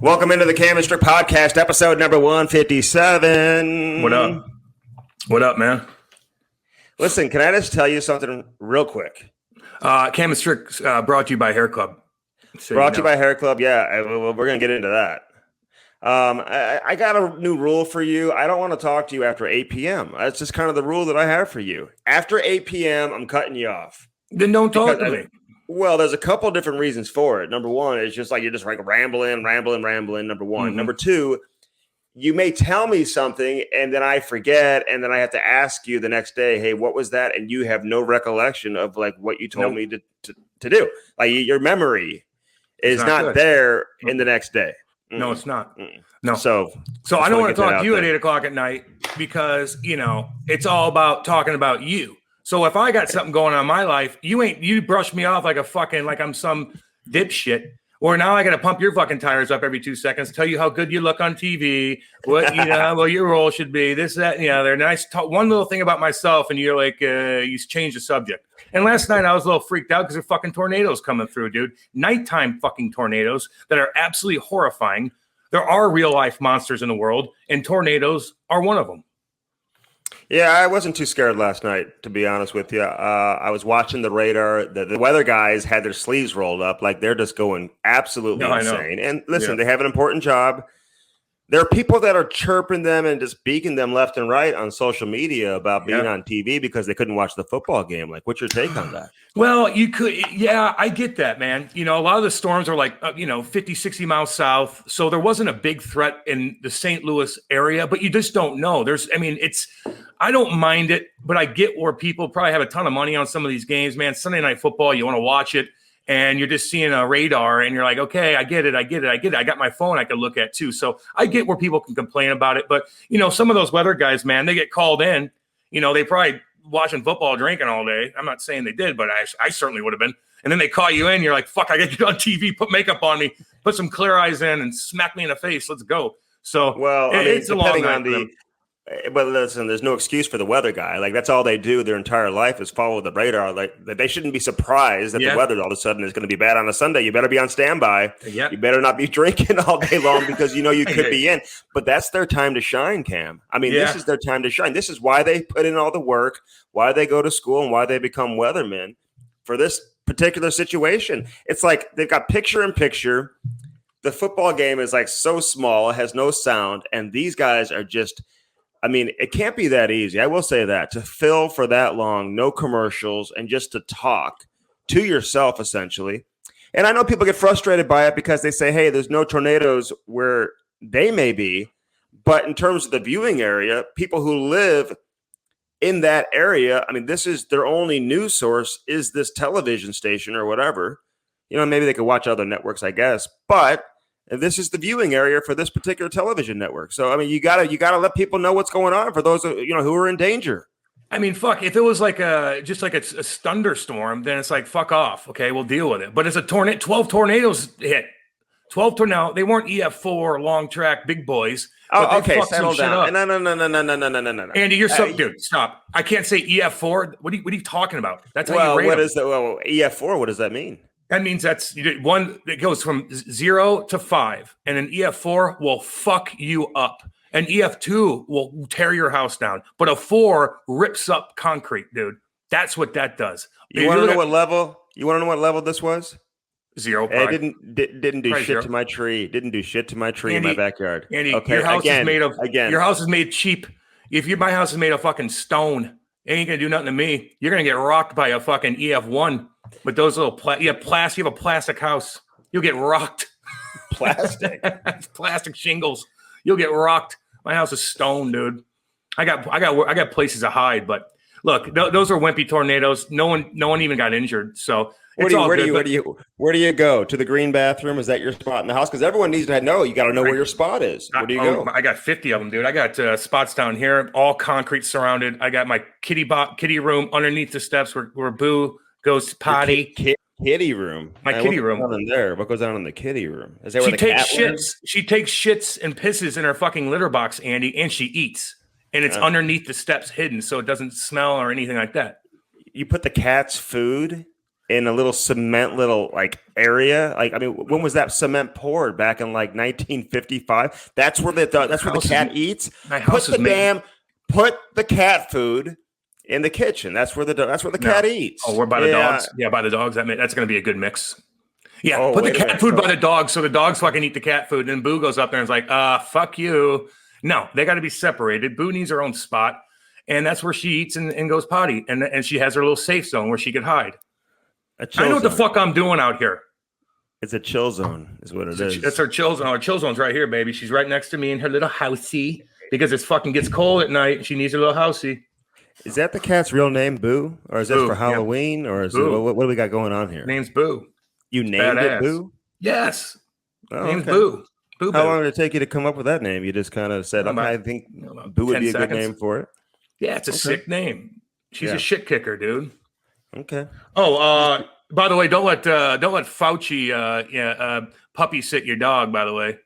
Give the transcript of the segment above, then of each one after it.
Welcome into the Cam Strick Podcast, episode number 157. What up? What up, man? Listen, can I just tell you something real quick? Cam Strick brought to you by HairClub. So brought to you by HairClub. Yeah, we're going to get into that. I got a new rule for you. I don't want to talk to you after 8 p.m. That's just kind of the rule that I have for you. After 8 p.m., I'm cutting you off. Then don't talk to me. Well, there's a couple different reasons for it. Number one, it's just like you're just like rambling. Number one. Mm-hmm. Number two, you may tell me something and then I forget, and then I have to ask you the next day, hey, what was that? And you have no recollection of like what you told me to do. Like your memory is not there in the next day. No, it's not. No. So I don't want to talk to you at 8 o'clock at night because, it's all about talking about you. So if I got something going on in my life, you brush me off like I'm some dipshit. Or now I got to pump your fucking tires up every 2 seconds, tell you how good you look on TV, what your role should be, this, that, and the other. And I talk one little thing about myself, and you're like, you change the subject. And last night I was a little freaked out because there are fucking tornadoes coming through, dude. Nighttime fucking tornadoes that are absolutely horrifying. There are real life monsters in the world, and tornadoes are one of them. Yeah, I wasn't too scared last night, to be honest with you. I was watching the radar. The weather guys had their sleeves rolled up like they're just going absolutely insane. And listen, They have an important job. There are people that are chirping them and just beaking them left and right on social media about being on TV because they couldn't watch the football game. Like, what's your take on that? Well, you could. Yeah, I get that, man. A lot of the storms are like, 50, 60 miles south. So there wasn't a big threat in the St. Louis area, but you just don't know. I don't mind it, but I get where people probably have a ton of money on some of these games, man. Sunday Night Football, you want to watch it, and you're just seeing a radar, and you're like, okay, I get it. I got my phone I can look at, too. So I get where people can complain about it. But, some of those weather guys, man, they get called in. They probably watching football, drinking all day. I'm not saying they did, but I certainly would have been. And then they call you in. You're like, fuck, I got to get on TV, put makeup on me, put some clear eyes in, and smack me in the face. Let's go. So, it's a long night. But listen, there's no excuse for the weather guy. Like, that's all they do their entire life is follow the radar. Like, they shouldn't be surprised that the weather all of a sudden is going to be bad on a Sunday. You better be on standby. Yep. You better not be drinking all day long because you could be in. But that's their time to shine, Cam. This is their time to shine. This is why they put in all the work, why they go to school, and why they become weathermen for this particular situation. It's like they've got picture-in-picture. The football game is like so small, it has no sound, and these guys are just – it can't be that easy. I will say that, to fill for that long, no commercials, and just to talk to yourself, essentially. And I know people get frustrated by it because they say, hey, there's no tornadoes where they may be. But in terms of the viewing area, people who live in that area, this is their only news source is this television station or whatever. Maybe they could watch other networks, I guess. But this is the viewing area for this particular television network. So, you gotta let people know what's going on for those, who are in danger. Fuck, if it was like a thunderstorm, then it's like, fuck off. Okay, we'll deal with it. But it's a 12 tornadoes hit. 12 tornadoes. They weren't EF4 long track big boys. Oh, okay, settle down. No. Andy, you're dude, stop. I can't say EF4. What are you talking about? That's how you rate what them. Is EF4? What does that mean? That means that's one that goes from 0 to 5, and an EF4 will fuck you up. An EF2 will tear your house down, but a 4 rips up concrete, dude. That's what that does. You want to know what level? You want to know what level this was? 0. It didn't do shit 0. to my tree. Didn't do shit to my tree, Andy, in my backyard. Andy, okay, your house is made of. Your house is made cheap. My house is made of fucking stone, it ain't gonna do nothing to me. You're gonna get rocked by a fucking EF1. But those little you have a plastic house. You'll get rocked. Plastic? Plastic shingles. You'll get rocked. My house is stone, dude. I got places to hide, but look, those are wimpy tornadoes. No one even got injured. So where do you go? To the green bathroom? Is that your spot in the house? Because everyone needs to know. You got to know where your spot is. Where do you go? I got 50 of them, dude. I got spots down here, all concrete surrounded. I got my kitty room underneath the steps where Boo goes potty. Kitty room. My kitty room. What goes on in there? What goes on in the kitty room? Is that where she takes shits? Lives? She takes shits and pisses in her fucking litter box, Andy, and she eats. And it's underneath the steps, hidden, so it doesn't smell or anything like that. You put the cat's food in a little cement like area. Like, I mean, when was that cement poured? Back in like 1955. That's where the cat eats. Put the cat food in the kitchen. That's where the cat eats. Oh, we're by the dogs. Yeah, by the dogs. That's going to be a good mix. Yeah, put the cat food by the dogs, so the dogs fucking eat the cat food. And then Boo goes up there and is like, fuck you. No, they got to be separated. Boo needs her own spot, and that's where she eats and goes potty. And she has her little safe zone where she could hide. I know what the fuck I'm doing out here. It's a chill zone, is what it is. That's her chill zone. Her chill zone's right here, baby. She's right next to me in her little housey because it fucking gets cold at night. She needs her little housey. Is that the cat's real name, Boo? Or is that for Halloween? Or is it, what do we got going on here? Name's Boo. You named it Boo? Yes. Name's Boo. How long did it take you to come up with that name? You just kind of said, okay, I think Boo would be a good name for it. Yeah, it's a sick name. She's a shit kicker, dude. Okay. Oh, by the way, don't let Fauci puppy sit your dog. By the way,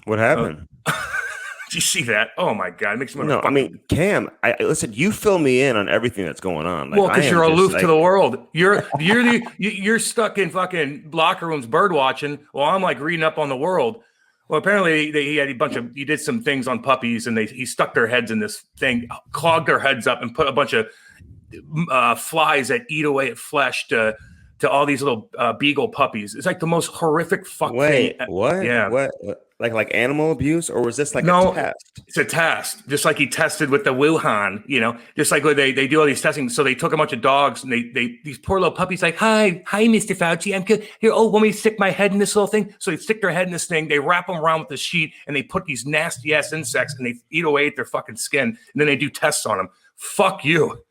what happened? Did you see that? Oh my god, it makes me. No, I mean, Cam. Listen. You fill me in on everything that's going on. Well, because you're aloof to the world. You're stuck in fucking locker rooms, bird watching. Well, I'm like reading up on the world. Well, apparently he did some things on puppies, and he stuck their heads in this thing, clogged their heads up, and put a bunch of flies that eat away at flesh to all these little beagle puppies. It's like the most horrific fuck thing. What? Yeah. What? Like animal abuse, or was this like a test? It's a test, just like he tested with the Wuhan. Just like when they do all these testing. So they took a bunch of dogs, and these poor little puppies like, hi, Mr. Fauci, I'm good. Here, want me to stick my head in this little thing? So they stick their head in this thing. They wrap them around with the sheet, and they put these nasty ass insects, and they eat away at their fucking skin, and then they do tests on them. Fuck you.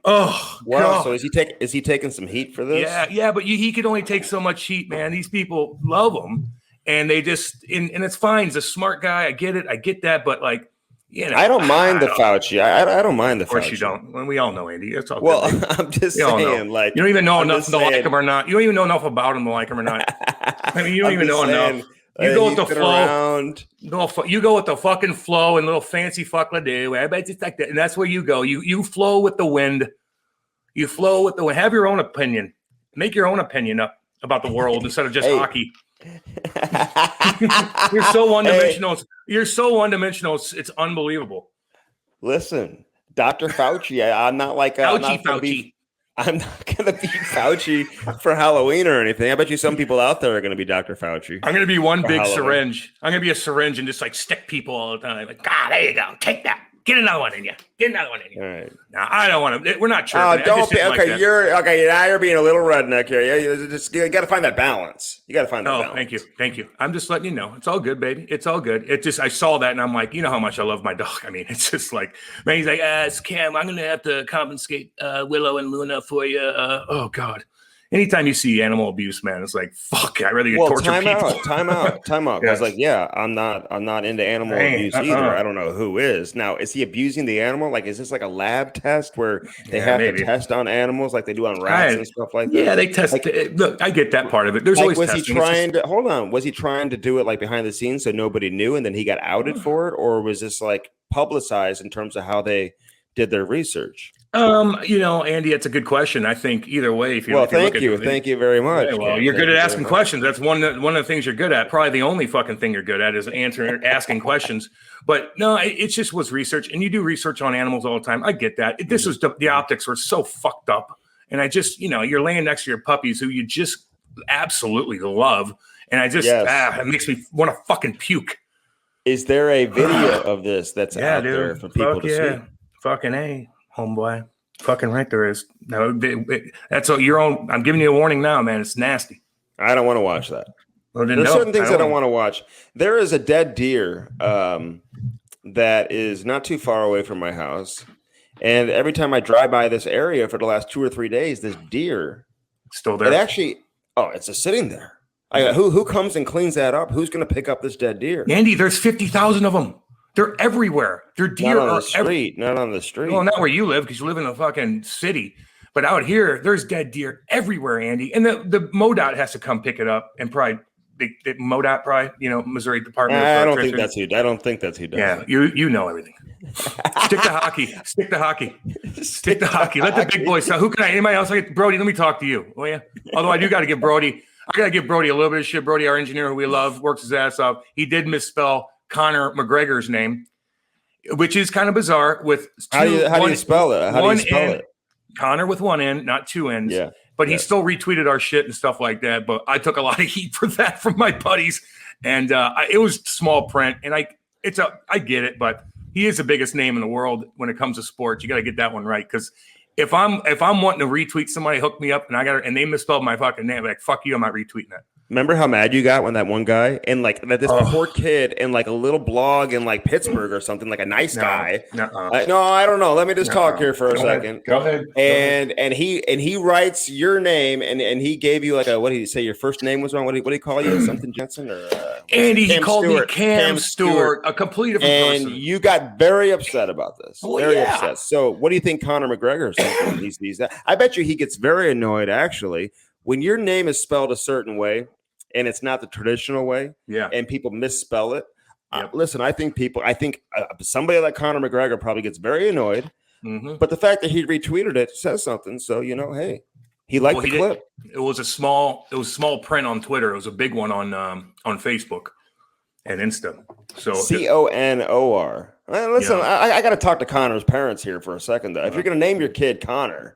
Oh wow! God. So is he taking some heat for this? Yeah, but he could only take so much heat, man. These people love him, and they just and it's fine. He's a smart guy. I get it. I get that, but like, I don't mind the Fauci. I don't mind the Fauci. Of course you don't. Well, we all know, Andy. It's all well, good. I'm just saying, like, you don't even know enough to like him or not. You don't even know enough about him to like him or not. I mean, you don't even know enough. You go with the flow. You go with the fucking flow and little fancy fuck la do. Everybody just like that, and that's where you go. You flow with the wind. You flow with the wind. Have your own opinion. Make your own opinion up about the world instead of just hockey. You're so one-dimensional. You're so one-dimensional. It's unbelievable. Listen, Dr. Fauci. I'm not like Fauci. I'm not going to be Fauci for Halloween or anything. I bet you some people out there are going to be Dr. Fauci. I'm going to be one big Halloween. Syringe. I'm going to be a syringe and just like stick people all the time. Like, God, there you go. Take that. Get another one in you. All right. Now I don't want to. We're not chirping. Oh, don't be okay. Like you're okay. Now you're being a little redneck here. You got to find that balance. You got to find that balance. Thank you. I'm just letting you know. It's all good, baby. It's all good. It just I saw that and I'm like, you know how much I love my dog. I mean, it's just like, man. He's like, it's Cam. I'm gonna have to compensate Willow and Luna for you. Oh God. Anytime you see animal abuse, man, it's like, fuck, I'd rather torture people. Time out. I was like, I'm not into animal abuse either. I don't know who is. Now, is he abusing the animal? Like, is this like a lab test where they have to test on animals like they do on rats and stuff like that? Yeah, they test. Look, I get that part of it. There's always testing. Was he trying to do it like behind the scenes so nobody knew and then he got outed for it? Or was this like publicized in terms of how they did their research? Andy, that's a good question. I think either way, if you thank you very much. Yeah, well, you're good at asking questions. That's one of the things you're good at. Probably the only fucking thing you're good at is asking questions. But no, it just was research, and you do research on animals all the time. I get that. This was the optics were so fucked up, and I just you're laying next to your puppies who you just absolutely love, and I just it makes me want to fucking puke. Is there a video of this that's out there for people to see? Fucking A. Homeboy, fucking right there is. No, that's your own. I'm giving you a warning now, man. It's nasty. I don't want to watch that. Well, there's certain things I don't want to watch. There is a dead deer that is not too far away from my house, and every time I drive by this area for the last 2 or 3 days, this deer still there. It actually, it's just sitting there. Who comes and cleans that up? Who's going to pick up this dead deer? Andy, there's 50,000 of them. They're everywhere. Their deer not on the street. Not on the street. Well, not where you live because you live in a fucking city. But out here, there's dead deer everywhere, Andy. And the MoDOT has to come pick it up and probably the MoDOT probably, Missouri Department. I don't think that's who. I don't think that's who does. Yeah, you know everything. Stick to hockey. Stick to hockey. Let the big boys. So anybody else? Brody, let me talk to you. Will you? Although I got to give Brody a little bit of shit. Brody, our engineer who we love, works his ass off. He did misspell Conor McGregor's name, which is kind of bizarre. With how do you spell it? How do you spell it? Conor with one N, not two N's. Yeah. But he still retweeted our shit and stuff like that. But I took a lot of heat for that from my buddies, and it was small print. And I get it, but he is the biggest name in the world when it comes to sports. You got to get that one right, because if I'm wanting to retweet somebody, hook me up, and they misspelled my fucking name, like fuck you, I'm not retweeting that. Remember how mad you got when that one guy and like this poor kid in like a little blog in like Pittsburgh or something, like a nice guy. No, I don't know. Let me just talk here for a second. Go ahead. And he writes your name and he gave you like a, what did he say? Your first name was wrong. What did he call you? Something Jensen or Andy? He called me Cam Stewart, a complete different person. And you got very upset about this. Very upset. So what do you think Conor McGregor is thinking? He's I bet you he gets very annoyed actually when your name is spelled a certain way. And it's not the traditional way, and people misspell it. Listen, I think somebody like Conor McGregor probably gets very annoyed, but the fact that he retweeted it says something. So hey, he liked the clip. It was small print on Twitter. It was a big one on Facebook and Insta. So CONOR. Listen, I got to talk to Conor's parents here for a second, though. If you're going to name your kid Conor,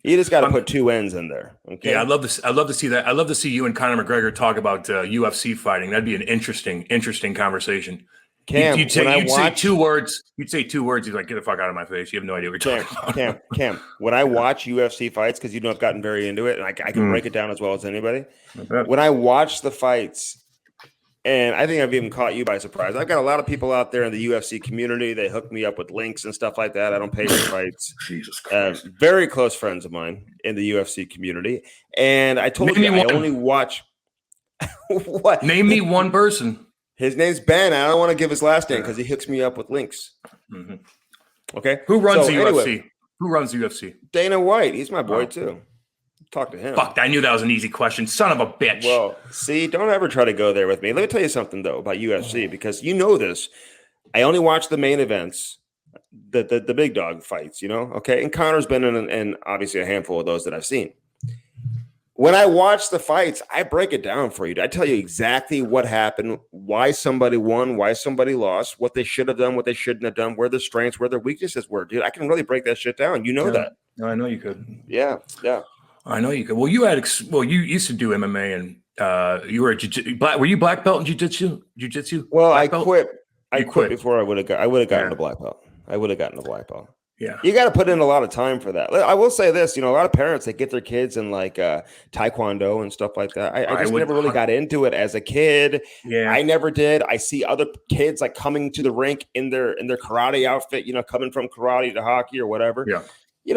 you just got to put two N's in there. Okay. Yeah, I'd love to see that. I'd love to see you and Conor McGregor talk about UFC fighting. That'd be an interesting conversation. Cam, you'd say two words. You'd say two words. You're like, get the fuck out of my face. You have no idea what you're talking about. Cam, when I watch UFC fights, because I've gotten very into it, and I can break it down as well as anybody. When I watch the fights, and I think I've even caught you by surprise. I've got a lot of people out there in the UFC community. They hook me up with links and stuff like that. I don't pay for fights. Jesus Christ. Very close friends of mine in the UFC community. And I told you I only watch what? Name me one person. His name's Ben. I don't want to give his last name because he hooks me up with links. Mm-hmm. Okay. Who runs the UFC? Who runs the UFC? Dana White. He's my boy too. Talk to him. Fuck, I knew that was an easy question. Son of a bitch. Well, see, don't ever try to go there with me. Let me tell you something, though, about UFC, because you know this. I only watch the main events, the big dog fights, okay? And Conor's been in obviously a handful of those that I've seen. When I watch the fights, I break it down for you. I tell you exactly what happened, why somebody won, why somebody lost, what they should have done, what they shouldn't have done, where their strengths, where their weaknesses were. Dude, I can really break that shit down. You know that. I know you could. Yeah. I know you could. Well, you used to do MMA, and you were were you black belt in jiu-jitsu? Well, I quit. I quit before I would have gotten a black belt. I would have gotten a black belt. Yeah. You got to put in a lot of time for that. I will say this, a lot of parents, they get their kids in like taekwondo and stuff like that. I just never really got into it as a kid. Yeah. I never did. I see other kids like coming to the rink in their karate outfit, coming from karate to hockey or whatever. Yeah.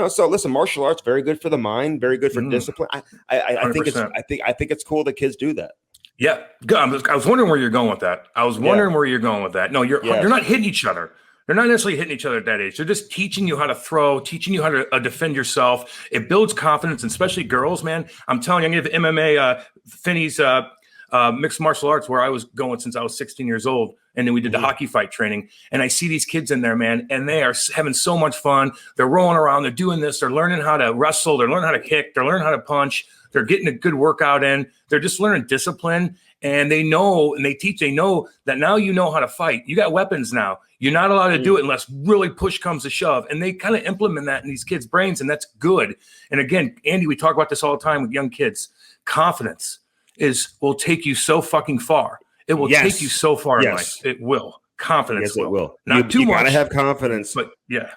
So listen, martial arts, very good for the mind, very good for discipline. I think it's cool that kids do that. Yeah. I was wondering where you're going with that. No, you're not hitting each other. They're not necessarily hitting each other at that age. They're just teaching you how to throw, teaching you how to defend yourself. It builds confidence, and especially girls, man. I'm telling you, I'm going to give MMA, Finney's mixed martial arts, where I was going since I was 16 years old. And then we did the hockey fight training. And I see these kids in there, man, and they are having so much fun. They're rolling around. They're doing this. They're learning how to wrestle. They're learning how to kick. They're learning how to punch. They're getting a good workout in. They're just learning discipline. And they know, and they know that now you know how to fight. You got weapons now. You're not allowed to do it unless really push comes to shove. And they kind of implement that in these kids' brains, and that's good. And again, Andy, we talk about this all the time with young kids. Confidence will take you so fucking far. It will take you so far in life. It will. Confidence it will. Not too much. You gotta have confidence. But yeah.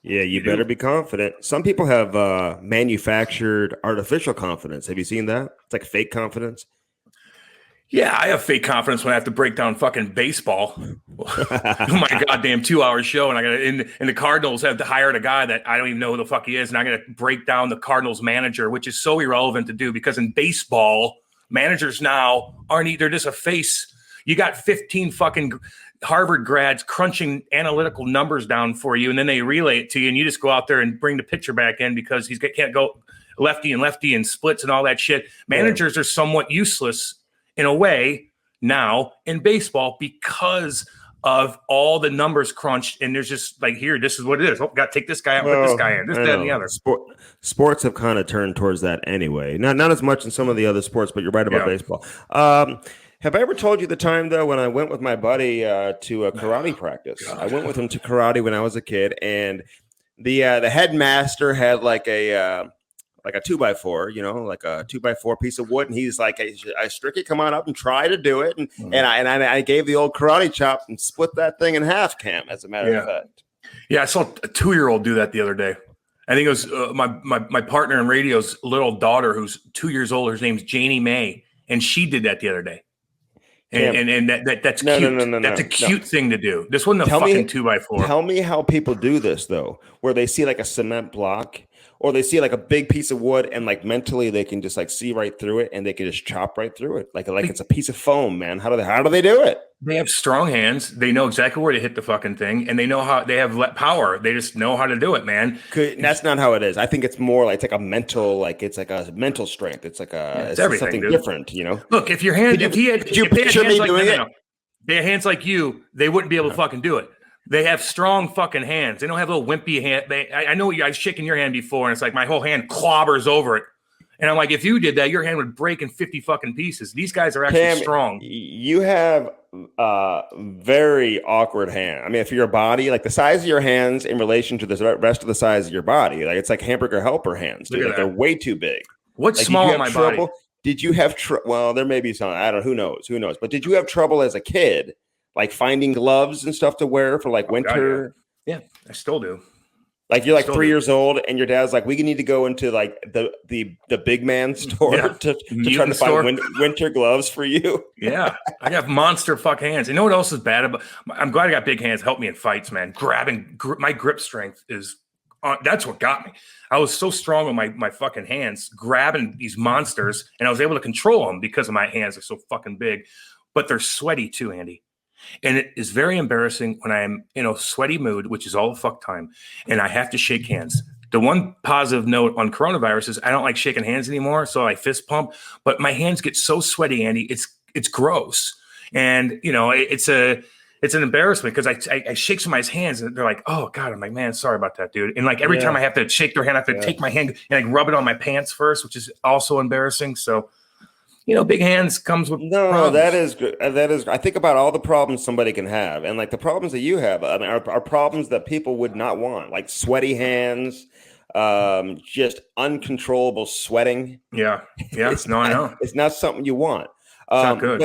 Yeah, you better be confident. Some people have manufactured artificial confidence. Have you seen that? It's like fake confidence. Yeah, I have fake confidence when I have to break down fucking baseball. My goddamn 2-hour show, and I got and the Cardinals have hired a guy that I don't even know who the fuck he is, and I got to break down the Cardinals manager, which is so irrelevant to do because in baseball, managers now they're just a face. You got 15 fucking Harvard grads crunching analytical numbers down for you, and then they relay it to you, and you just go out there and bring the pitcher back in because he can't go lefty and splits and all that shit. Managers are somewhat useless in a way now in baseball because of all the numbers crunched, and there's just like, here, this is what it is. Oh, got to take this guy out, put this guy in, this, that, and the other. Sports have kind of turned towards that anyway. Not as much in some of the other sports, but you're right about baseball. Have I ever told you the time, though, when I went with my buddy to a karate practice? God. I went with him to karate when I was a kid, and the headmaster had like a 2x4, like a 2x4 piece of wood. And he's like, hey, Stricky, come on up and try to do it. And I gave the old karate chop and split that thing in half, Cam, as a matter of fact. Yeah, I saw a 2-year-old do that the other day. I think it was my partner in radio's little daughter, who's 2 years old. Her name's Janie Mae. And she did that the other day. And that's cute. No, that's a cute thing to do. This wasn't a fucking 2x4. Tell me how people do this, though, where they see like a cement block or they see like a big piece of wood and like mentally they can just like see right through it and they can just chop right through it. Like it's a piece of foam, man. How do they do it? They have strong hands. They know exactly where to hit the fucking thing, and they know how. They have power. They just know how to do it, man. That's not how it is. I think it's more like it's like a mental, it's like a mental strength. It's like it's something different, Look, if your hand, did you picture me doing it? They had hands like you, they wouldn't be able to fucking do it. They have strong fucking hands. They don't have little wimpy hand. I know I've shaken your hand before, and it's like my whole hand clobbers over it. And I'm like, if you did that, your hand would break in 50 fucking pieces. These guys are actually Cam, strong. You have very awkward hand. I mean, for your body, like the size of your hands in relation to the rest of the size of your body, like it's like hamburger helper hands. Dude. Like they're way too big. What's small in my body? Did you have well, there may be some. I don't. Who knows? But did you have trouble as a kid, like finding gloves and stuff to wear for like winter? God, yeah, I still do. Like you're like 3 years old and your dad's like, we need to go into like the big man store to try to find winter gloves for you. Yeah. I got monster fuck hands. You know what else is bad about? I'm glad I got big hands. Help me in fights, man. My grip strength is that's what got me. I was so strong with my fucking hands grabbing these monsters, and I was able to control them because of my hands are so fucking big, but they're sweaty too, Andy. And it is very embarrassing when I'm in a sweaty mood, which is all the fuck time, and I have to shake hands. The one positive note on coronavirus is I don't like shaking hands anymore, so I fist pump. But my hands get so sweaty, Andy, it's gross, and it's an embarrassment because I shake somebody's hands and they're like, "Oh God," I'm like, "Man, sorry about that, dude." And like every time I have to shake their hand, I have to take my hand and like rub it on my pants first, which is also embarrassing. So. Big hands comes with problems. That is good. I think about all the problems somebody can have, and like the problems that you have, I mean, are problems that people would not want, like sweaty hands, just uncontrollable sweating. Yeah. I know it's not something you want. It's not good.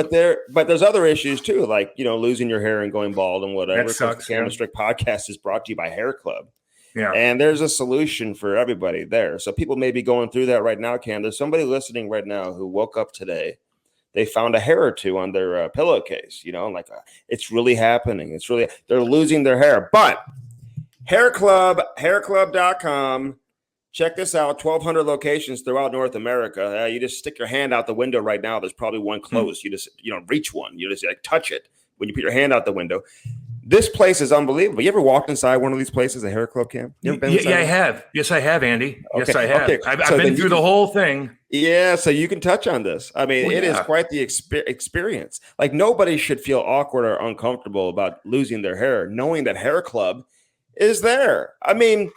But there's other issues too, like losing your hair and going bald and whatever. That sucks. The Cam Strick Podcast is brought to you by HairClub. Yeah. And there's a solution for everybody there. So people may be going through that right now, Cam. There's somebody listening right now who woke up today. They found a hair or two on their pillowcase, it's really happening. They're losing their hair. But HairClub, hairclub.com. Check this out. 1,200 locations throughout North America. You just stick your hand out the window right now. There's probably one close. You just, reach one. You just touch it when you put your hand out the window. This place is unbelievable. You ever walked inside one of these places, a hair club, Cam? You ever been inside? Yeah, I have. Yes, I have, Andy. Okay. Yes, I have. Okay. I've been through the whole thing. Yeah, so you can touch on this. I mean, it is quite the experience. Like nobody should feel awkward or uncomfortable about losing their hair, knowing that Hair Club is there. I mean,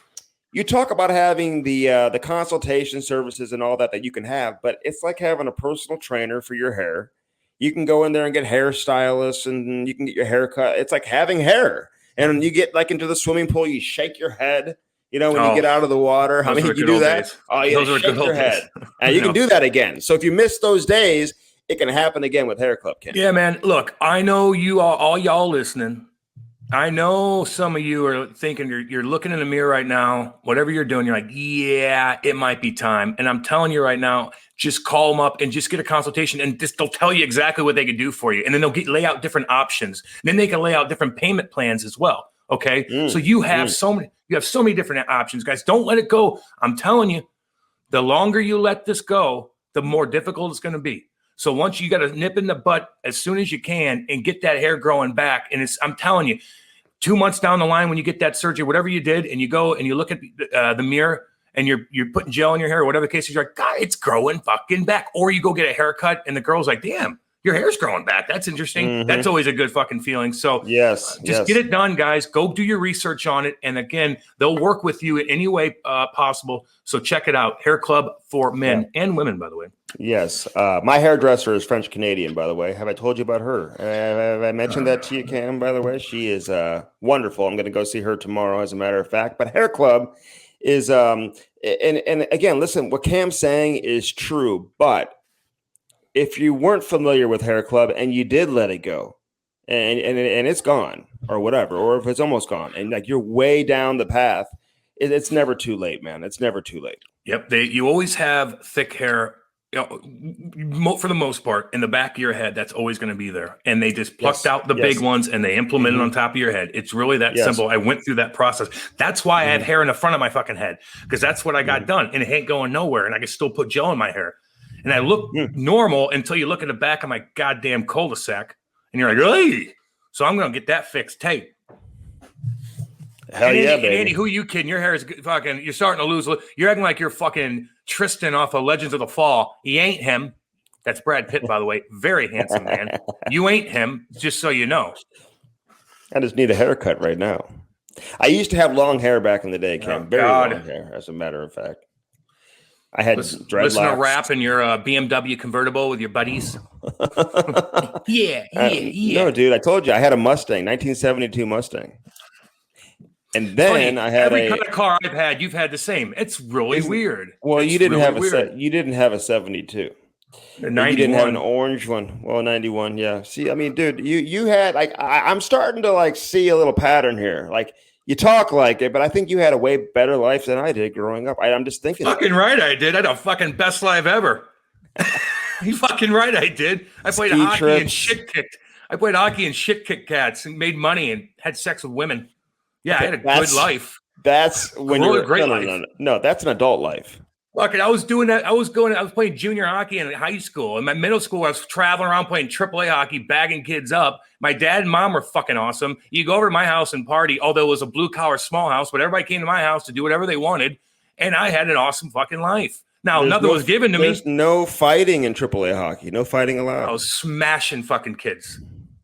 you talk about having the consultation services and all that you can have, but it's like having a personal trainer for your hair. You can go in there and get hairstylists and you can get your hair cut. It's like having hair. And you get like into the swimming pool, you shake your head, when you get out of the water. How many you do that? Days. Oh, you shake your head. And you can do that again. So if you miss those days, it can happen again with Hair Club, Ken. Yeah, man. Look, I know you all y'all listening. I know some of you are thinking you're looking in the mirror right now, whatever you're doing, you're like, yeah, it might be time. And I'm telling you right now, just call them up and just get a consultation and they'll tell you exactly what they can do for you. And then they'll lay out different options. And then they can lay out different payment plans as well. Okay. So you have so many different options, guys. Don't let it go. I'm telling you, the longer you let this go, the more difficult it's going to be. So once you got to nip in the butt as soon as you can and get that hair growing back. And I'm telling you, 2 months down the line, when you get that surgery, whatever you did, and you go and you look at the mirror and you're putting gel in your hair or whatever the case is, you're like, God, it's growing fucking back. Or you go get a haircut and the girl's like, damn, your hair's growing back. That's interesting. Mm-hmm. That's always a good fucking feeling. So just get it done, guys. Go do your research on it. And again, they'll work with you in any way possible. So check it out. Hair Club for men and women, by the way. Yes. My hairdresser is French Canadian, by the way. Have I told you about her? Have I mentioned that to you, Cam, by the way? She is wonderful. I'm going to go see her tomorrow, as a matter of fact. But Hair Club is, and again, listen, what Cam's saying is true. But if you weren't familiar with Hair Club and you did let it go and it's gone or whatever, or if it's almost gone and like you're way down the path, it's never too late, man. It's never too late. Yep. You always have thick hair, for the most part, in the back of your head. That's always going to be there. And they just plucked out the big ones and they implemented on top of your head. It's really that simple. I went through that process. That's why I have hair in the front of my fucking head, because that's what I got done. And it ain't going nowhere. And I can still put gel in my hair. And I look normal until you look at the back of my goddamn cul-de-sac and you're like, hey, so I'm going to get that fixed tape. Hell yeah, baby. Andy, who you kidding? Your hair is fucking, you're starting to lose. You're acting like you're fucking Tristan off of Legends of the Fall. He ain't him. That's Brad Pitt, by the way. Very handsome man. You ain't him, just so you know. I just need a haircut right now. I used to have long hair back in the day, Cam. Very long hair, as a matter of fact. I had dreadlocks. Listen to rap in your BMW convertible with your buddies. Yeah. No, dude, I told you I had a Mustang, 1972 Mustang. And then I had every kind of car I've had, you've had the same. It's really weird. Well, you didn't have a 72. You didn't have an orange one. Well, 91, yeah. See, I mean, dude, you had like I'm starting to like see a little pattern here. Like you talk like it, but I think you had a way better life than I did growing up. I'm just thinking. Fucking right, I did. I had a fucking best life ever. You fucking right, I did. I played hockey and shit kicked. I played hockey and shit kicked cats and made money and had sex with women. Yeah, I had a good life. That's when you're a great life. No, that's an adult life. Look, I was doing that. I was playing junior hockey in high school. In my middle school, I was traveling around playing AAA hockey, bagging kids up. My dad and mom were fucking awesome. You go over to my house and party, although it was a blue collar small house, but everybody came to my house to do whatever they wanted. And I had an awesome fucking life. Now, nothing was given to me. There's no fighting in AAA hockey. No fighting allowed. I was smashing fucking kids.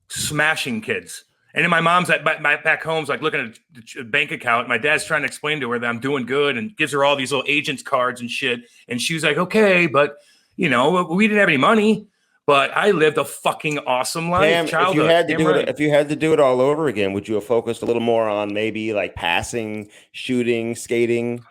Smashing kids. And then my mom's back home's like looking at the bank account. My dad's trying to explain to her that I'm doing good and gives her all these little agent's cards and shit. And she was like, okay, but, we didn't have any money. But I lived a fucking awesome life. Cam, childhood. If you had to do it all over again, would you have focused a little more on maybe like passing, shooting, skating?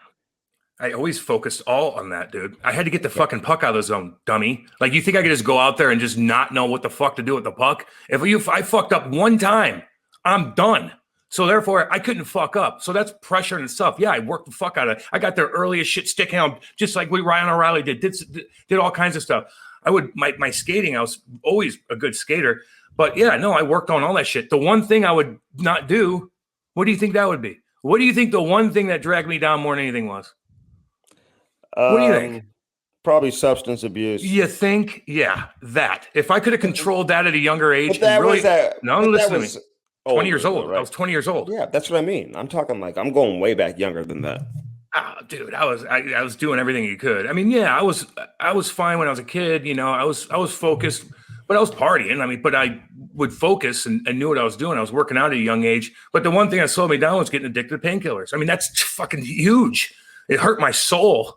I always focused all on that, dude. I had to get the fucking puck out of the zone, dummy. Like, you think I could just go out there and just not know what the fuck to do with the puck? If I fucked up one time, I'm done. So therefore, I couldn't fuck up. So that's pressure and stuff. Yeah, I worked the fuck out of it. I got there early as shit, sticking out, just like what Ryan O'Reilly did all kinds of stuff. My skating, I was always a good skater. But yeah, no, I worked on all that shit. The one thing I would not do, what do you think that would be? What do you think the one thing that dragged me down more than anything was? What do you think? Probably substance abuse. You think? Yeah, that. If I could have controlled that at a younger age, listen to me. 20 years old. Right? I was 20 years old. Yeah, that's what I mean. I'm talking like I'm going way back younger than that. Oh, dude, I was doing everything you could. I mean, yeah, I was fine when I was a kid. I was focused, but I was partying. I mean, but I would focus and knew what I was doing. I was working out at a young age. But the one thing that slowed me down was getting addicted to painkillers. I mean, that's fucking huge. It hurt my soul.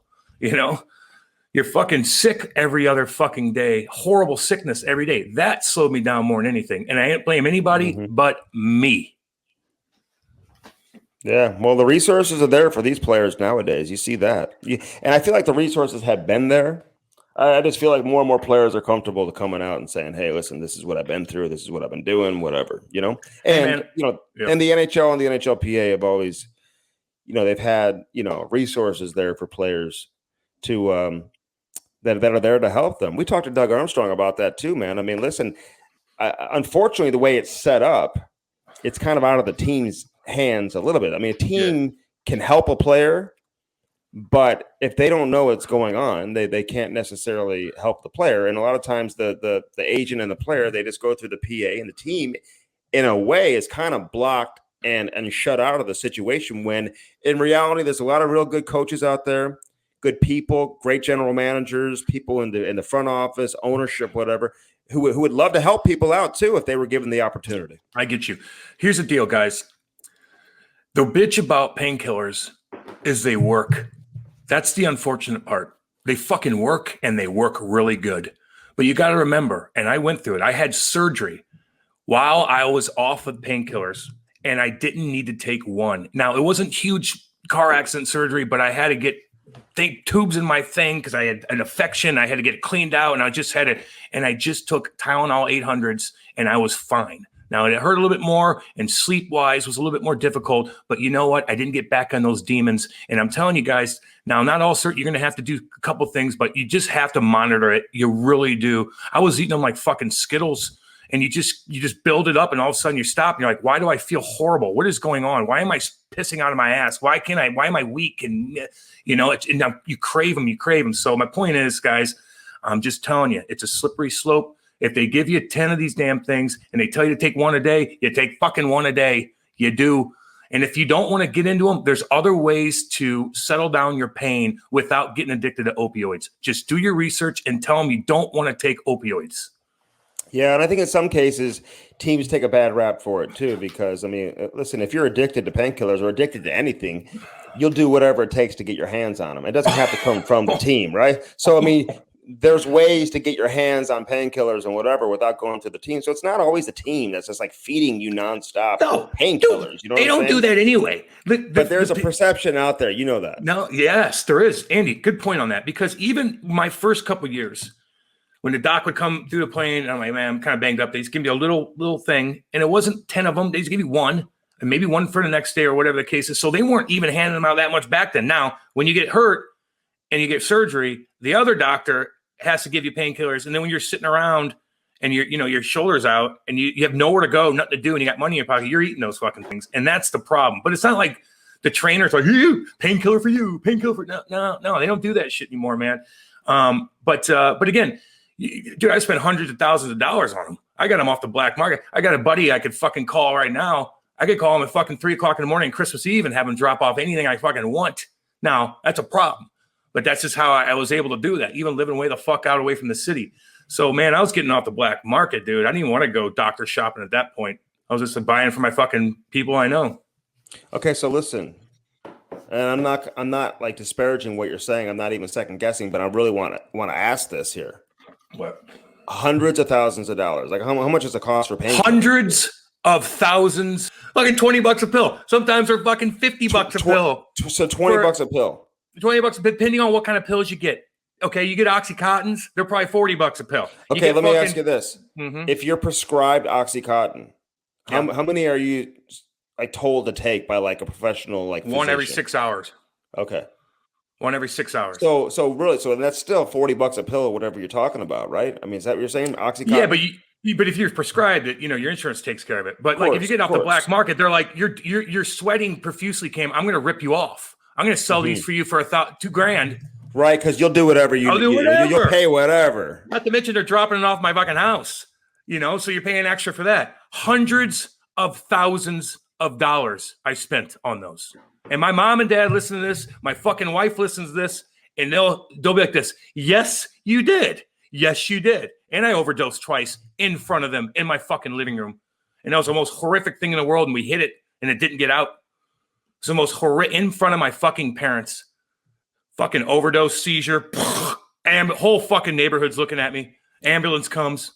You're fucking sick every other fucking day. Horrible sickness every day. That slowed me down more than anything. And I ain't blame anybody but me. Yeah. Well, the resources are there for these players nowadays. You see that. And I feel like the resources have been there. I just feel like more and more players are comfortable to coming out and saying, hey, listen, this is what I've been through. This is what I've been doing, whatever, And, and the NHL and the NHLPA have always, they've had, resources there for players to that are there to help them. We talked to Doug Armstrong about that too, man. I mean, listen, unfortunately, the way it's set up, it's kind of out of the team's hands a little bit. I mean, a team can help a player, but if they don't know what's going on, they can't necessarily help the player. And a lot of times the agent and the player, they just go through the PA, and the team in a way is kind of blocked and shut out of the situation, when in reality, there's a lot of real good coaches out there. Good people, great general managers, people in the front office, ownership, whatever. who would love to help people out too if they were given the opportunity. I get you. Here's the deal, guys. The bitch about painkillers is they work. That's the unfortunate part. They fucking work, and they work really good. But you got to remember, and I went through it. I had surgery while I was off of painkillers, and I didn't need to take one. Now, it wasn't huge car accident surgery, but I had to get tubes in my thing because I had an infection. I had to get it cleaned out, and I just took Tylenol 800s, and I was fine. Now, it hurt a little bit more, and sleep-wise was a little bit more difficult, but you know what? I didn't get back on those demons, and I'm telling you guys, now, not all certain, you're going to have to do a couple things, but you just have to monitor it. You really do. I was eating them like fucking Skittles, and you just build it up, and all of a sudden you stop, and you're like, why do I feel horrible? What is going on? Why am I pissing out of my ass? Why am I weak? And, you know, you crave them. So my point is, guys, I'm just telling you, it's a slippery slope. If they give you 10 of these damn things and they tell you to take one a day, you take fucking one a day. You do. And if you don't want to get into them, there's other ways to settle down your pain without getting addicted to opioids. Just do your research and tell them you don't want to take opioids. Yeah, and I think in some cases, teams take a bad rap for it too, because, I mean, listen, if you're addicted to painkillers or addicted to anything, you'll do whatever it takes to get your hands on them. It doesn't have to come from the team, right? So, I mean, there's ways to get your hands on painkillers and whatever without going to the team. So it's not always the team that's just like feeding you nonstop painkillers. You know, they don't do that anyway. But there's a perception out there. You know that. No, yes, there is. Andy, good point on that. Because even my first couple of years, when the doc would come through the plane, and I'm like, man, I'm kind of banged up. They just give me a little thing, and it wasn't 10 of them. They just give you one, and maybe one for the next day or whatever the case is. So they weren't even handing them out that much back then. Now, when you get hurt and you get surgery, the other doctor has to give you painkillers. And then when you're sitting around and your shoulder's out and you have nowhere to go, nothing to do, and you got money in your pocket, you're eating those fucking things. And that's the problem. But it's not like the trainer's like, painkiller for you, painkiller for no, they don't do that shit anymore, man. But again, dude, I spent hundreds of thousands of dollars on them. I got them off the black market. I got a buddy I could fucking call right now. I could call him at fucking 3:00 in the morning, Christmas Eve, and have him drop off anything I fucking want. Now, that's a problem. But that's just how I was able to do that, even living way the fuck out away from the city. So, man, I was getting off the black market, dude. I didn't even want to go doctor shopping at that point. I was just buying for my fucking people I know. Okay, so listen, and I'm not like disparaging what you're saying. I'm not even second guessing, but I really want to ask this here. What? Hundreds of thousands of dollars. Like how much is the cost for painkillers? Hundreds of thousands. Fucking $20 a pill. Sometimes they're fucking $50 a pill. So $20 a pill. $20 depending on what kind of pills you get. Okay, you get Oxycontins, they're probably $40 a pill. Okay, let me ask you this: if you're prescribed Oxycontin, how many are you like told to take by like a professional like physician? One every 6 hours. Okay, one every 6 hours. So that's still $40 a pill or whatever you're talking about, right? I mean, is that what you're saying? Oxycontin? Yeah, but if you're prescribed it, your insurance takes care of it. But like if you get off the black market, they're like you're sweating profusely, Cam. I'm going to rip you off. I'm going to sell these for you for $2,000. Right, because you'll do whatever you'll pay whatever. Not to mention they're dropping it off my fucking house. So you're paying extra for that. Hundreds of thousands of dollars I spent on those. And my mom and dad listen to this. My fucking wife listens to this, and they'll be like this. Yes, you did. Yes, you did. And I overdosed twice in front of them in my fucking living room. And that was the most horrific thing in the world. And we hit it, and it didn't get out. It's the most horrific in front of my fucking parents. Fucking overdose, seizure, and whole fucking neighborhood's looking at me. Ambulance comes.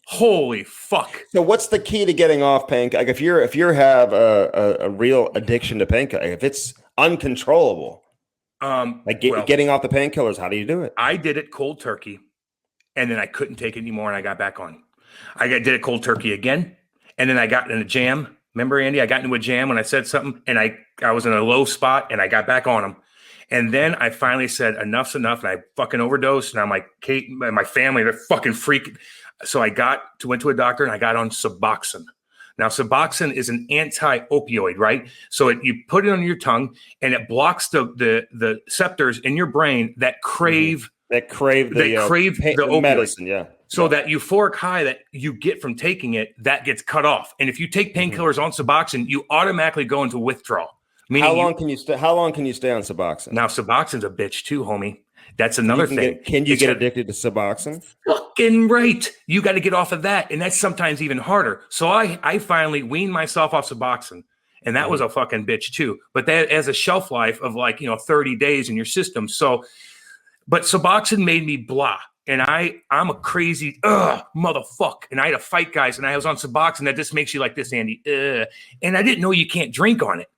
Holy fuck! So, what's the key to getting off painkillers? Like, if you have a real addiction to painkillers, if it's uncontrollable, getting off the painkillers, how do you do it? I did it cold turkey, and then I couldn't take it anymore, and I got back on. Did it cold turkey again, and then I got in a jam. Remember, Andy? I got into a jam when I said something, and I was in a low spot, and I got back on them. And then I finally said, enough's enough. And I fucking overdosed. And I'm like, Kate, my family, they're fucking freaking. So I went to a doctor and I got on Suboxone. Now, Suboxone is an anti-opioid, right? So you put it on your tongue and it blocks the receptors in your brain that crave the opioid. Medicine. Yeah. So that euphoric high that you get from taking it, that gets cut off. And if you take painkillers on Suboxone, you automatically go into withdrawal. Meaning how long can you stay on Suboxone? Now, Suboxone's a bitch too, homie. That's another thing. Can you get addicted to Suboxone? Fuck fucking right. You got to get off of that. And that's sometimes even harder. So I finally weaned myself off Suboxone. And that was a fucking bitch too. But that has a shelf life of 30 days in your system. So, but Suboxone made me blah. And I'm a crazy motherfucker. And I had to fight guys. And I was on Suboxone. That just makes you like this, Andy. And I didn't know you can't drink on it.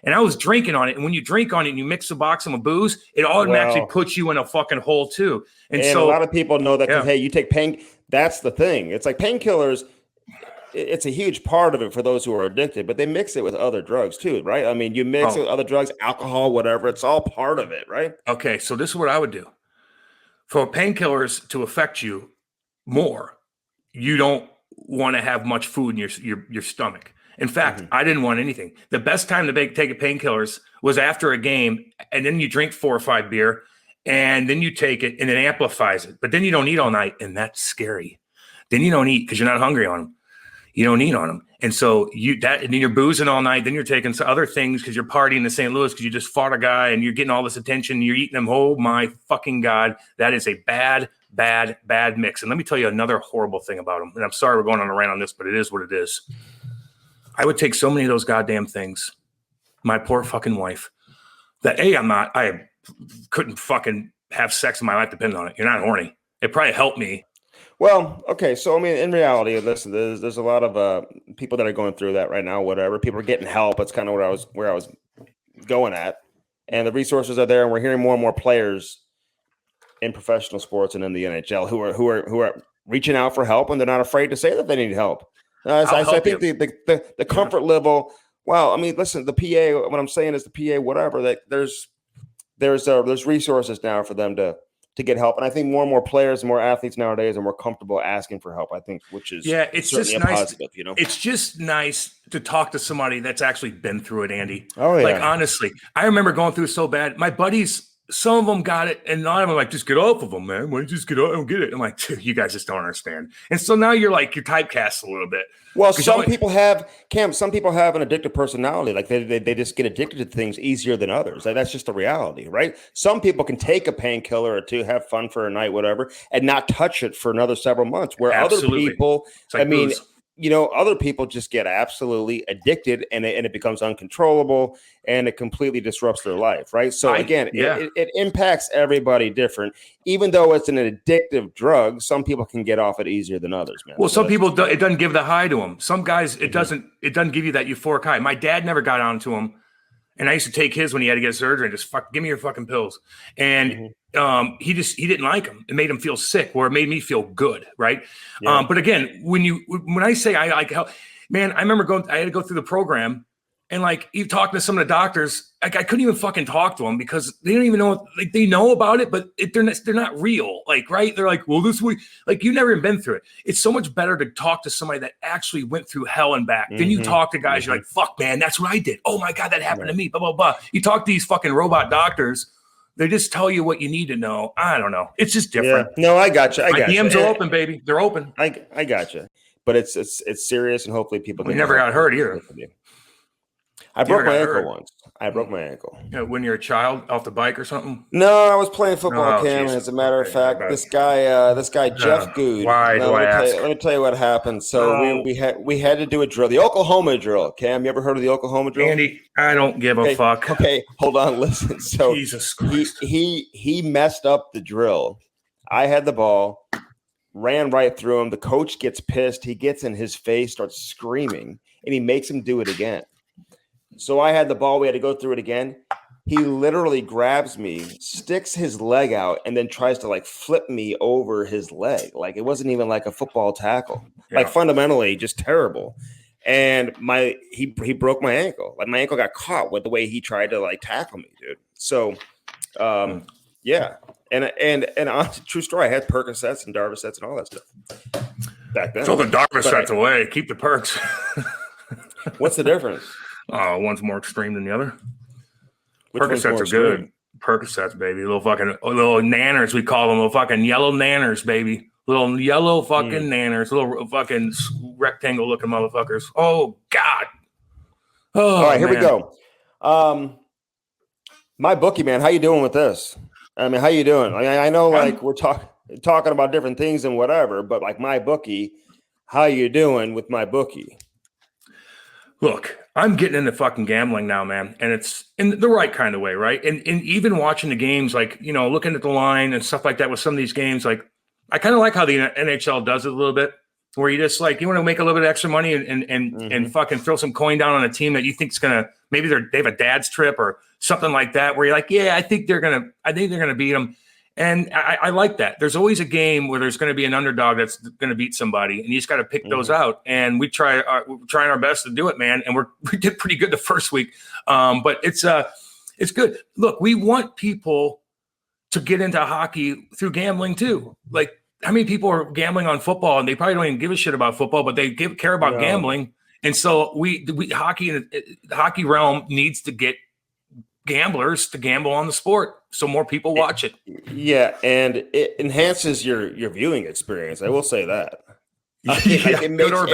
And I was drinking on it. And when you drink on it and you mix Suboxone with booze, it automatically puts you in a fucking hole too. And so a lot of people know that because, hey, you take pain. That's the thing. It's like painkillers. It's a huge part of it for those who are addicted, but they mix it with other drugs too, right? I mean, you mix it with other drugs, alcohol, whatever. It's all part of it, right? Okay, so this is what I would do. For painkillers to affect you more, you don't want to have much food in your stomach. In fact, I didn't want anything. The best time to take painkillers was after a game, and then you drink 4 or 5 beer, and then you take it, and it amplifies it. But then you don't eat all night, and that's scary. Then you don't eat because you're not hungry on them. You don't eat on them. And so and then you're boozing all night. Then you're taking some other things because you're partying in St. Louis because you just fought a guy and you're getting all this attention. And you're eating them. Oh my fucking God. That is a bad, bad, bad mix. And let me tell you another horrible thing about them. And I'm sorry we're going on a rant on this, but it is what it is. I would take so many of those goddamn things. My poor fucking wife. That I couldn't fucking have sex in my life depending on it. You're not horny. It probably helped me. Well, okay. So, I mean, in reality, listen, there's a lot of people that are going through that right now, whatever. People are getting help. That's kind of where I was going at. And the resources are there. And we're hearing more and more players in professional sports and in the NHL who are reaching out for help, and they're not afraid to say that they need help. I think the comfort level, well, I mean, listen, the PA, what I'm saying is the PA, whatever, that there's resources now for them to get help. And I think more and more players and more athletes nowadays are more comfortable asking for help, I think, which is it's just nice. Positive, It's just nice to talk to somebody that's actually been through it, Andy. Oh, yeah. Like, honestly, I remember going through it so bad. My buddies, some of them got it, and a lot of them are like, just get off of them, man. Why don't you just get off and get it? I'm like, dude, you guys just don't understand. And so now you're typecast a little bit. Well, some people have an addictive personality. Like they just get addicted to things easier than others. Like, that's just the reality, right? Some people can take a painkiller or two, have fun for a night, whatever, and not touch it for another several months. Where other people, like other people just get absolutely addicted, and it becomes uncontrollable, and it completely disrupts their life, right? So it impacts everybody different. Even though it's an addictive drug, some people can get off it easier than others, man. Well, some people, it doesn't give the high to them. Some guys, it doesn't give you that euphoric high. My dad never got onto him, and I used to take his when he had to get surgery and just give me your fucking pills. And he didn't like them. It made him feel sick, or it made me feel good, right? Yeah. But again, when I say I like help, man, I remember I had to go through the program, and like you talking to some of the doctors, like I couldn't even fucking talk to them because they don't even know, like they know about it, but they're not real, like, right? They're like, well, this way, like you've never even been through it. It's so much better to talk to somebody that actually went through hell and back. Then you talk to guys, you're like, fuck, man, that's what I did. Oh my God, that happened to me. Blah blah blah. You talk to these fucking robot doctors. They just tell you what you need to know. I don't know. It's just different. Yeah. No, I got you. My DMs are open, baby. They're open. I got you. But it's serious, and hopefully people. We never got hurt either. I broke my ankle once. I broke my ankle. When you're a child off the bike or something? No, I was playing football, Cam. As a matter of fact, this guy Jeff Good. Let me tell you what happened. So we had to do a drill, the Oklahoma drill. Cam, you ever heard of the Oklahoma drill? Andy, I don't give a fuck. Okay, hold on, listen. So Jesus Christ. He messed up the drill. I had the ball, ran right through him. The coach gets pissed. He gets in his face, starts screaming, and he makes him do it again. So I had the ball. We had to go through it again. He literally grabs me, sticks his leg out, and then tries to like flip me over his leg. Like it wasn't even like a football tackle. Yeah. Like fundamentally just terrible. And he broke my ankle. Like my ankle got caught with the way he tried to like tackle me, dude. So yeah. And true story, I had Percocets and Darvocets and all that stuff back then. Throw the Darvocets away. Keep the perks. What's the difference? One's more extreme than the other. Percocets are good. Percocets, baby. Little nanners, we call them. Little fucking yellow nanners, baby. Little yellow fucking nanners. Little fucking rectangle looking motherfuckers. Oh, God. Oh, all right, here we go. MyBookie, man. How you doing with this? I mean, how you doing? I know, like, we're talking. talking about different things and whatever, but like MyBookie, how you doing with MyBookie? Look, I'm getting into fucking gambling now, man. And it's in the right kind of way, right? And even watching the games, like, you know, looking at the line and stuff like that with some of these games, like, I kind of like how the NHL does it a little bit, where you just like, you want to make a little bit of extra money and fucking throw some coin down on a team that you think is going to, maybe they have a dad's trip or something like that, where you're like, yeah, I think they're going to beat them. And I like that. There's always a game where there's going to be an underdog that's going to beat somebody, and you just got to pick those out. And we're trying our best to do it, man. And we did pretty good the first week, but it's good. Look, we want people to get into hockey through gambling too. Like, how many people are gambling on football, and they probably don't even give a shit about football, but they care about gambling. And so we hockey realm needs to get gamblers to gamble on the sport so more people watch it. Yeah, and it enhances your viewing experience. I will say that. It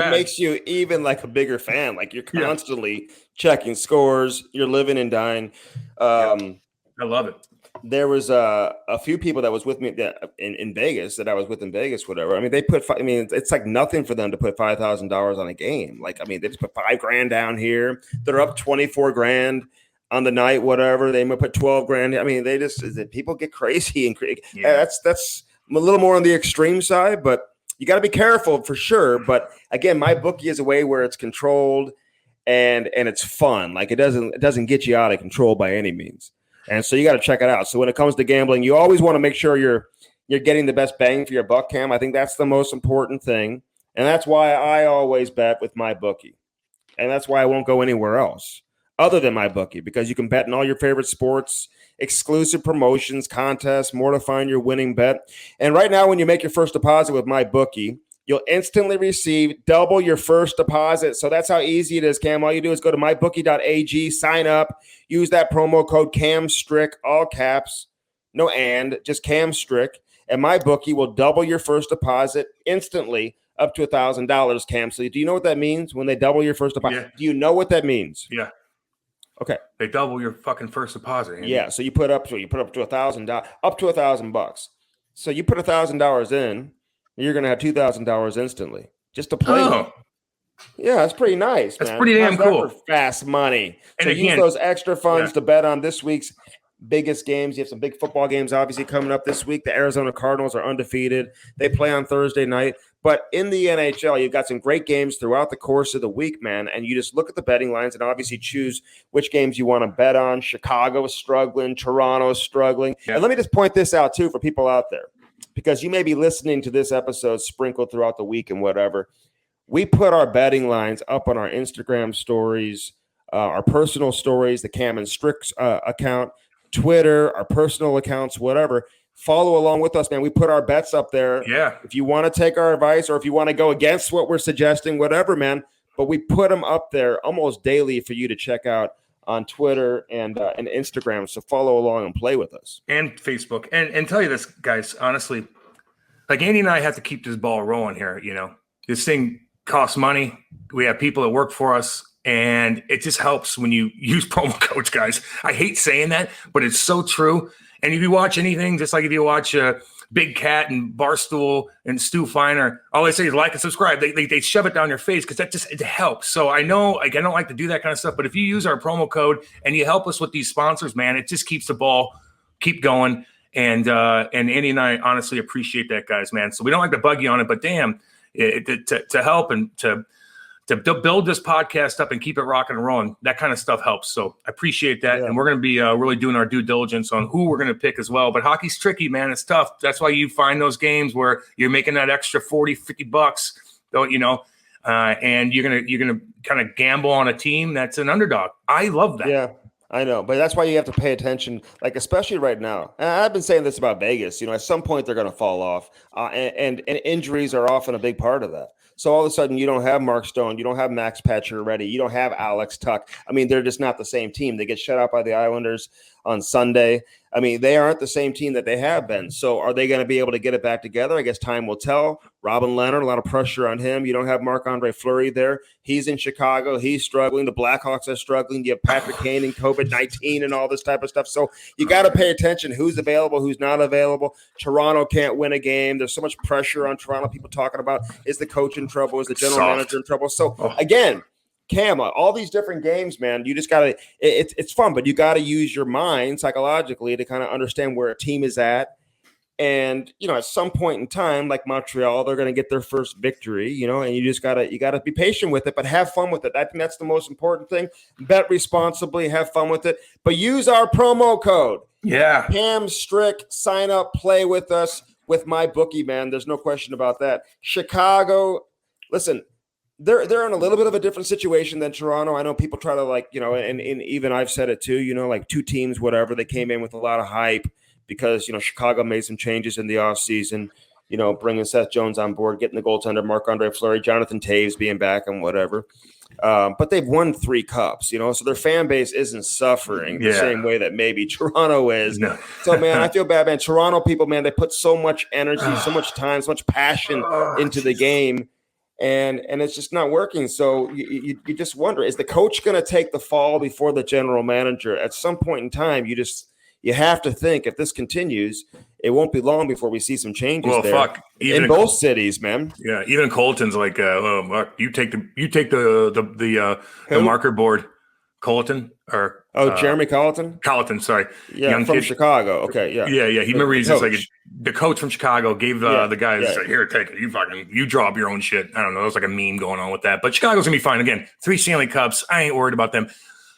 makes you even like a bigger fan. Like, you're constantly checking scores. You're living and dying. I love it. There was a few people that was with me in Vegas that I was with in Vegas, whatever. I mean, it's like nothing for them to put $5,000 on a game. Like, I mean, they just put $5,000 down here. They're up $24,000 on the night, whatever. They might put $12,000. I mean, people get crazy and that's a little more on the extreme side, but you got to be careful for sure. But again, MyBookie is a way where it's controlled and it's fun. Like, it doesn't get you out of control by any means. And so you got to check it out. So when it comes to gambling, you always want to make sure you're getting the best bang for your buck, Cam. I think that's the most important thing. And that's why I always bet with MyBookie. And that's why I won't go anywhere else other than MyBookie, because you can bet in all your favorite sports, exclusive promotions, contests, more to find your winning bet. And right now, when you make your first deposit with MyBookie, you'll instantly receive double your first deposit. So that's how easy it is, Cam. All you do is go to mybookie.ag, sign up, use that promo code Cam Strick, all caps, no and, just Cam Strick, and MyBookie will double your first deposit instantly up to $1,000, Cam. So do you know what that means when they double your first deposit? Yeah. Do you know what that means? Yeah. Okay. They double your fucking first deposit. Andy. Yeah. So you put up to $1,000, up to $1,000. So you put $1,000 in, you're going to have $2,000 instantly just to play. Oh. Yeah, that's pretty nice. That's man. pretty damn cool. For fast money. And so again, use those extra funds to bet on this week's biggest games. You have some big football games obviously coming up this week. The Arizona Cardinals are undefeated. They play on Thursday night. But in the NHL, you've got some great games throughout the course of the week, man. And you just look at the betting lines and obviously choose which games you want to bet on. Chicago is struggling. Toronto is struggling. Yeah. And let me just point this out, too, for people out there, because you may be listening to this episode sprinkled throughout the week and whatever. We put our betting lines up on our Instagram stories, our personal stories, the Cam and Strick account, Twitter, our personal accounts, whatever. Follow along with us, man. We put our bets up there. Yeah. If you want to take our advice or if you want to go against what we're suggesting, whatever, man. But we put them up there almost daily for you to check out on Twitter and Instagram. So follow along and play with us. And Facebook. And tell you this, guys, honestly, like Andy and I have to keep this ball rolling here. You know, this thing costs money. We have people that work for us. And it just helps when you use promo codes, guys. I hate saying that, but it's so true. And if you watch anything, just like if you watch Big Cat and Barstool and Stu Feiner, all they say is like and subscribe. They shove it down your face because it helps. So I know, like, I don't like to do that kind of stuff, but if you use our promo code and you help us with these sponsors, man, it just keeps the ball keep going. And Andy and I honestly appreciate that, guys, man. So we don't like to bug you on it, but damn, to help and to build this podcast up and keep it rocking and rolling, that kind of stuff helps. So I appreciate that. Yeah. And we're going to be really doing our due diligence on who we're going to pick as well. But hockey's tricky, man. It's tough. That's why you find those games where you're making that extra $40-$50, you know, and you're going to kind of gamble on a team that's an underdog. I love that. Yeah, I know. But that's why you have to pay attention, like, especially right now. And I've been saying this about Vegas. You know, at some point they're going to fall off. And injuries are often a big part of that. So all of a sudden, you don't have Mark Stone, you don't have Max Pacioretty, you don't have Alex Tuck. I mean, they're just not the same team. They get shut out by the Islanders on Sunday. I mean, they aren't the same team that they have been. So are they going to be able to get it back together? I guess time will tell. Robin Leonard, a lot of pressure on him. You don't have Marc-Andre Fleury there. He's in Chicago. He's struggling. The Blackhawks are struggling. You have Patrick Kane and COVID-19 and all this type of stuff. So you got to pay attention who's available, who's not available. Toronto can't win a game. There's so much pressure on Toronto. People talking about, is the coach in trouble? Is the general manager in trouble? So again, Cam, all these different games, man, you just got to – it's fun, but you got to use your mind psychologically to kind of understand where a team is at. And, at some point in time, like Montreal, they're going to get their first victory, and you just got to be patient with it, but have fun with it. I think that's the most important thing. Bet responsibly, have fun with it, but use our promo code. Yeah. Cam Strick, sign up, play with us with MyBookie, man. There's no question about that. Chicago, listen – They're in a little bit of a different situation than Toronto. I know people try to and even I've said it too, like two teams, whatever. They came in with a lot of hype because, Chicago made some changes in the offseason, bringing Seth Jones on board, getting the goaltender, Marc-Andre Fleury, Jonathan Taves being back and whatever. But they've won 3 cups, so their fan base isn't suffering the same way that maybe Toronto is. No. So, man, I feel bad, man. Toronto people, man, they put so much energy, so much time, so much passion into the game. And it's just not working. So you just wonder, is the coach going to take the fall before the general manager? At some point in time, you have to think, if this continues, it won't be long before we see some changes in both cities, man. Yeah, even Colton's like, you take the marker board, Colton or Jeremy Colleton? Colleton, sorry. Yeah, young from kid. Chicago. Okay, yeah. Yeah. He remember he's just like the coach from Chicago gave the guys like, here, take it. You draw up your own shit. I don't know. There's like a meme going on with that. But Chicago's gonna be fine. Again, 3 Stanley Cups. I ain't worried about them.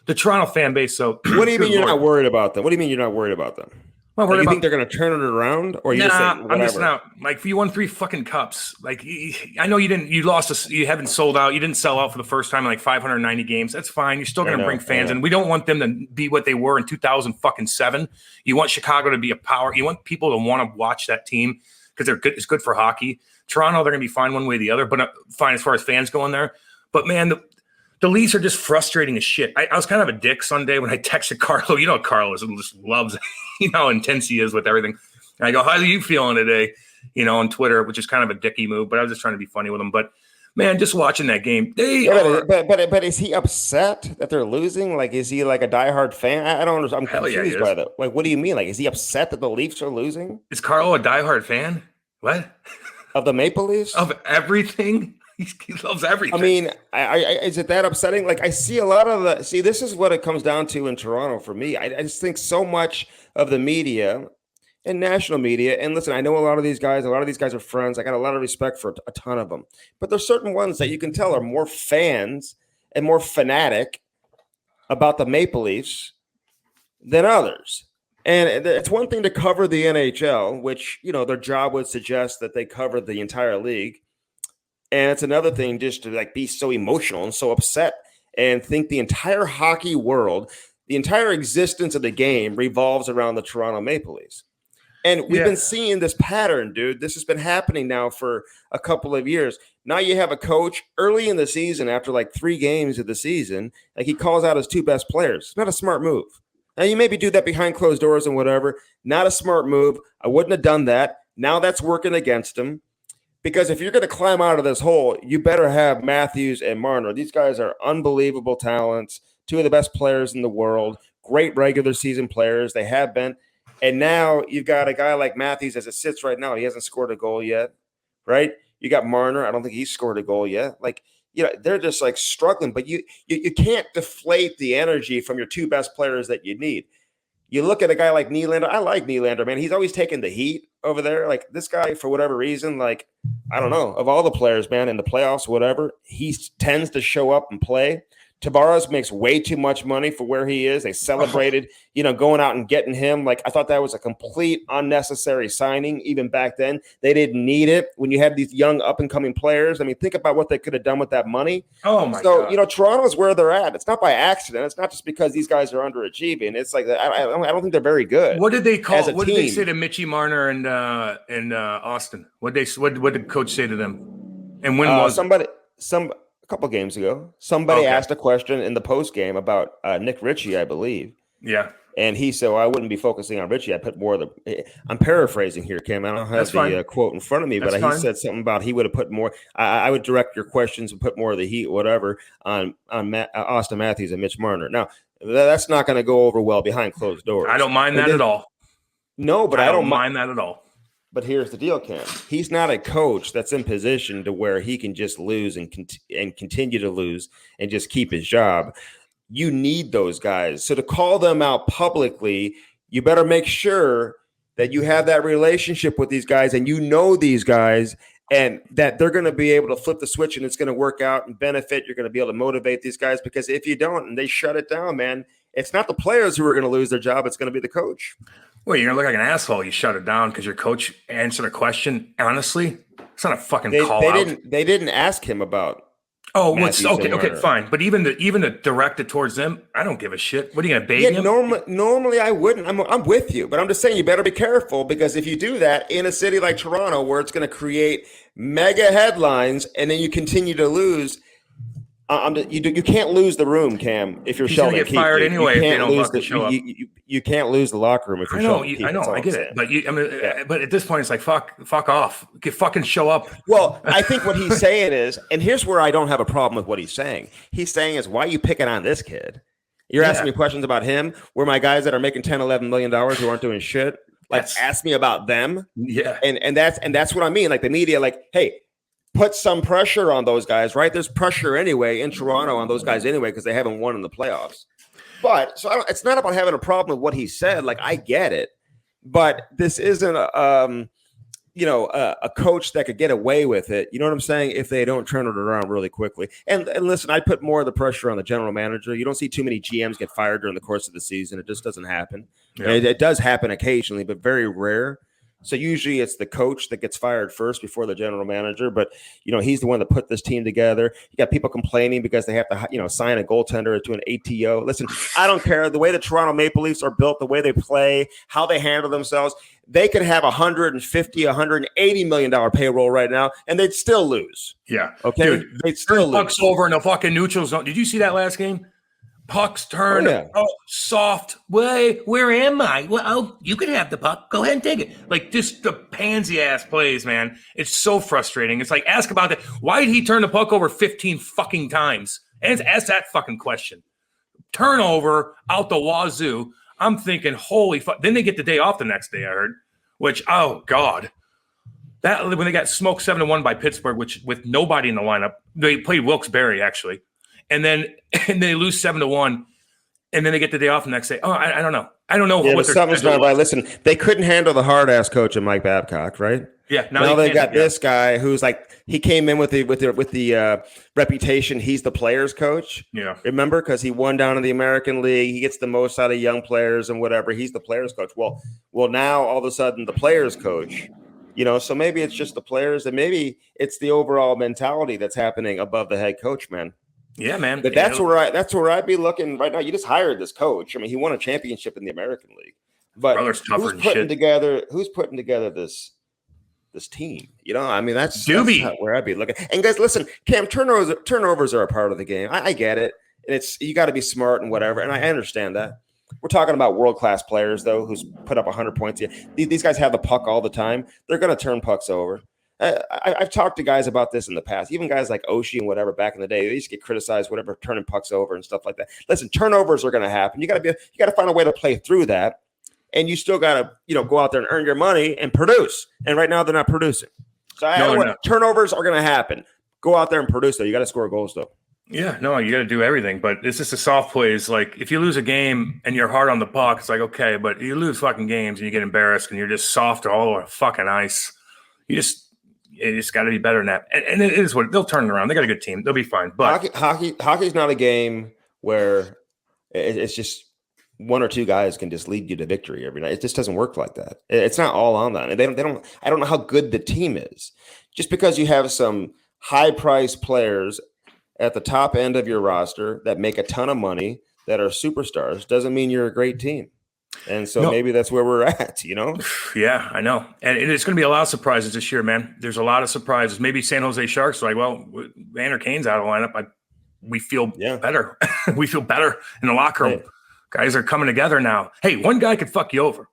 The Toronto fan base, so what do you mean you're not worried about them? What do you mean you're not worried about them? You think they're going to turn it around, or you just think whatever? I'm just not like, you won 3 fucking cups. Like, I know you lost. You haven't sold out. You didn't sell out for the first time in like 590 games. That's fine. You're still going to bring fans, and we don't want them to be what they were in 2007. You want Chicago to be a power. You want people to want to watch that team because they're good. It's good for hockey. Toronto, they're going to be fine one way or the other, but fine as far as fans going there. But man, the Leafs are just frustrating as shit. I was kind of a dick Sunday when I texted Carlo. Carlo just loves, how intense he is with everything. And I go, how are you feeling today? On Twitter, which is kind of a dicky move, but I was just trying to be funny with him. But man, just watching that game, but is he upset that they're losing? Like, is he like a diehard fan? I don't understand. I'm confused by that. Like, what do you mean? Like, is he upset that the Leafs are losing? Is Carlo a diehard fan? What? Of the Maple Leafs? Of everything? He loves everything. I mean, is it that upsetting? Like, I see a lot of this is what it comes down to in Toronto for me. I just think so much of the media and national media, and listen, I know a lot of these guys are friends. I got a lot of respect for a ton of them. But there's certain ones that you can tell are more fans and more fanatic about the Maple Leafs than others. And it's one thing to cover the NHL, which, their job would suggest that they cover the entire league. And it's another thing just to be so emotional and so upset and think the entire hockey world, the entire existence of the game revolves around the Toronto Maple Leafs. And we've been seeing this pattern, dude. This has been happening now for a couple of years. Now you have a coach early in the season, after 3 games of the season, he calls out his 2 best players. It's not a smart move. Now you maybe do that behind closed doors and whatever. Not a smart move. I wouldn't have done that. Now that's working against him. Because if you're going to climb out of this hole, you better have Matthews and Marner. These guys are unbelievable talents, 2 of the best players in the world, great regular season players. They have been. And now you've got a guy like Matthews as it sits right now. He hasn't scored a goal yet, right? You got Marner. I don't think he's scored a goal yet. They're just struggling. But you can't deflate the energy from your 2 best players that you need. You look at a guy like Nylander. I like Nylander, man. He's always taking the heat over there. This guy, for whatever reason, I don't know, of all the players, man, in the playoffs, whatever, he tends to show up and play. Tavares makes way too much money for where he is. They celebrated, going out and getting him. I thought that was a complete unnecessary signing even back then. They didn't need it when you have these young up-and-coming players. I mean, think about what they could have done with that money. Oh, my God. Toronto's where they're at. It's not by accident. It's not just because these guys are underachieving. It's I don't think they're very good. What did they call? What did they say to Mitchie Marner and Austin? What did the coach say to them? And when was a couple games ago, somebody asked a question in the post game about Nick Ritchie, I believe. Yeah. And he said, well, I wouldn't be focusing on Richie. I put more of the – I'm paraphrasing here, Cam. I don't have the quote in front of me, but he said something about he would have put more – I would direct your questions and put more of the heat, whatever, on Austin Matthews and Mitch Marner. Now, that's not going to go over well behind closed doors. I don't mind that at all. No, but I don't mind that at all. But here's the deal, Cam. He's not a coach that's in position to where he can just lose and continue to lose and just keep his job. You need those guys. So to call them out publicly, you better make sure that you have that relationship with these guys and you know these guys and that they're going to be able to flip the switch and it's going to work out and benefit. You're going to be able to motivate these guys, because if you don't and they shut it down, man, it's not the players who are going to lose their job. It's going to be the coach. Well, you're going to look like an asshole. You shut it down because your coach answered a question. Honestly, it's not a fucking call out. They didn't ask him about. Oh, okay, fine. But even to direct it towards them, I don't give a shit. What are you going to bait him? Normally I wouldn't. I'm with you, but I'm just saying you better be careful, because if you do that in a city like Toronto, where it's going to create mega headlines, and then you continue to lose, you can't lose the room, Cam. If you're Sheldon Keefe, get fired anyway if they don't fucking show up. You can't lose the locker room if you're Sheldon Keefe. I know, I get it. But but at this point, it's like fuck off. Fucking show up. Well, I think what he's saying is, and here's where I don't have a problem with what he's saying. He's saying is, why are you picking on this kid? You're asking me questions about him, where my guys that are making $10, $11 million who aren't doing shit, ask me about them. Yeah, and that's what I mean. Like the media, like, hey, put some pressure on those guys, right? There's pressure anyway in Toronto on those guys anyway, because they haven't won in the playoffs. But so it's not about having a problem with what he said. Like, I get it, but this isn't a coach that could get away with it. You know what I'm saying? If they don't turn it around really quickly. And listen, I put more of the pressure on the general manager. You don't see too many GMs get fired during the course of the season. It just doesn't happen. Yeah. It does happen occasionally, but very rare. So usually it's the coach that gets fired first before the general manager. But, he's the one that put this team together. You got people complaining because they have to, sign a goaltender to an ATO. Listen, I don't care. The way the Toronto Maple Leafs are built, the way they play, how they handle themselves, they could have $150, $180 million payroll right now, and they'd still lose. Yeah. Okay. Dude, they'd still lose. Pucks over in the fucking neutral zone. Did you see that last game? Pucks turn soft. Where am I? Well, you can have the puck. Go ahead and take it. Like, just the pansy ass plays, man. It's so frustrating. It's like, ask about that. Why did he turn the puck over 15 fucking times? And ask that fucking question. Turnover out the wazoo. I'm thinking, holy fuck. Then they get the day off the next day, I heard. Which, oh God. That when they got smoked 7-1 by Pittsburgh, which with nobody in the lineup, they played Wilkes-Barre actually. And they lose 7-1, and then they get the day off the next day. Oh, I don't know. I don't know what something's not right. Listen, they couldn't handle the hard ass coach of Mike Babcock, right? Yeah. Now they got this guy who's like, he came in with the reputation. He's the players coach. Yeah. Remember, because he won down in the American League. He gets the most out of young players and whatever. He's the players coach. Well, now all of a sudden the players coach. So maybe it's just the players, and maybe it's the overall mentality that's happening above the head coach, man. Yeah, man. But that's where I'd be looking right now. You just hired this coach. I mean, he won a championship in the American League. But who's putting together this team? I mean, that's where I'd be looking. And guys, listen, Cam, turnovers are a part of the game. I get it. And you got to be smart and whatever. And I understand that. We're talking about world-class players, though, who's put up 100 points. These guys have the puck all the time. They're going to turn pucks over. I've talked to guys about this in the past, even guys like Oshie and whatever back in the day. They used to get criticized, whatever, turning pucks over and stuff like that. Listen, turnovers are going to happen. You got to find a way to play through that, and you still got to go out there and earn your money and produce. And right now they're not producing. So turnovers are going to happen. Go out there and produce, though. You got to score goals, though. Yeah, no, you got to do everything. But it's just the soft plays. Like, if you lose a game and you're hard on the puck, it's like, okay, but you lose fucking games and you get embarrassed and you're just soft all over fucking ice. It's got to be better than that. And it is what they'll turn it around. They got a good team. They'll be fine. But hockey's not a game where it's just one or two guys can just lead you to victory every night. It just doesn't work like that. It's not all on that. And I don't know how good the team is. Just because you have some high-priced players at the top end of your roster that make a ton of money, that are superstars, doesn't mean you're a great team. And so maybe that's where we're at, Yeah, I know. And it's going to be a lot of surprises this year, man. There's a lot of surprises. Maybe San Jose Sharks are like, well, Vander Kane's out of the lineup. We feel better. We feel better in the locker room. Guys are coming together now. Hey, one guy could fuck you over.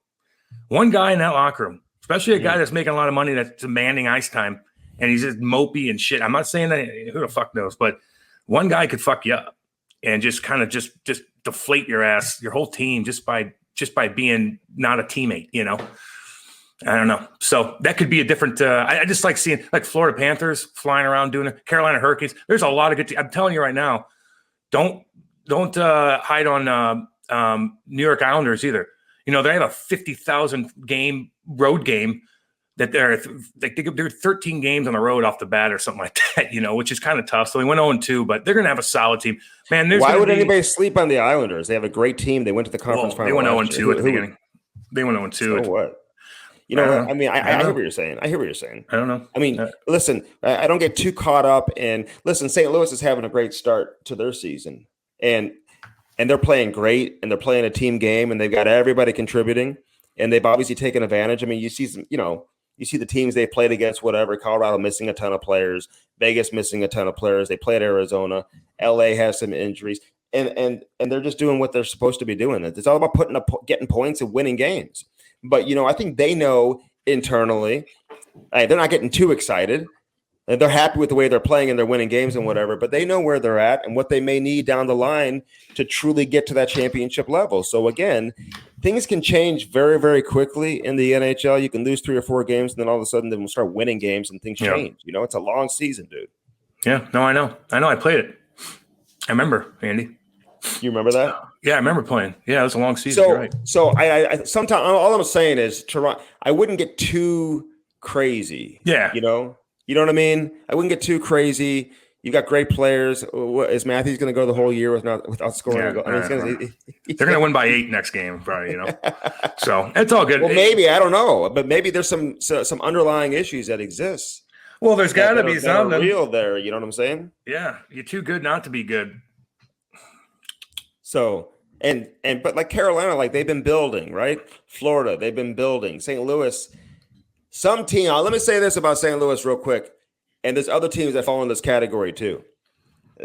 One guy in that locker room, especially a guy that's making a lot of money that's demanding ice time, and he's just mopey and shit. I'm not saying that who the fuck knows, but one guy could fuck you up and just kind of just deflate your ass, your whole team, just by being not a teammate, you know. I don't know. So that could be a different. I just like seeing like Florida Panthers flying around doing it. Carolina Hurricanes. There's a lot of good. I'm telling you right now, don't hide on New York Islanders either. You know, they have a 50,000 game road game that they're 13 games on the road off the bat or something like that, you know, which is kind of tough. So they went 0-2, but they're going to have a solid team. Man, why would anybody sleep on the Islanders? They have a great team. They went to the conference final. They went 0-2 at the beginning. They went 0-2. So what? You know, I mean, I hear what you're saying. I hear what you're saying. I don't know. I mean, listen, I don't get too caught up in. Listen, St. Louis is having a great start to their season, and they're playing great, and they're playing a team game, and they've got everybody contributing, and they've obviously taken advantage. I mean, you see some, you know, you see the teams they played against, whatever. Colorado missing a ton of players, Vegas missing a ton of players. They played Arizona. LA has some injuries, and they're just doing what they're supposed to be doing. It's all about getting points and winning games. But, you know, I think they know internally, they're not getting too excited. They're happy with the way they're playing and they're winning games and whatever, but they know where they're at and what they may need down the line to truly get to that championship level. So, again, things can change very, very quickly in the NHL. You can lose 3 or 4 games, and then all of a sudden then we'll start winning games and things change. You know, it's a long season, dude. Yeah, no, I know. I played it. I remember, Andy. You remember that? Yeah, I remember playing. Yeah, it was a long season. So, right. So I sometimes all I'm saying is Toronto. I wouldn't get too crazy. Yeah, you know what I mean. I wouldn't get too crazy. You got great players. Is Matthews going to go the whole year without scoring a goal? I mean, they're going to win by 8 next game, probably. You know, so it's all good. Well, maybe I don't know, but maybe there's some underlying issues that exist. Well, there's got to be something real there. You know what I'm saying? Yeah, you're too good not to be good. So but like Carolina, like they've been building, right? Florida, they've been building. St. Louis, some team. Let me say this about St. Louis real quick, and there's other teams that fall in this category too.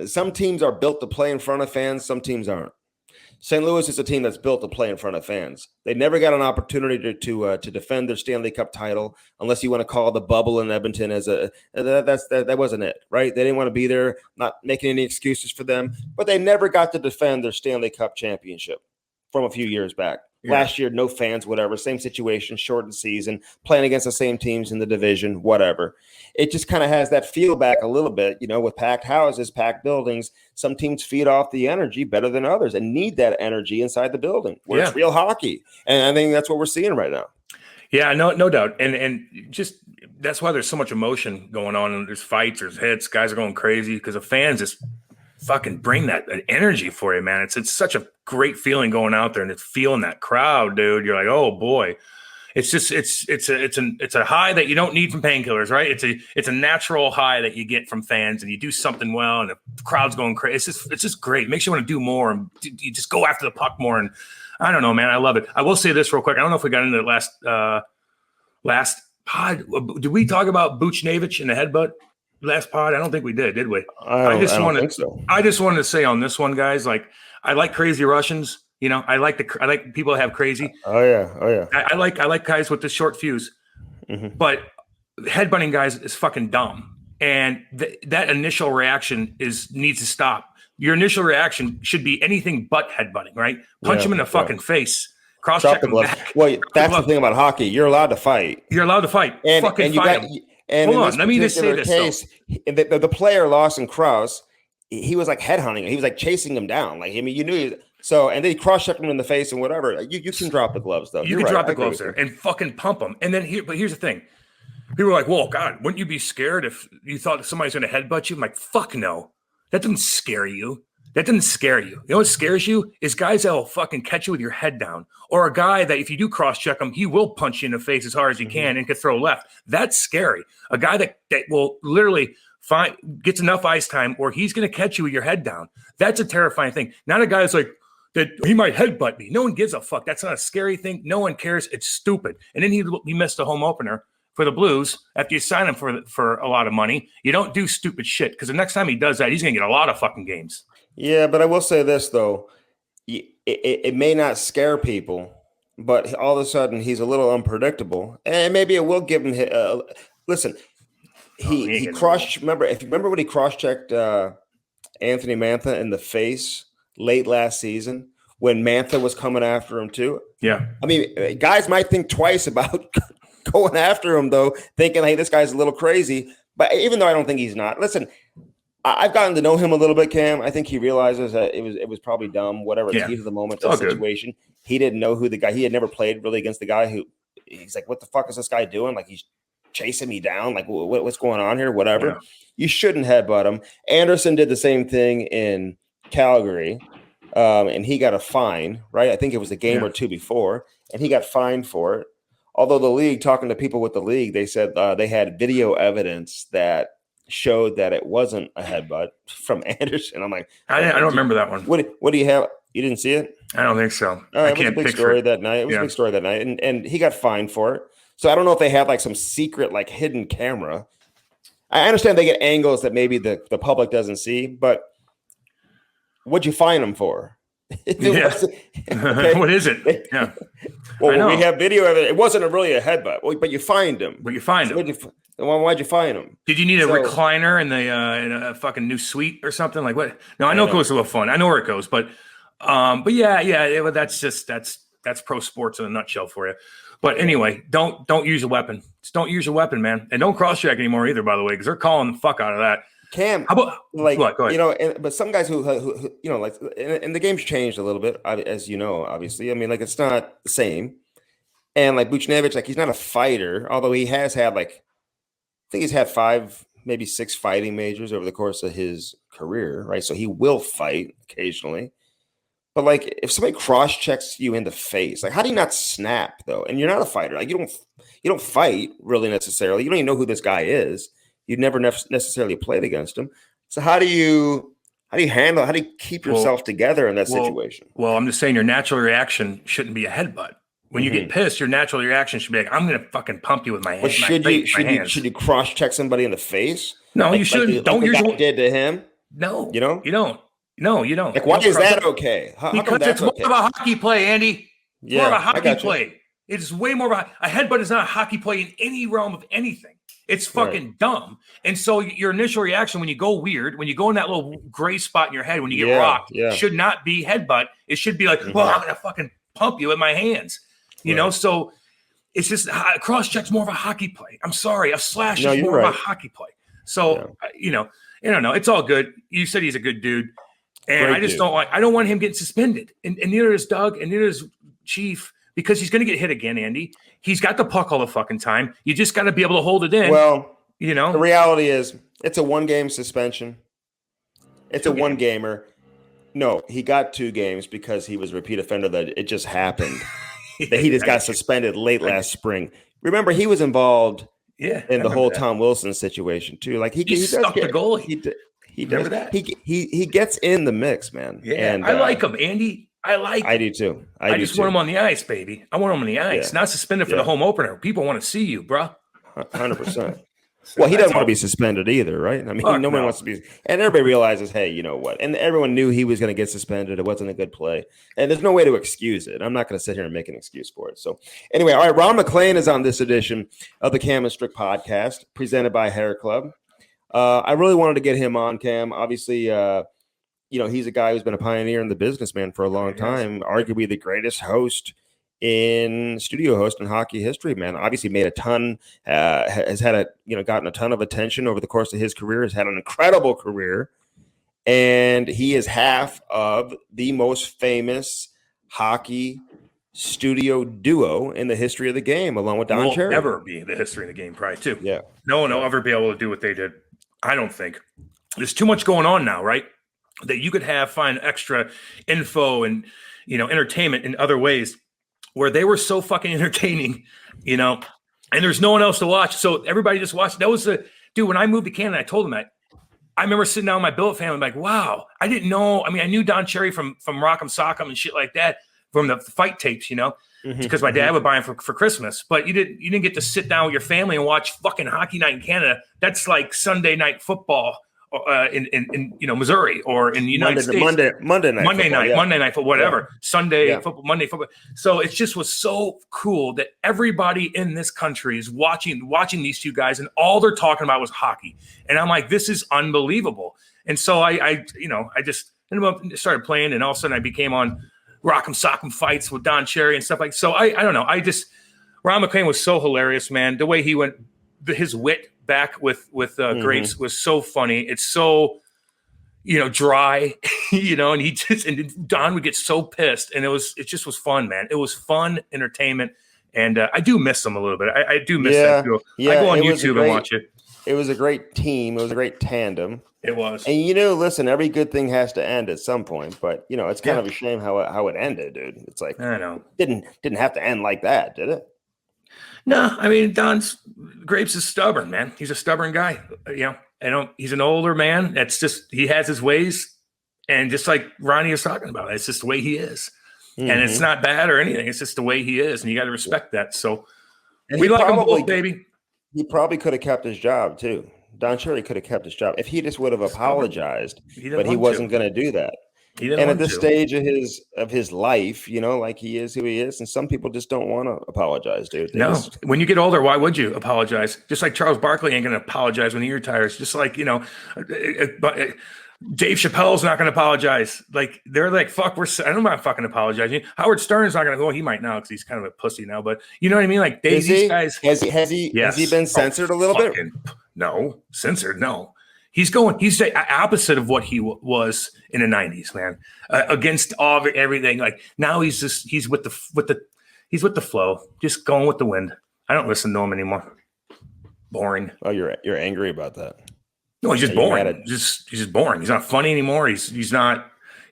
Some teams are built to play in front of fans. Some teams aren't. St. Louis is a team that's built to play in front of fans. They never got an opportunity to defend their Stanley Cup title, unless you want to call the bubble in Edmonton as that wasn't it, right? They didn't want to be there, not making any excuses for them, but they never got to defend their Stanley Cup championship from a few years back. Yeah. Last year, no fans, whatever, same situation, shortened season, playing against the same teams in the division, whatever. It just kind of has that feel back a little bit, you know, with packed houses, packed buildings. Some teams feed off the energy better than others and need that energy inside the building where it's real hockey. And I think that's what we're seeing right now. Yeah, no doubt. And just that's why there's so much emotion going on. And there's fights, there's hits, guys are going crazy because the fans just fucking bring that energy for you, man. It's such a great feeling going out there and it's feeling that crowd, dude. You're like, oh boy. It's just it's a high that you don't need from painkillers, right? It's a natural high that you get from fans, and you do something well, and the crowd's going crazy. It's just great. It makes you want to do more, and you just go after the puck more. And I don't know, man, I love it. I will say this real quick. I don't know if we got into the last pod. Did we talk about Buchnevich and the headbutt last pod? I don't think we did we? I don't think so. I just wanted to say on this one, guys, like I like crazy Russians. You know, I like people that have crazy. Oh yeah. I like guys with the short fuse, but headbutting guys is fucking dumb. And that initial reaction needs to stop. Your initial reaction should be anything but headbutting, right? Punch him in the fucking face. Cross check him back. Well, that's the thing about hockey. You're allowed to fight. You're allowed to fight. And fucking you fight got. And hold on, let me just say this. Case, the player Lawson Krause, he was like headhunting him. He was like chasing him down. Like I mean, you knew. So, and then he cross-checked him in the face and whatever. You can drop the gloves, though. You can drop the gloves there and fucking pump them. And then but here's the thing. People are like, well, God, wouldn't you be scared if you thought somebody's going to headbutt you? I'm like, fuck no. That doesn't scare you. That doesn't scare you. You know what scares you is guys that will fucking catch you with your head down, or a guy that if you do cross-check him, he will punch you in the face as hard as he can and can throw left. That's scary. A guy that will literally gets enough ice time or he's going to catch you with your head down. That's a terrifying thing. Not a guy that's like, that he might headbutt me. No one gives a fuck. That's not a scary thing. No one cares. It's stupid. And then he missed the home opener for the Blues after you sign him for a lot of money. You don't do stupid shit because the next time he does that, he's going to get a lot of fucking games. Yeah, but I will say this, though. it may not scare people, but all of a sudden he's a little unpredictable, and maybe it will give him. Listen, he cross. Remember when he cross-checked Anthony Mantha in the face late last season when Mantha was coming after him too? Yeah, I mean, guys might think twice about going after him though, thinking, "Hey, this guy's a little crazy." But even though I don't think he's not, listen. I've gotten to know him a little bit, Cam. I think he realizes that it was probably dumb, whatever. It's heat of the moment, that situation. Good. He didn't know who the guy. He had never played really against the guy who. He's like, what the fuck is this guy doing? Like he's chasing me down. Like what's going on here? Whatever. Yeah. You shouldn't headbutt him. Anderson did the same thing in Calgary, and he got a fine. Right, I think it was a game or two before, and he got fined for it. Although the league, talking to people with the league, they said they had video evidence that showed that it wasn't a headbutt from Anderson. I'm like, I don't remember that one. What do you have? You didn't see it? I don't think so. I can't picture story that night. It was a big story that night, and he got fined for it. So I don't know if they have like some secret like hidden camera. I understand they get angles that maybe the public doesn't see, but what'd you fine him for? Okay. What is it? Yeah. Well, we have video of it. It wasn't really a headbutt, but you fined him. But you fined him. Why'd you fine him? Did you need a recliner in a fucking new suite or something? Like what? No, I know it goes a little fun. I know where it goes, but yeah. That's pro sports in a nutshell for you. But anyway, don't use a weapon. Just don't use a weapon, man, and don't cross check anymore either. By the way, because they're calling the fuck out of that. Cam, how about like what? Go ahead. But some guys who like, and the game's changed a little bit, as you know, obviously. I mean, like it's not the same. And like Buchnevich, like he's not a fighter, although he has had like, I think he's had 5, maybe 6 fighting majors over the course of his career, right? So he will fight occasionally. But like, if somebody cross checks you in the face, like how do you not snap though? And you're not a fighter, like you don't fight really necessarily. You don't even know who this guy is. You've never necessarily played against him. So how do you keep yourself together in that situation? Well, I'm just saying your natural reaction shouldn't be a headbutt. When you get pissed, your natural reaction should be like, I'm going to fucking pump you with my hand. Should you cross check somebody in the face? No, you shouldn't. Don't usually did to him. No, you don't. No, you don't. Like, why is that okay? Because it's more of a hockey play, Andy. It's more of a hockey play. It's way more of a headbutt is not a hockey play in any realm of anything. It's fucking dumb. And so your initial reaction when you go weird, when you go in that little gray spot in your head, when you get rocked, should not be headbutt. It should be like, well, I'm going to fucking pump you with my hands. You know, so it's just cross check's more of a hockey play. I'm sorry. A slash is more of a hockey play. So, I don't know. It's all good. You said he's a good dude. And great I just dude. I don't want him getting suspended. And neither is Doug and neither is Chief because he's going to get hit again, Andy. He's got the puck all the fucking time. You just got to be able to hold it in. Well, the reality is it's a 1-game suspension. It's a 1-gamer. No, he got 2 games because he was a repeat offender that it just happened. That he just got suspended late last spring. Remember, he was involved in the whole Tom Wilson situation too. Like he stuck the goalie. He remember that he gets in the mix, man. Yeah, and I like him, Andy. I do too. I just want him on the ice, baby. I want him on the ice, not suspended for the home opener. People want to see you, bro. 100%. Well, he doesn't want to be suspended either, right? I mean, no one wants to be. And everybody realizes, hey, you know what? And everyone knew he was going to get suspended. It wasn't a good play. And there's no way to excuse it. I'm not going to sit here and make an excuse for it. So anyway, all right, Ron MacLean is on this edition of the Cam Strick Podcast, presented by HairClub. I really wanted to get him on, Cam. Obviously, he's a guy who's been a pioneer in the business, man, for a long time. Arguably the greatest studio host in hockey history, man. Obviously made a ton, has had gotten a ton of attention over the course of his career, has had an incredible career. And he is half of the most famous hockey studio duo in the history of the game, along with Don Cherry. Will never be the history of the game, probably, too. Yeah. No one will ever be able to do what they did. I don't think. There's too much going on now, right? That you could find extra info and, entertainment in other ways where they were so fucking entertaining, and there's no one else to watch. So everybody just watched. That was dude, when I moved to Canada, I told them that. I remember sitting down with my billet family, like, wow, I didn't know. I mean, I knew Don Cherry from Rock'em Sock'em and shit like that from the fight tapes, because my dad would buy them for Christmas. But you didn't get to sit down with your family and watch fucking Hockey Night in Canada. That's like Sunday night football in Missouri or in the United States. Monday night football, whatever. Yeah. Sunday football, Monday football. So it just was so cool that everybody in this country is watching these two guys, and all they're talking about was hockey. And I'm like, this is unbelievable. And so I just started playing, and all of a sudden I became on Rock'em Sock'em fights with Don Cherry and stuff like. So I don't know. Ron MacLean was so hilarious, man. The way he went, his wit back with Grapes was so funny. It's so, dry, and Don would get so pissed, and it just was fun, man. It was fun entertainment, and I do miss them a little bit. I do miss them too. I go on YouTube and watch it. It was a great team. It was a great tandem. It was. And listen, every good thing has to end at some point, but it's kind of a shame how it ended, dude. It's like, I know. Didn't have to end like that, did it? No, I mean, Grapes is stubborn, man. He's a stubborn guy. He's an older man. That's just, he has his ways. And just like Ronnie was talking about, it's just the way he is. Mm-hmm. And it's not bad or anything. It's just the way he is. And you got to respect that. So we like him both, baby. He probably could have kept his job too. Don Cherry could have kept his job if he just would have apologized, but he wasn't going to do that. And at this stage of his life, like he is who he is, and some people just don't want to apologize, dude. When you get older, why would you apologize? Just like Charles Barkley ain't going to apologize when he retires. Just like Dave Chappelle's not going to apologize. Like they're like, fuck, I'm not fucking apologizing. Howard Stern's not going to go. He might now because he's kind of a pussy now. But you know what I mean? Like these guys. Has he been censored a little bit? No, censored. No. He's the opposite of what he was in the 90s, man. Against everything. Like now he's with the flow, just going with the wind. I don't listen to him anymore. Boring. Oh, you're angry about that? No, he's just boring. He's just boring. He's not funny anymore. He's not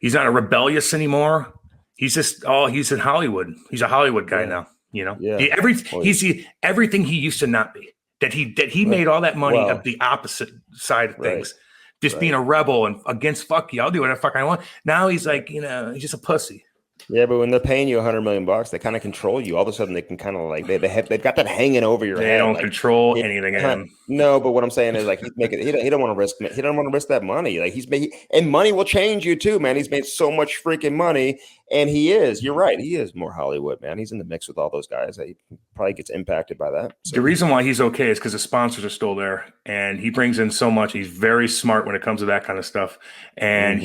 a rebellious anymore. He's in Hollywood. He's a Hollywood guy now. Yeah. He's everything he used to not be. That he made all that money of the opposite side of things, just being a rebel and against fuck you. I'll do whatever the fuck I want. Now he's like, he's just a pussy. Yeah, but when they're paying you $100 million, they kind of control you. All of a sudden, they can kind of like they've got that hanging over your head. They don't control anything. No, but what I'm saying is like he don't want to risk it. He don't want to risk that money. Like and money will change you too, man. He's made so much freaking money, and you're right. He is more Hollywood, man. He's in the mix with all those guys. He probably gets impacted by that. So. The reason why he's okay is because the sponsors are still there, and he brings in so much. He's very smart when it comes to that kind of stuff, and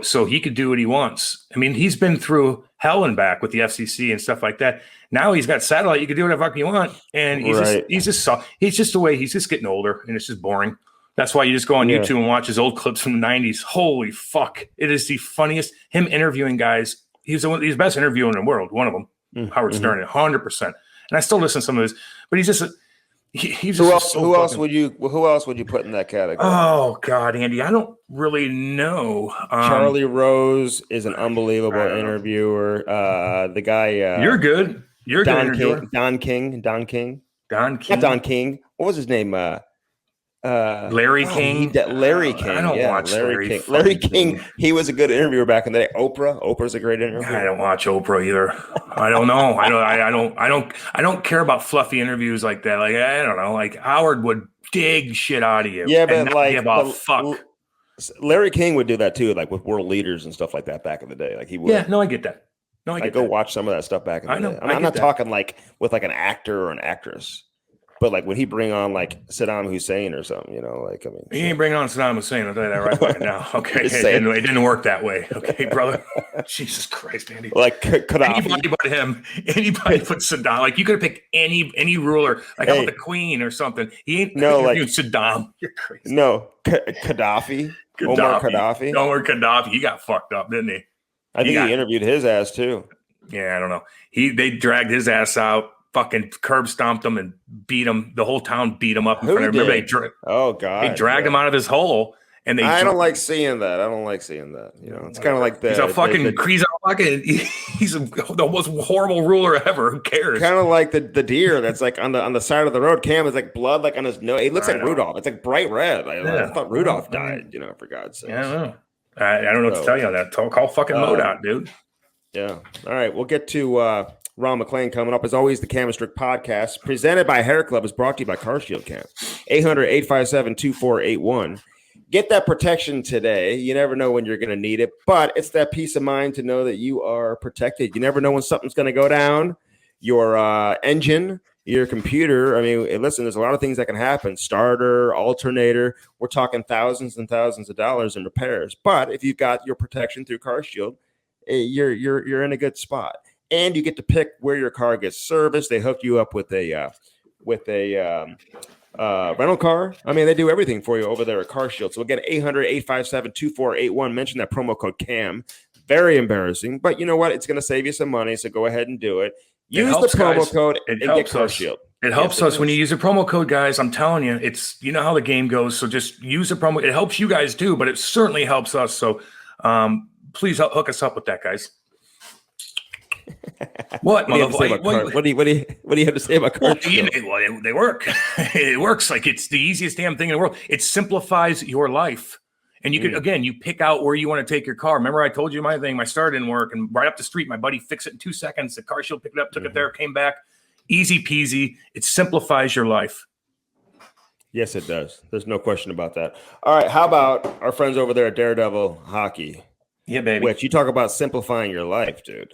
so he could do what he wants. I mean, he's been through hell and back with the FCC and stuff like that. Now he's got satellite. You can do whatever fuck you want. And he's just the way he's just getting older, and it's just boring. That's why you just go on YouTube and watch his old clips from the 90s. Holy fuck. It is the funniest. Him interviewing guys. He's the best interviewer in the world. One of them, Howard Stern, 100%. And I still listen to some of his, but he's just who else would you put in that category? Oh God, Andy, I don't really know. Charlie Rose is an unbelievable interviewer. The guy, you're good. You're Don good. Don King. Not Don King. What was his name? Larry King. Larry King. I don't watch Larry King. Larry King. He was a good interviewer back in the day. Oprah's a great interviewer. I don't watch Oprah either. I don't know. I don't care about fluffy interviews like that. Like I don't know. Like Howard would dig shit out of you. Yeah, but like give a fuck. Larry King would do that too, like with world leaders and stuff like that back in the day. Like he would. Yeah, no, I get that. No, I get go watch some of that stuff back in the day. I'm not talking like with like an actor or an actress. But like, would he bring on like Saddam Hussein or something? He ain't bringing on Saddam Hussein. I'll tell you that right now. Okay, it didn't work that way. Okay, brother. Jesus Christ, Andy. Like Gaddafi. Anybody but him. Anybody but Saddam. Like you could have picked any ruler. Like how about the Queen or something? He ain't Saddam. You're crazy. No, Gaddafi. Omar Gaddafi. He got fucked up, didn't he? I think he interviewed his ass too. Yeah, I don't know. They dragged his ass out. Fucking curb stomped him and beat him. The whole town beat him up in front of him. They dragged him out of his hole, and I don't like seeing that. It's kind of like that. He's a fucking he's the most horrible ruler ever. Who cares? Kind of like the deer that's like on the side of the road. Cam is like blood like on his nose. He looks like Rudolph. It's like bright red. I thought Rudolph died. For God's sake. Yeah, I don't know. I don't know what to tell you on that. Call fucking MoDOT, dude. Yeah. All right. We'll get to Ron MacLean coming up. As always, the Cam Strick Podcast, presented by HairClub, is brought to you by CarShield Cam. 800-857-2481. get that protection today. You never know when you're going to need it, but it's that peace of mind to know that you are protected. You never know when something's going to go down. Your engine, your computer. I mean, listen, there's a lot of things that can happen. Starter, alternator. We're talking thousands and thousands of dollars in repairs. But if you've got your protection through CarShield, you're in a good spot. And you get to pick where your car gets serviced. They hook you up with a rental car. I mean, they do everything for you over there at CarShield. So again, 800-857-2481. Mention that promo code CAM. Very embarrassing, but you know what? It's going to save you some money. So go ahead and do it. Use the promo code and get CarShield. It helps us when you use a promo code, guys. I'm telling you, you know how the game goes. So just use a promo. It helps you guys too, but it certainly helps us. So please hook us up with that, guys. What do you have to say about cards? Well, they work. It works like it's the easiest damn thing in the world. It simplifies your life. And you can, you pick out where you want to take your car. Remember, I told you my starter didn't work, and right up the street, my buddy fixed it in 2 seconds. The CarShield picked it up, took it there, came back. Easy peasy. It simplifies your life. Yes, it does. There's no question about that. All right. How about our friends over there at Daredevil Hockey? Yeah, baby. Which you talk about simplifying your life, dude.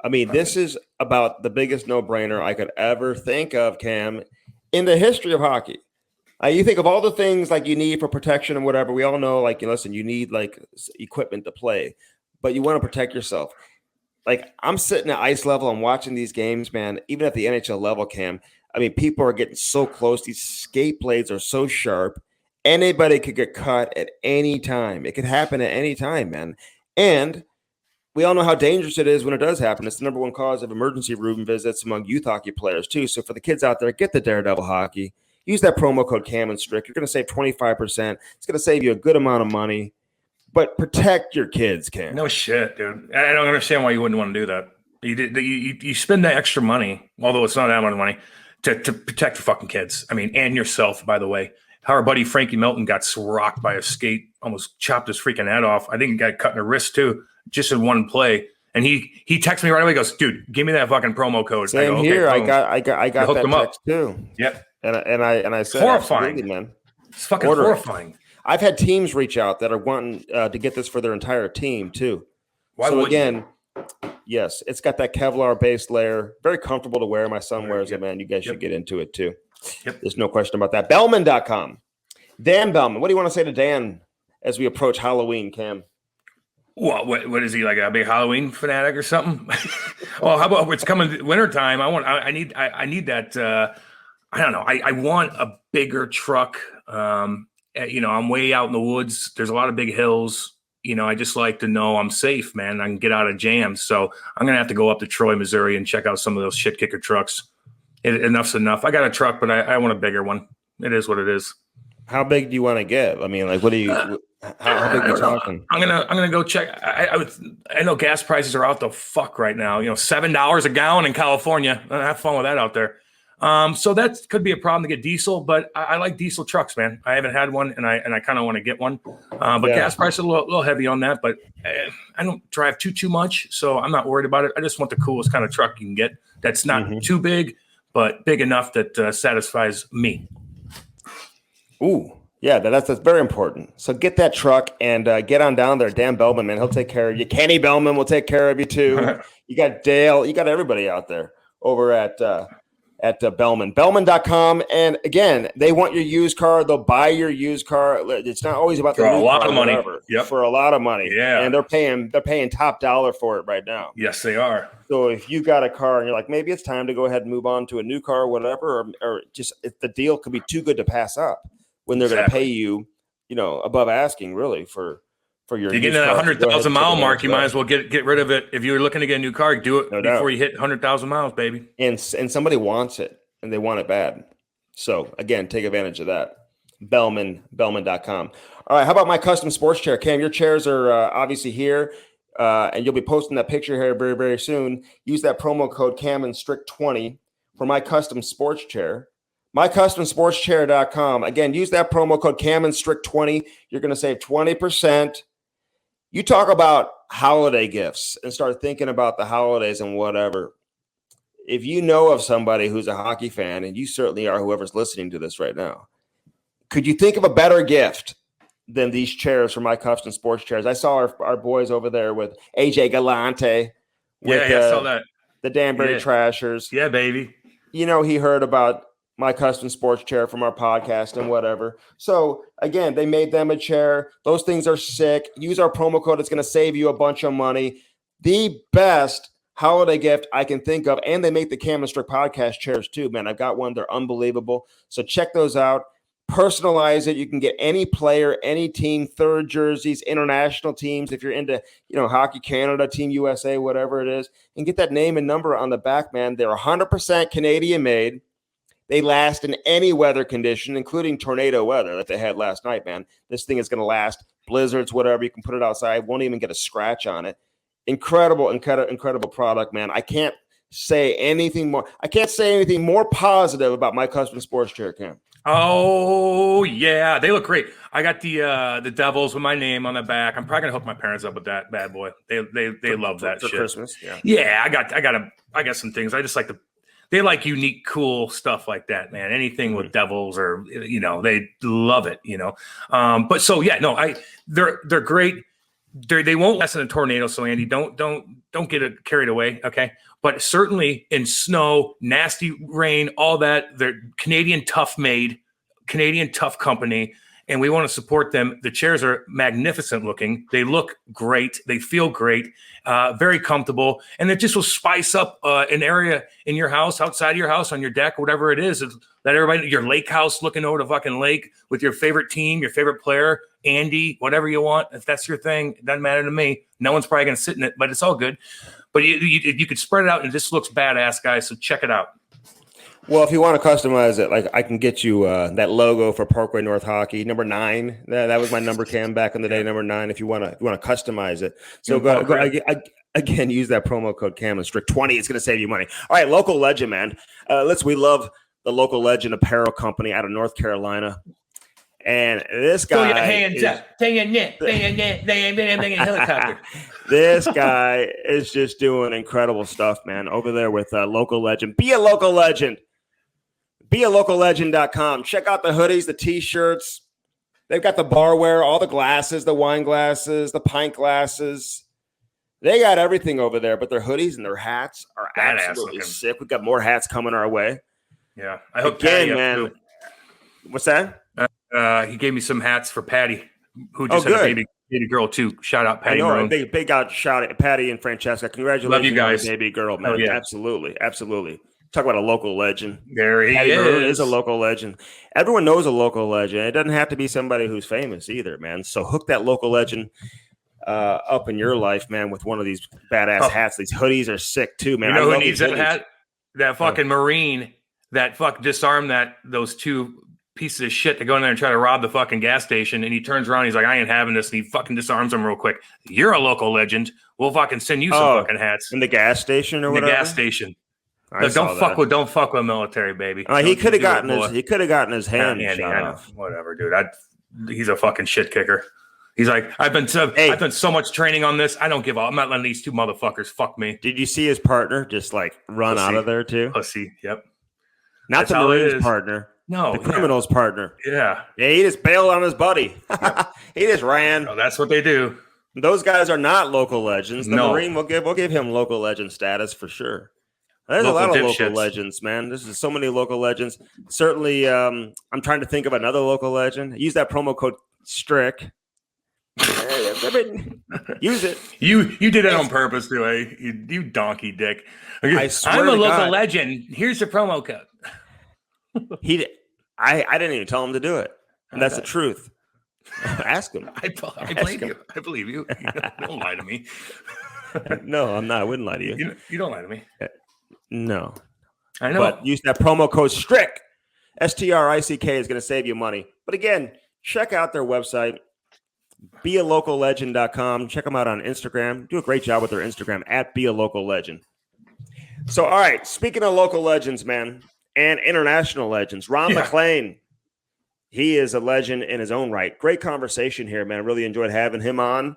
I mean, this is about the biggest no-brainer I could ever think of, Cam, in the history of hockey. You think of all the things like you need for protection and whatever. We all know, like, listen, you need like equipment to play, but you want to protect yourself. Like, I'm sitting at ice level, I'm watching these games, man, even at the NHL level, Cam. I mean, people are getting so close. These skate blades are so sharp. Anybody could get cut at any time. It could happen at any time, man. And we all know how dangerous it is when it does happen. It's the number one cause of emergency room visits among youth hockey players, too. So for the kids out there, get the Daredevil Hockey. Use that promo code Cam Strick. You're going to save 25%. It's going to save you a good amount of money. But protect your kids, Cam. No shit, dude. I don't understand why you wouldn't want to do that. You spend that extra money, although it's not that much money, to protect your fucking kids. I mean, and yourself, by the way. How our buddy Frankie Melton got rocked by a skate, almost chopped his freaking head off. I think he got cut in the wrist, too. Just in one play, and he texted me right away. He goes, "Dude, give me that fucking promo code." Same I go, here. Okay, I got that text too. Yep. And I said, horrifying, man. It's fucking horrifying. I've had teams reach out that are wanting to get this for their entire team too. Yes, it's got that Kevlar base layer. Very comfortable to wear. My son wears it, man. You guys should get into it too. Yep. There's no question about that. Bellman.com. Dan Bellman. What do you want to say to Dan as we approach Halloween, Cam? Well, what is he, like a big Halloween fanatic or something? Well, how about it's coming wintertime? I need that. I don't know. I want a bigger truck. I'm way out in the woods. There's a lot of big hills. I just like to know I'm safe, man. I can get out of jams. So I'm going to have to go up to Troy, Missouri and check out some of those shit kicker trucks. Enough's enough. I got a truck, but I want a bigger one. It is what it is. How big do you want to get? I mean, like, what do you? How big are you talking? I'm gonna go check. I know gas prices are out the fuck right now. $7 a gallon in California. Have fun with that out there. So that could be a problem to get diesel, but I like diesel trucks, man. I haven't had one, and I kind of want to get one. But gas prices are a little heavy on that. But I don't drive too much, so I'm not worried about it. I just want the coolest kind of truck you can get. That's not too big, but big enough that satisfies me. Ooh, yeah, that's very important. So get that truck and get on down there. Dan Bellman, man, he'll take care of you. Kenny Bellman will take care of you too. You got Dale, you got everybody out there over at Bellman. Bellman.com. And again, they want your used car. They'll buy your used car. It's not always about for a lot of money. Yep. For a lot of money. Yeah. And they're paying top dollar for it right now. Yes, they are. So if you got a car and you're like, maybe it's time to go ahead and move on to a new car or whatever, or just if the deal could be too good to pass up when they're going to pay you, above asking really for your. You're getting that 100,000 mile mark. You might as well get rid of it. If you're looking to get a new car, do it before you hit 100,000 miles, baby. And somebody wants it and they want it bad. So again, take advantage of that. Bellman.com. All right. How about my custom sports chair? Cam, your chairs are obviously here. And you'll be posting that picture here very, very soon. Use that promo code CamandStrick20 for my custom sports chair. MyCustomSportsChair.com. Again, use that promo code CamandStrick20. You're going to save 20%. You talk about holiday gifts and start thinking about the holidays and whatever. If you know of somebody who's a hockey fan, and you certainly are, whoever's listening to this right now, could you think of a better gift than these chairs for My Custom Sports Chairs. I saw our boys over there with AJ Galante. With, I saw that. The Danbury Trashers. Yeah, baby. You know, he heard about My Custom Sports Chair from our podcast and whatever. So, again, they made them a chair. Those things are sick. Use our promo code. It's going to save you a bunch of money. The best holiday gift I can think of. And they make the Cam Strick Podcast chairs too, man. I've got one. They're unbelievable. So check those out. Personalize it. You can get any player, any team, third jerseys, international teams. If you're into, Hockey Canada, Team USA, whatever it is, and get that name and number on the back, man. They're 100% Canadian made. They last in any weather condition, including tornado weather that they had last night, man. This thing is going to last. Blizzards, whatever. You can put it outside. Won't even get a scratch on it. Incredible product, man. I can't say anything more. I can't say anything more positive about My Custom Sports Chair, Cam. Oh yeah, they look great. I got the Devils with my name on the back. I'm probably gonna hook my parents up with that bad boy. They love that for shit. Christmas. Yeah. I got some things. I just like they like unique, cool stuff like that, man. Anything with Devils or they love it. But so yeah, no, they're great. They won't last in a tornado. So Andy, don't get it carried away. Okay. But certainly in snow, nasty rain, all that, they're Canadian tough made, Canadian tough company, and we want to support them. The chairs are magnificent looking. They look great. They feel great, very comfortable, and it just will spice up an area in your house, outside your house, on your deck, whatever it is. Let everybody, your lake house, looking over the fucking lake with your favorite team, your favorite player, Andy, whatever you want. If that's your thing, it doesn't matter to me. No one's probably going to sit in it, but it's all good. But you could spread it out, and it just looks badass, guys. So check it out. Well, if you want to customize it, like I can get you that logo for Parkway North Hockey, number 9. That was my number, Cam, back in the day, number 9. If you want to customize it, so go again. Use that promo code Cam and Strick 20. It's going to save you money. All right, local legend, man. We love the local legend apparel company out of North Carolina. And this guy, throw your hands up, throw your neck, helicopter. This guy is just doing incredible stuff, man. Over there with local legend. Be a local legend. BeALocalLegend.com. Check out the hoodies, the T-shirts. They've got the barware, all the glasses, the wine glasses, the pint glasses. They got everything over there. But their hoodies and their hats are absolutely sick. We've got more hats coming our way. Yeah, I hope again, man. Too. What's that? He gave me some hats for Patty, who just had a baby girl too. Shout out Patty. I know, big out shout out Patty and Francesca. Congratulations, love you guys, on baby girl, man. Yeah. Absolutely. Talk about a local legend. There he is a local legend. Everyone knows a local legend. It doesn't have to be somebody who's famous either, man. So hook that local legend up in your life, man, with one of these badass hats. These hoodies are sick too, man. You know who needs that hat? That fucking Marine that disarmed those two pieces of shit that go in there and try to rob the fucking gas station, and he turns around, he's like, I ain't having this, and he fucking disarms them real quick. You're a local legend. We'll fucking send you some fucking hats. In the gas station or whatever? The gas station. Don't fuck with military, baby. He could have gotten his hand shot off. Whatever, dude. He's a fucking shit kicker. He's like, I've done so much training on this. I don't give up. I'm not letting these two motherfuckers fuck me. Did you see his partner just like run out of there too? Pussy. Yep. Not the Marine's partner. No, the criminal's partner. Yeah. He just bailed on his buddy. Yep. He just ran. Oh, that's what they do. Those guys are not local legends. The No. Marine we'll give him local legend status for sure. There's a lot of local legends, man. There's so many local legends. Certainly, I'm trying to think of another local legend. Use that promo code Strick. Use it. You did it on purpose, too, eh? You donkey dick. I'm a local legend. Here's the promo code. I didn't even tell him to do it. And that's the truth. Ask him. I believe you. I believe you. Don't lie to me. No, I'm not. I wouldn't lie to you. You don't lie to me. No. I know. But use that promo code STRICK. STRICK is going to save you money. But again, check out their website, BeALocalLegend.com. Check them out on Instagram. Do a great job with their Instagram at BeALocalLegend. So, all right, speaking of local legends, man, and international legends, Ron MacLean. He is a legend in his own right. Great conversation here, man. Really enjoyed having him on.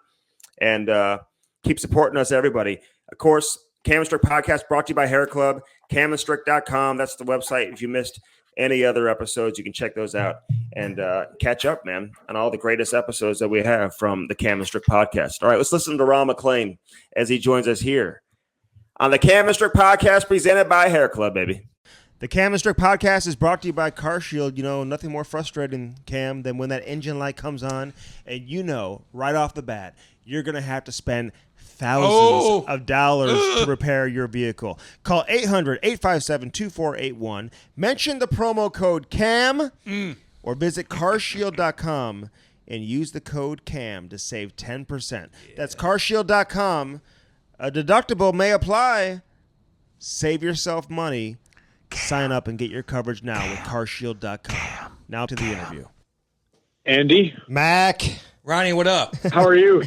And keep supporting us, everybody. Of course, Cam Strick Podcast brought to you by HairClub, camandstrick.com. That's the website if you missed any other episodes, you can check those out and catch up, man, on all the greatest episodes that we have from the Cam Strick Podcast. All right, let's listen to Ron MacLean as he joins us here on the Cam Strick Podcast, presented by HairClub, baby. The Cam Strick Podcast is brought to you by CarShield. You know, nothing more frustrating, Cam, than when that engine light comes on and you know right off the bat you're going to have to spend thousands of dollars to repair your vehicle. Call 800-857-2481. Mention the promo code CAM or visit carshield.com and use the code CAM to save 10%. Yeah. That's carshield.com. A deductible may apply. Save yourself money. Sign up and get your coverage now with carshield.com. Now to the interview. Andy. Mac. Ronnie, what up? How are you?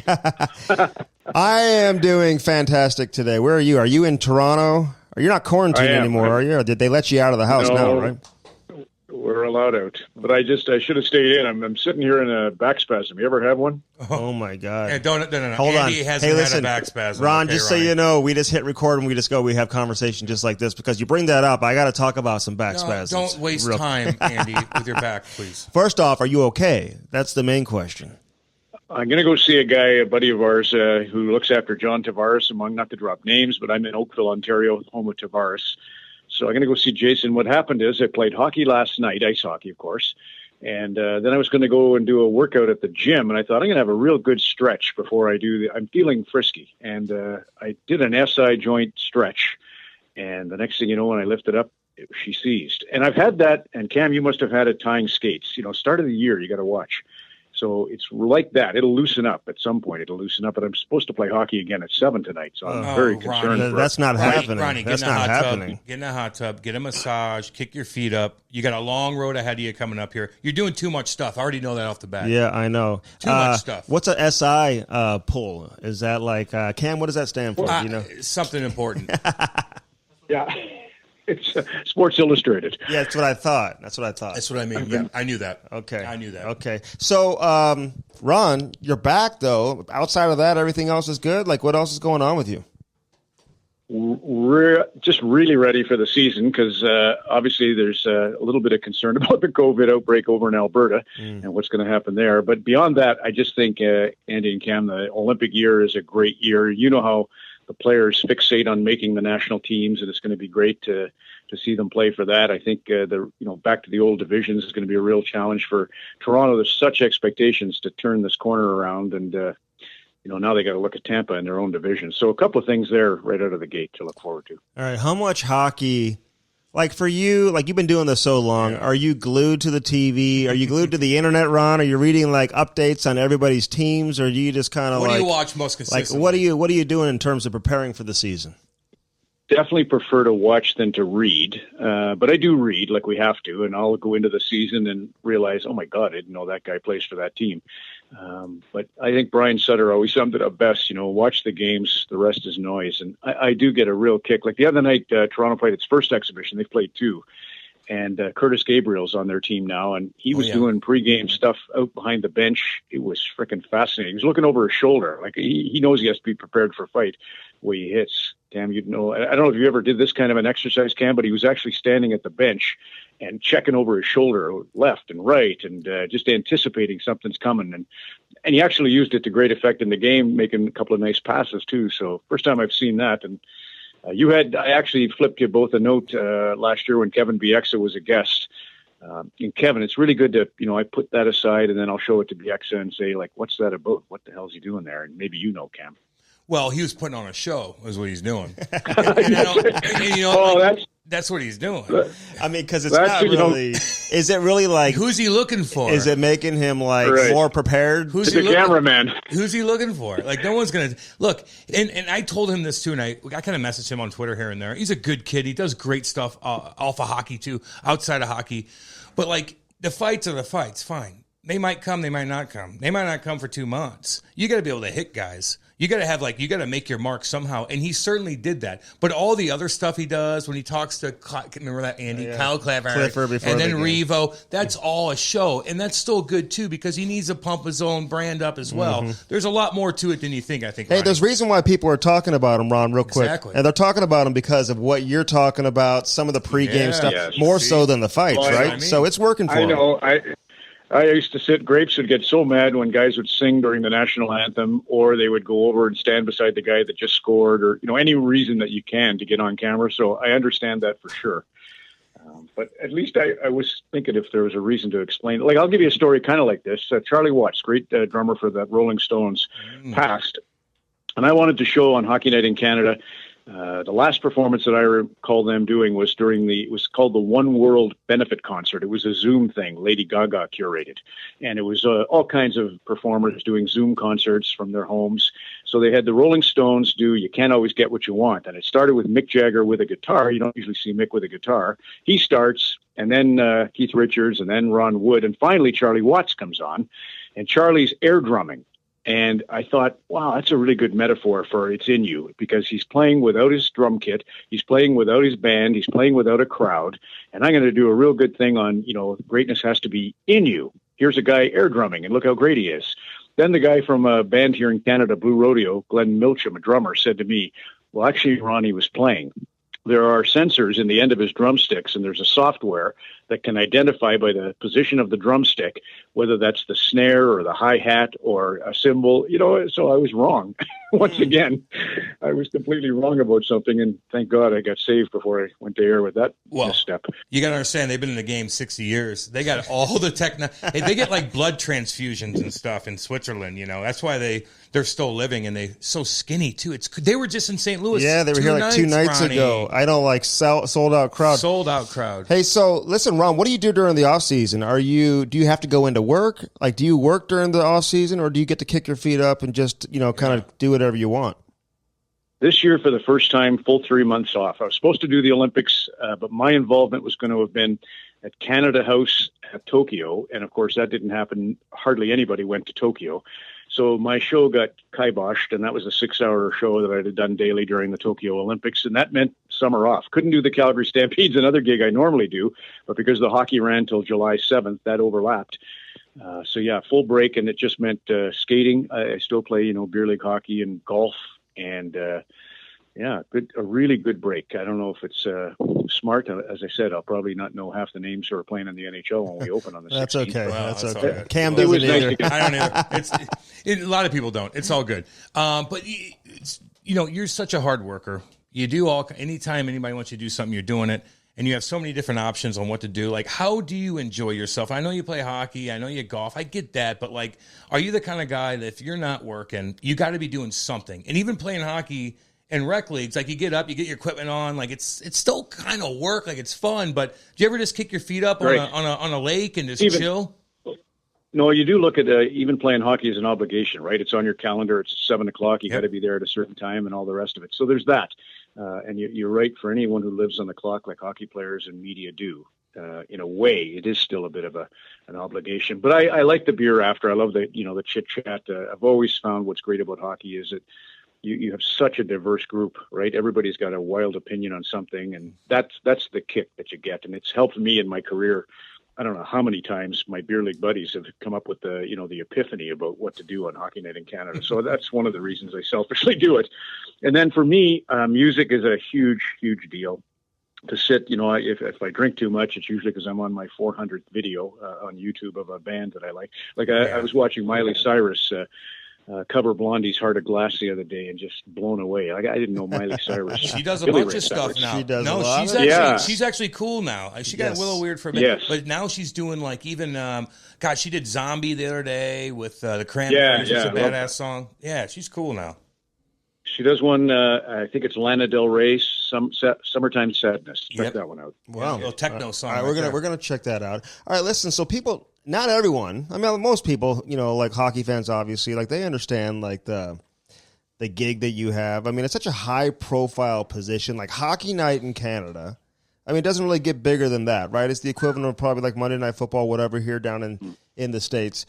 I am doing fantastic today. Where are you? Are you in Toronto? You're not quarantined anymore, are you? Or did they let you out of the house now, right? We're allowed out. But I should have stayed in. I'm sitting here in a back spasm. You ever have one? Oh my God. Hey, no. Hold Andy on. hasn't had a back spasm. Ron, just so you know, we just hit record and we just go, we have conversation just like this because you bring that up. I got to talk about some back spasms. Don't waste time, Andy, with your back, please. First off, are you okay? That's the main question. I'm going to go see a buddy of ours, who looks after John Tavares, not to drop names, but I'm in Oakville, Ontario, home of Tavares. So I'm going to go see Jason. What happened is I played hockey last night, ice hockey, of course. And then I was going to go and do a workout at the gym. And I thought I'm going to have a real good stretch before I do. I'm feeling frisky. And I did an SI joint stretch. And the next thing you know, when I lifted up, she seized. And I've had that. And Cam, you must have had it tying skates. You know, start of the year, you got to watch. So it's like that. It'll loosen up at some point. It'll loosen up. But I'm supposed to play hockey again at 7 tonight. So I'm very concerned. Ronnie, that's not happening. Ronnie, that's not happening. Get in a hot tub. Get a massage. Kick your feet up. You got a long road ahead of you coming up here. You're doing too much stuff. I already know that off the bat. Yeah, I know. Too much stuff. What's a SI pull? Is that like, Cam, what does that stand for? You know? Something important. Yeah. It's Sports Illustrated. Yeah, that's what I thought. That's what I mean. Yeah, I knew that. Okay. I knew that. Okay. So, Ron, you're back, though. Outside of that, everything else is good? Like, what else is going on with you? We're just really ready for the season because obviously there's a little bit of concern about the COVID outbreak over in Alberta and what's going to happen there. But beyond that, I just think, Andy and Cam, the Olympic year is a great year. You know how the players fixate on making the national teams, and it's going to be great to see them play for that. I think back to the old divisions is going to be a real challenge for Toronto. There's such expectations to turn this corner around, and now they got to look at Tampa in their own division. So a couple of things there right out of the gate to look forward to. All right, how much hockey? Like for you, like you've been doing this so long, Are you glued to the TV? Are you glued to the internet, Ron? Are you reading like updates on everybody's teams, or do you just kind of what do you watch most consistently? Like what are you doing in terms of preparing for the season? Definitely prefer to watch than to read, but I do read like we have to, and I'll go into the season and realize, oh my God, I didn't know that guy plays for that team. But I think Brian Sutter always summed it up best, watch the games, the rest is noise. And I do get a real kick. Like the other night, Toronto played its first exhibition. They've played 2. And Curtis Gabriel's on their team now, and he was doing pregame stuff out behind the bench. It was freaking fascinating. He was looking over his shoulder. Like he knows he has to be prepared for a fight the way he hits. Cam, I don't know if you ever did this kind of an exercise, Cam, but he was actually standing at the bench and checking over his shoulder left and right and just anticipating something's coming. And he actually used it to great effect in the game, making a couple of nice passes too. So first time I've seen that. And I actually flipped you both a note last year when Kevin Bieksa was a guest. And Kevin, it's really good to, I put that aside and then I'll show it to Bieksa and say, like, what's that about? What the hell is he doing there? And maybe Cam. Well, he was putting on a show, is what he's doing. That's what he's doing. I mean, because it's not really. Is it really like? Who's he looking for? Is it making him like more prepared? Who's the cameraman? Who's he looking for? Like, no one's gonna look. And I told him this too, and I kind of messaged him on Twitter here and there. He's a good kid. He does great stuff off of hockey too, outside of hockey. But like the fights are the fights. Fine, they might come, they might not come. They might not come for 2 months. You got to be able to hit guys. You got to make your mark somehow. And he certainly did that. But all the other stuff he does when he talks to, remember that Andy, Kyle Clifford and then Revo, that's all a show. And that's still good too, because he needs to pump his own brand up as well. There's a lot more to it than you think, I think. Hey, there's reason why people are talking about him, Ron, real quick. Exactly. And they're talking about him because of what you're talking about, some of the pregame stuff, more so than the fights, right? So it's working for him. I know. I used to sit. Grapes would get so mad when guys would sing during the national anthem, or they would go over and stand beside the guy that just scored, or any reason that you can to get on camera. So I understand that for sure. But at least I was thinking if there was a reason to explain it. Like, I'll give you a story kind of like this. Charlie Watts, great drummer for the Rolling Stones, passed, and I wanted to show on Hockey Night in Canada. The last performance that I recall them doing was it was called the One World Benefit Concert. It was a Zoom thing, Lady Gaga curated. And it was all kinds of performers doing Zoom concerts from their homes. So they had the Rolling Stones do You Can't Always Get What You Want. And it started with Mick Jagger with a guitar. You don't usually see Mick with a guitar. He starts, and then Keith Richards, and then Ron Wood. And finally, Charlie Watts comes on. And Charlie's air drumming. And I thought, wow, that's a really good metaphor for It's In You, because he's playing without his drum kit. He's playing without his band. He's playing without a crowd. And I'm going to do a real good thing on, greatness has to be in you. Here's a guy air drumming, and look how great he is. Then the guy from a band here in Canada, Blue Rodeo, Glenn Milcham, a drummer, said to me, well, actually, Ronnie was playing. There are sensors in the end of his drumsticks, and there's a software that can identify by the position of the drumstick whether that's the snare or the hi-hat or a cymbal. So I was wrong. Once again, I was completely wrong about something, and thank God I got saved before I went to air with that misstep. You got to understand, they've been in the game 60 years. They got all the hey, they get like blood transfusions and stuff in Switzerland. That's why they're still living, and they so skinny too. They were just in St. Louis. Yeah, they were here like 2 nights ago. I know, like sold out crowd. Sold out crowd. Hey, so listen, Ron, what do you do during the off season? Do you have to go into work? Like, do you work during the off season, or do you get to kick your feet up and just kind of do whatever you want? This year, for the first time, full 3 months off. I was supposed to do the Olympics, but my involvement was going to have been at Canada House at Tokyo, and of course that didn't happen. Hardly anybody went to Tokyo. So my show got kiboshed, and that was a 6-hour show that I had done daily during the Tokyo Olympics, and that meant summer off. Couldn't do the Calgary Stampedes, another gig I normally do, but because the hockey ran till July 7th, that overlapped. Full break, and it just meant skating. I still play, beer league hockey and golf, and a really good break. I don't know if it's smart. As I said, I'll probably not know half the names who are playing in the NHL when we open on the 16th. That's okay. Well, that's okay. Okay. Cam doesn't either. I don't either. A lot of people don't. It's all good. But you're such a hard worker. You do anytime anybody wants you to do something, you're doing it. And you have so many different options on what to do. Like, how do you enjoy yourself? I know you play hockey. I know you golf. I get that. But, like, are you the kind of guy that if you're not working, you got to be doing something? And even playing hockey in rec leagues, like, you get up, you get your equipment on. Like, it's still kind of work. Like, it's fun. But do you ever just kick your feet up on a lake and just chill? No, you do look at even playing hockey as an obligation, right? It's on your calendar. It's 7 o'clock. You got to be there at a certain time and all the rest of it. So there's that. And you're right, for anyone who lives on the clock like hockey players and media do. In a way, it is still a bit of an obligation. But I like the beer after. I love the chit chat. I've always found what's great about hockey is that you have such a diverse group, right? Everybody's got a wild opinion on something, and that's the kick that you get. And it's helped me in my career. I don't know how many times my beer league buddies have come up with the epiphany about what to do on Hockey Night in Canada. So that's one of the reasons I selfishly do it. And then for me, music is a huge, huge deal. To sit, if I drink too much, it's usually because I'm on my 400th video on YouTube of a band that I like. I was watching Miley Cyrus cover Blondie's Heart of Glass the other day and just blown away. I didn't know Miley Cyrus. She does a bunch of stuff now. She does she's actually cool now. She got a little weird for a minute, but now she's doing like even she did Zombie the other day with the Cranberries. It's a badass song. Yeah, she's cool now. She does one, I think it's Lana Del Rey, Summertime Sadness. Check that one out. Wow. A little techno song. All right, we're gonna check that out. All right, listen, so people, not everyone, I mean, most people, like hockey fans, obviously, like they understand like the gig that you have. I mean, it's such a high-profile position, like Hockey Night in Canada. I mean, it doesn't really get bigger than that, right? It's the equivalent of probably like Monday Night Football, whatever, here down in the States.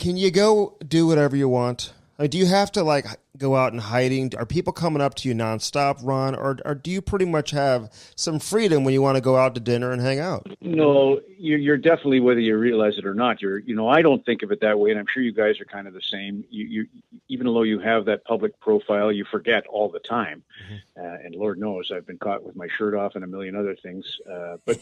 Can you go do whatever you want? Do you have to like go out in hiding? Are people coming up to you nonstop, Ron, or do you pretty much have some freedom when you want to go out to dinner and hang out? No, you're definitely, whether you realize it or not, I don't think of it that way, and I'm sure you guys are kind of the same. You even though you have that public profile, you forget all the time, and Lord knows I've been caught with my shirt off and a million other things. But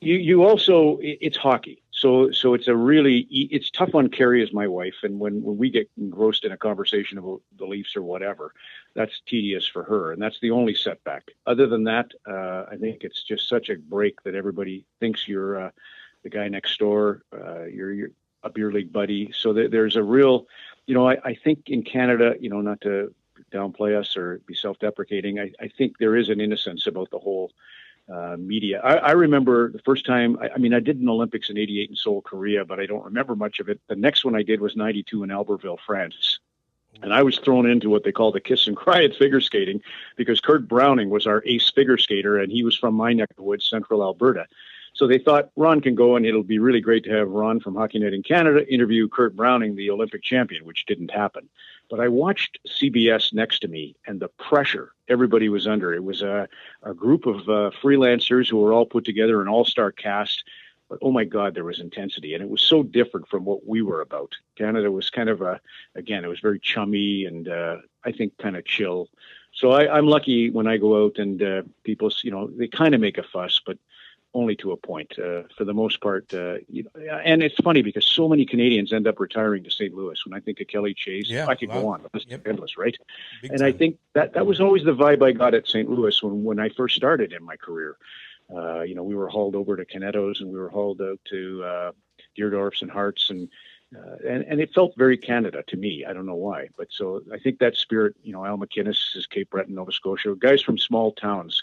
you also, it's hockey. So it's tough on Carrie as my wife, and when we get engrossed in a conversation about the Leafs or whatever, that's tedious for her, and that's the only setback. Other than that, I think it's just such a break that everybody thinks you're the guy next door, you're a beer league buddy. So there's a real, I think in Canada, not to downplay us or be self-deprecating, I think there is an innocence about the whole media. I remember the first time, I did an Olympics in '88 in Seoul, Korea, but I don't remember much of it. The next one I did was '92 in Albertville, France. And I was thrown into what they call the kiss and cry at figure skating because Kurt Browning was our ace figure skater, and he was from my neck of the woods, Central Alberta. So they thought Ron can go, and it'll be really great to have Ron from Hockey Night in Canada interview Kurt Browning, the Olympic champion, which didn't happen. But I watched CBS next to me, and the pressure everybody was under. It was a group of freelancers who were all put together, an all-star cast. But, oh, my God, there was intensity. And it was so different from what we were about. Canada was kind of it was very chummy and I think kind of chill. So I'm lucky when I go out and people, they kind of make a fuss, but only to a point. For the most part, and it's funny because so many Canadians end up retiring to St. Louis. When I think of Kelly Chase, I could go on. It's endless, right? Big and time. I think that was always the vibe I got at St. Louis when I first started in my career. We were hauled over to Canettos and we were hauled out to Deerdorfs and Hearts and it felt very Canada to me. I don't know why, but so I think that spirit, Al McInnes is Cape Breton, Nova Scotia. Guys from small towns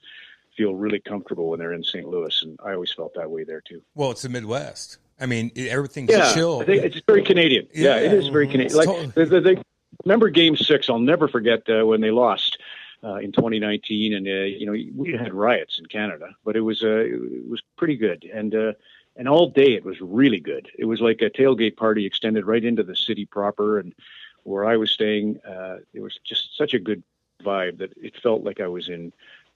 feel really comfortable when they're in St. Louis, and I always felt that way there too. Well, it's the Midwest. I mean, everything's chill. I think it's very Canadian. Yeah, it is very Canadian. Like remember Game 6? I'll never forget when they lost in 2019, and we had riots in Canada, but it was pretty good, and all day it was really good. It was like a tailgate party extended right into the city proper, and where I was staying, it was just such a good vibe that it felt like I was in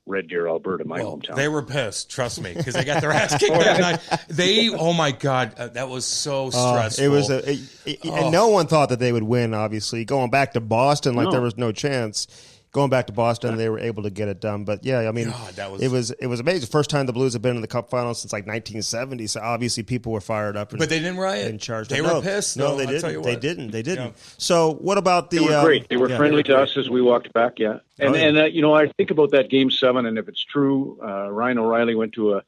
Red Deer, Alberta, my hometown. They were pissed, trust me, because they got their ass kicked that night. Oh my God, that was so stressful. It was, and no one thought that they would win. Obviously, going back to Boston, there was no chance. Going back to Boston, they were able to get it done. But yeah, I mean, it was amazing. First time the Blues have been in the Cup Finals since like 1970. So obviously people were fired up. But they didn't riot. And charged. They were pissed. No, they didn't. They didn't. They didn't. Yeah. So what about the? They were great. They were friendly to us as we walked back. Yeah, and I think about that Game 7, and if it's true, Ryan O'Reilly went to a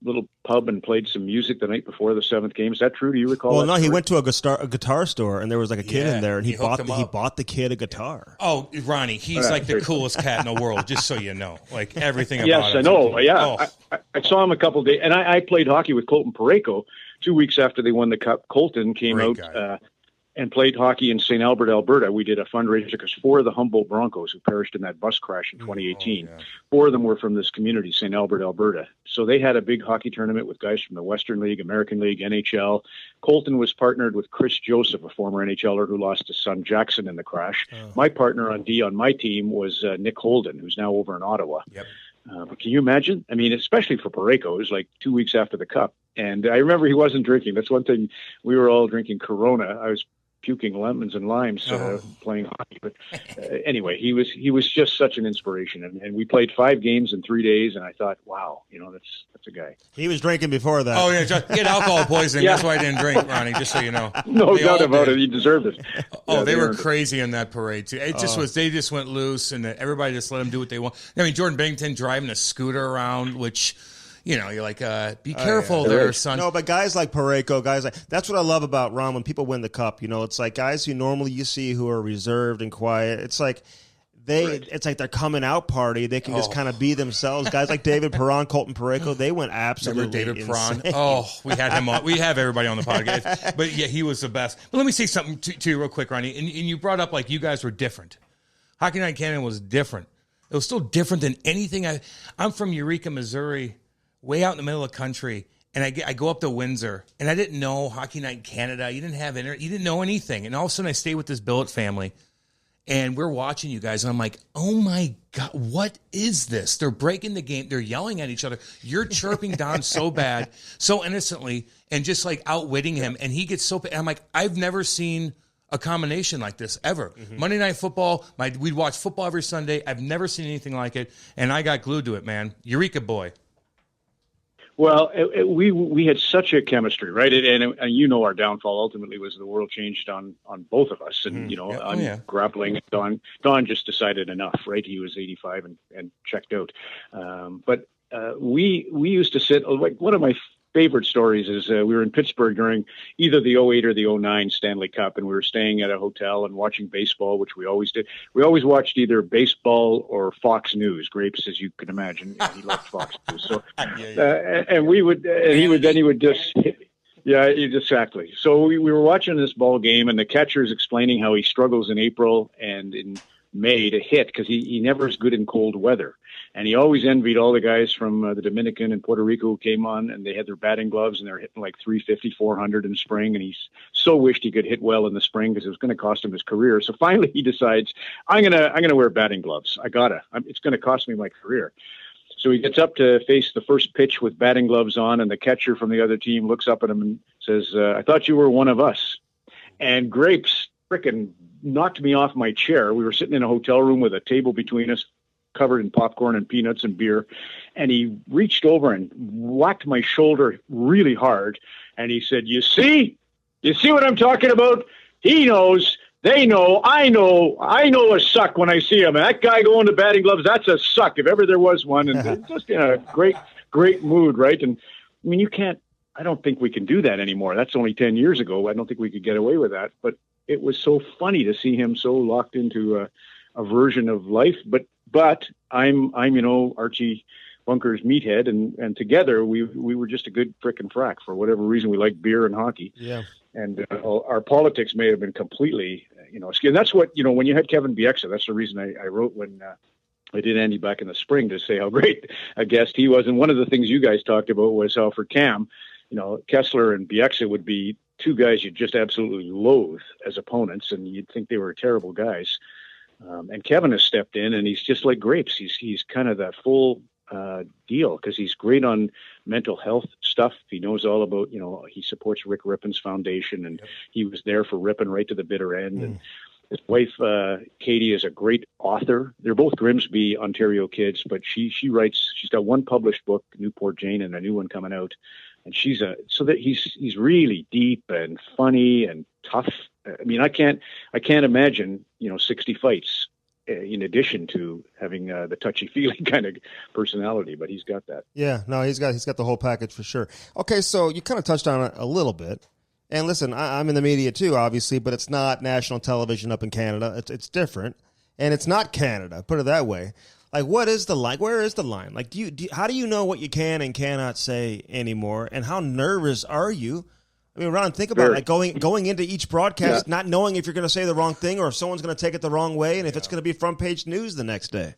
little pub and played some music the night before the 7th game. Is that true? Do you recall? Well, no, he went to a guitar store and there was like a kid in there, and he bought the kid a guitar. Oh, Ronnie, he's like the coolest cat in the world, just so you know. Like everything about yes, him. I know. Yeah. I saw him a couple of days, and I played hockey with Colton Parayko 2 weeks after they won the Cup. Colton came out and played hockey in St. Albert, Alberta. We did a fundraiser because 4 of the Humboldt Broncos who perished in that bus crash in 2018, 4 of them were from this community, St. Albert, Alberta. So they had a big hockey tournament with guys from the Western League, American League, NHL. Colton was partnered with Chris Joseph, a former NHLer who lost his son Jackson in the crash. My partner on my team was Nick Holden, who's now over in Ottawa. Yep. But can you imagine? I mean, especially for Parayko, it was like 2 weeks after the Cup. And I remember he wasn't drinking. That's one thing. We were all drinking Corona. I was puking lemons and limes playing hockey. But anyway, he was just such an inspiration. And we played 5 games in 3 days, and I thought, wow, that's a guy. He was drinking before that. Oh, yeah, he had alcohol poisoning. That's why I didn't drink, Ronnie, just so you know. No doubt about it. He deserved it. They were crazy in that parade, too. It just was, they just went loose, and everybody just let them do what they want. I mean, Jordan Bennington driving a scooter around, which... you're like, be careful there, son. No, but guys like Parayko, that's what I love about Ron when people win the Cup. It's like guys who normally you see who are reserved and quiet. It's like it's like their coming out party. They can just kind of be themselves. Guys like David Perron, Colton Parayko, they went absolutely David insane. Perron. Oh, we had him on. We have everybody on the podcast. But yeah, he was the best. But let me say something to you real quick, Ronnie. And you brought up like you guys were different. Hockey Night in Canada was different. It was still different than anything. I'm from Eureka, Missouri. Way out in the middle of the country, And I go up to Windsor, and I didn't know Hockey Night in Canada. You didn't have internet. You didn't know anything. And all of a sudden, I stay with this billet family, and we're watching you guys. And I'm like, oh, my God, what is this? They're breaking the game. They're yelling at each other. You're chirping Don so bad, so innocently, and just like outwitting him. And he gets so bad. I'm like, I've never seen a combination like this ever. Monday Night Football, we'd watch football every Sunday. I've never seen anything like it, and I got glued to it, man. Eureka boy. Well, we had such a chemistry, right? And our downfall ultimately was the world changed on both of us, and grappling. Don just decided enough, right? He was 85 and checked out. But we used to sit, like, one of my favorite stories is we were in Pittsburgh during either the 08 or the 09 Stanley Cup, and we were staying at a hotel and watching baseball, which we always did. We always watched either baseball or Fox News. Grapes, as you can imagine, he loved Fox News. So, and he would just. Yeah, exactly. So we were watching this ball game, and the catcher is explaining how he struggles in April and in May to hit because he never is good in cold weather. And he always envied all the guys from the Dominican and Puerto Rico who came on, and they had their batting gloves, and they were hitting like 350, 400 in spring. And he so wished he could hit well in the spring because it was going to cost him his career. So finally he decides, I'm gonna wear batting gloves. It's going to cost me my career. So he gets up to face the first pitch with batting gloves on, and the catcher from the other team looks up at him and says, I thought you were one of us. And Grapes frickin' knocked me off my chair. We were sitting in a hotel room with a table between us, covered in popcorn and peanuts and beer. And he reached over and whacked my shoulder really hard. And he said, you see what I'm talking about? He knows, they know, I know a suck when I see him. And that guy going to batting gloves, that's a suck if ever there was one. And just in a great mood, right? And I mean, I don't think we can do that anymore. That's only 10 years ago. I don't think we could get away with that. But it was so funny to see him so locked into a version of life. But I'm Archie Bunker's meathead, and together we were just a good frickin' frack for whatever reason. We like beer and hockey. Yeah. And our politics may have been completely, and that's what, when you had Kevin Bieksa, that's the reason I wrote when I did Andy back in the spring to say how great a guest he was. And one of the things you guys talked about was how for Cam, Kessler and Bieksa would be two guys you'd just absolutely loathe as opponents, and you'd think they were terrible guys. And Kevin has stepped in, and he's just like Grapes. He's kind of that full deal because he's great on mental health stuff. He knows all about, he supports Rick Rippon's foundation, and he was there for Rippon right to the bitter end. And his wife, Katie, is a great author. They're both Grimsby, Ontario kids, but she writes. She's got one published book, Newport Jane, and a new one coming out. And so that he's really deep and funny and tough. I mean, I can't imagine 60 fights in addition to having the touchy-feely kind of personality, but he's got that. Yeah, no, he's got the whole package for sure. Okay, so you kind of touched on it a little bit. And listen, I'm in the media too, obviously, but it's not national television up in Canada. It's different, and it's not Canada. Put it that way. Like, what is the line? Where is the line? Like, how do you know what you can and cannot say anymore? And how nervous are you? I mean, Ron, think about it. Like going into each broadcast, not knowing if you're going to say the wrong thing or if someone's going to take it the wrong way, and if it's going to be front page news the next day.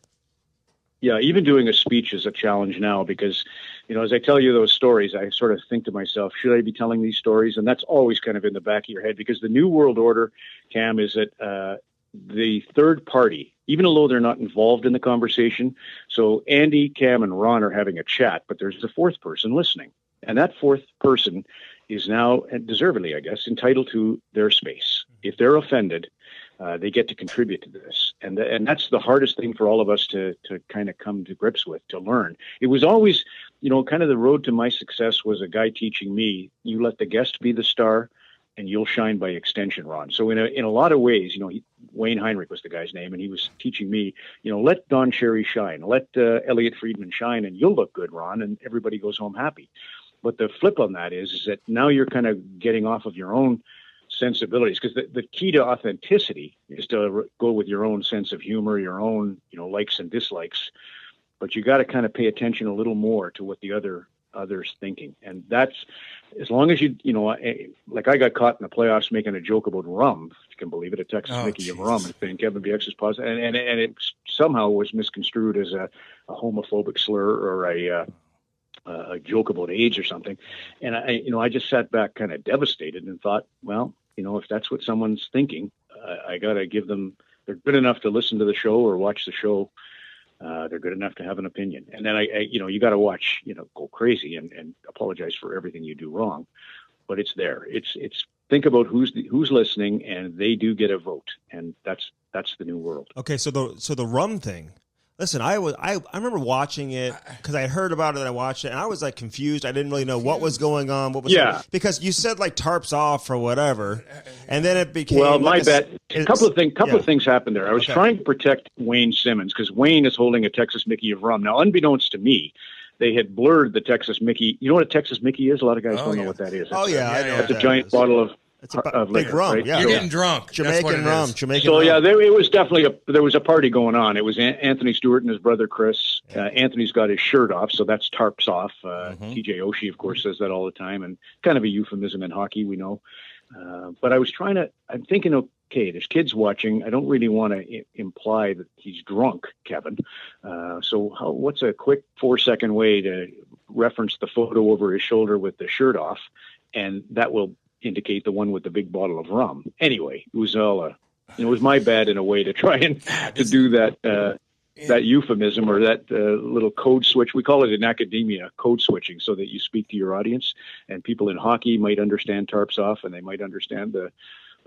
Yeah, even doing a speech is a challenge now because, as I tell you those stories, I sort of think to myself, should I be telling these stories? And that's always kind of in the back of your head because the new world order, Cam, is that the third party, even though they're not involved in the conversation. So Andy, Cam, and Ron are having a chat, but there's a fourth person listening. And that fourth person is now, and deservedly, I guess, entitled to their space. If they're offended, they get to contribute to this. And that's the hardest thing for all of us to kind of come to grips with, to learn. It was always, kind of the road to my success was a guy teaching me, you let the guest be the star and you'll shine by extension, Ron. So in a lot of ways, Wayne Heinrich was the guy's name, and he was teaching me, let Don Cherry shine, let Elliot Friedman shine, and you'll look good, Ron, and everybody goes home happy. But the flip on that is that now you're kind of getting off of your own sensibilities, because the key to authenticity is to go with your own sense of humor, your own, likes and dislikes. But you got to kind of pay attention a little more to what the others thinking. And that's, as long as like I got caught in the playoffs making a joke about rum, if you can believe it, a Texas Mickey of rum, and saying Kevin Bieksa's positive, and it somehow was misconstrued as a homophobic slur or a joke about AIDS or something. And I just sat back kind of devastated and thought, well, if that's what someone's thinking, I got to give them, they're good enough to listen to the show or watch the show. They're good enough to have an opinion. And then you got to watch, go crazy and apologize for everything you do wrong, but it's there. It's think about who's listening, and they do get a vote. And that's the new world. Okay. So the rum thing, listen, I remember watching it because I had heard about it and I watched it and I was like confused. I didn't really know what was going on. Because you said like tarps off or whatever, and then it became. Well, my bet. A couple of things happened there. I was trying to protect Wayne Simmons because Wayne is holding a Texas Mickey of rum. Now, unbeknownst to me, they had blurred the Texas Mickey. You know what a Texas Mickey is? A lot of guys don't know what that is. I know. It's a giant bottle of. It's a big liquor, rum, right? yeah. You're getting drunk. Jamaican rum. So yeah, it was definitely there was a party going on. It was Anthony Stewart and his brother Chris. Anthony's got his shirt off, so that's tarps off. TJ Oshie, of course, says that all the time, and kind of a euphemism in hockey, we know. But I'm thinking, okay, there's kids watching. I don't really want to imply that he's drunk, Kevin. So what's a quick 4-second way to reference the photo over his shoulder with the shirt off, and that will indicate the one with the big bottle of rum. Anyway, it was all it was my bad in a way to try and to do that euphemism or that little code switch. We call it in academia code switching, so that you speak to your audience, and people in hockey might understand tarps off, and they might understand the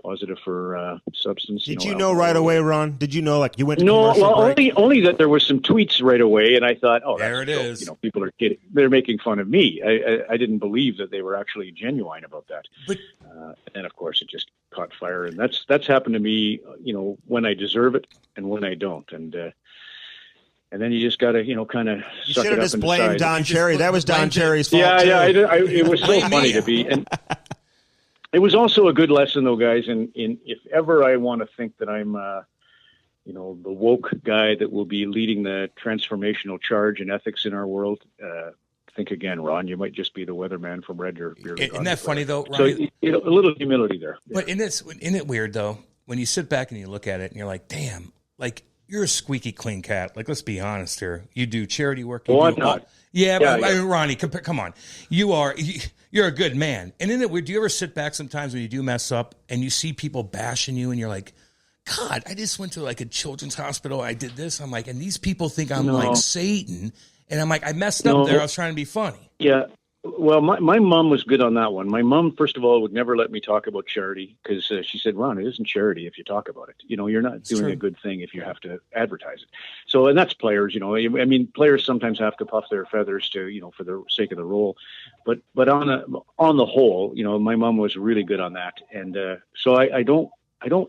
positive for substance. Did you know right away, Ron? Did you know you went to commercial break? Only that there was some tweets right away, and I thought, there it is. People are kidding. They're making fun of me. I didn't believe that they were actually genuine about that. But and of course, it just caught fire, and that's happened to me. When I deserve it and when I don't, and then you just got to kind of. You should have just blamed Don Cherry. That was Don Cherry's fault. Yeah. It was so funny to be and. It was also a good lesson, though, guys. In if ever I want to think that I'm, the woke guy that will be leading the transformational charge in ethics in our world, think again, Ron. You might just be the weatherman from Red Deer. Isn't that funny, though, Ron? So a little humility there. But isn't it weird, though, when you sit back and you look at it and you're like, damn, you're a squeaky clean cat. Let's be honest here. You do charity work. I'm not. Ronnie, come on. You're a good man. And isn't it weird? Do you ever sit back sometimes when you do mess up and you see people bashing you and you're like, God, I just went to a children's hospital. I did this. I'm like, and these people think I'm like Satan. And I'm like, I messed up there. I was trying to be funny. Yeah. Well, my mom was good on that one. My mom, first of all, would never let me talk about charity because she said, Ron, it isn't charity if you talk about it. You're not doing a good thing if you have to advertise it. So, and that's players, I mean, players sometimes have to puff their feathers to, for the sake of the role. But on the whole, my mom was really good on that. And so I don't,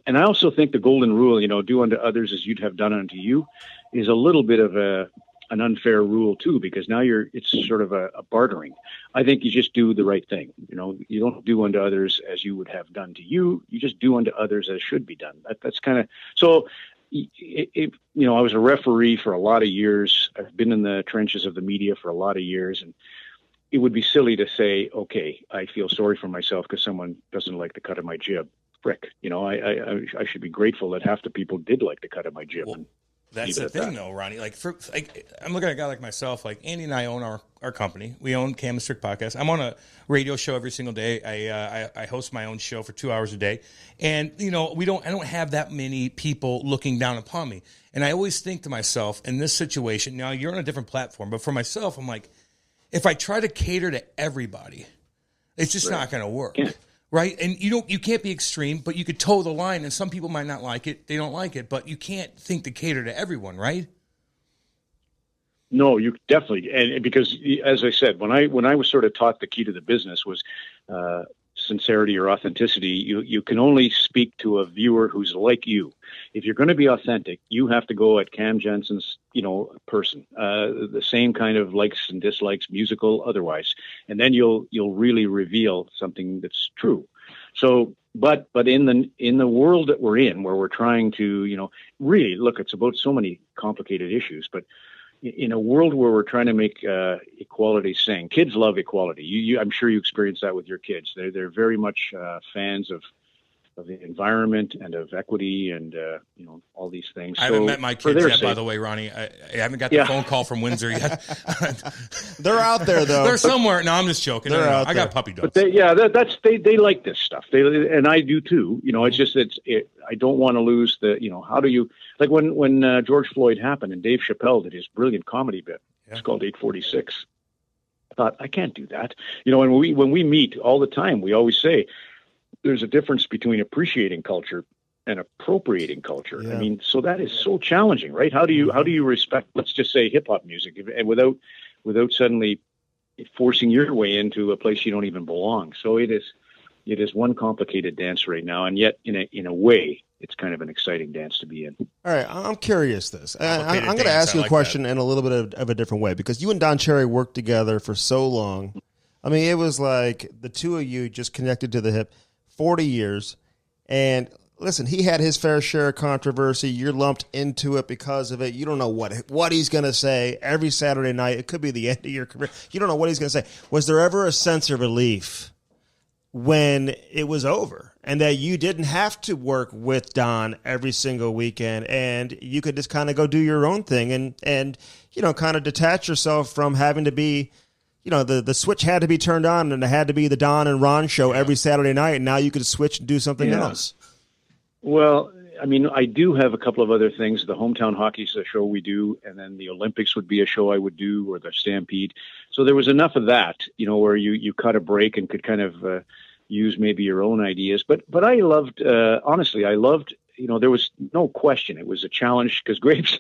and I also think the golden rule, do unto others as you'd have done unto you, is a little bit of an unfair rule too, because now it's sort of a bartering. I think you just do the right thing. You don't do unto others as you would have done to you. You just do unto others as should be done. That's kind of, so, I was a referee for a lot of years. I've been in the trenches of the media for a lot of years, and it would be silly to say, okay, I feel sorry for myself because someone doesn't like the cut of my jib. Frick, I should be grateful that half the people did like the cut of my jib. Well, that's the thing, though, Ronnie. I'm looking at a guy like myself. Andy and I own our company. We own Cam Strick Podcast. I'm on a radio show every single day. I host my own show for 2 hours a day, and I don't have that many people looking down upon me. And I always think to myself, in this situation, now you're on a different platform, but for myself, I'm like, if I try to cater to everybody, it's just not going to work. Yeah. Right. And you can't be extreme, but you could toe the line, and some people might not like it. They don't like it, but you can't think to cater to everyone. Right. No, you definitely. And because as I said, when I was sort of taught the key to the business was sincerity or authenticity. You can only speak to a viewer who's like you. If you're going to be authentic, you have to go at Cam Jensen's, person, the same kind of likes and dislikes, musical, otherwise, and then you'll really reveal something that's true. So, but in the world that we're in, where we're trying to, really look, it's about so many complicated issues, but in a world where we're trying to make equality sing, kids love equality. I'm sure you experience that with your kids. They're very much fans of the environment and of equity and all these things. I haven't met my kids yet, by the way, Ronnie. I haven't got the phone call from Windsor yet. They're out there though. They're somewhere. No, I'm just joking. I got puppy dogs. But they like this stuff. And I do too. It's just I don't want to lose the. How do you like when George Floyd happened and Dave Chappelle did his brilliant comedy bit. Yeah. It's called 846. I thought I can't do that. And when we meet all the time, we always say there's a difference between appreciating culture and appropriating culture. Yeah. I mean, so that is so challenging, right? How do you respect, let's just say, hip hop music, and without suddenly forcing your way into a place you don't even belong? So it is one complicated dance right now, and yet in a way, it's kind of an exciting dance to be in. All right, I'm curious this. I'm going to ask you a question in a little bit of a different way, because you and Don Cherry worked together for so long. I mean, it was like the two of you just connected to the hip, 40 years. And listen, he had his fair share of controversy. You're lumped into it because of it. You don't know what he's going to say every Saturday night. It could be the end of your career. You don't know what he's going to say. Was there ever a sense of relief when it was over and that you didn't have to work with Don every single weekend and you could just kind of go do your own thing and kind of detach yourself from having to be, the switch had to be turned on and it had to be the Don and Ron show every Saturday night, and now you could switch and do something else? Well, I mean, I do have a couple of other things. The Hometown Hockey's a show we do, and then the Olympics would be a show I would do, or the Stampede. So there was enough of that, where you cut a break and could kind of use maybe your own ideas. But I loved, honestly, there was no question. It was a challenge because Grapes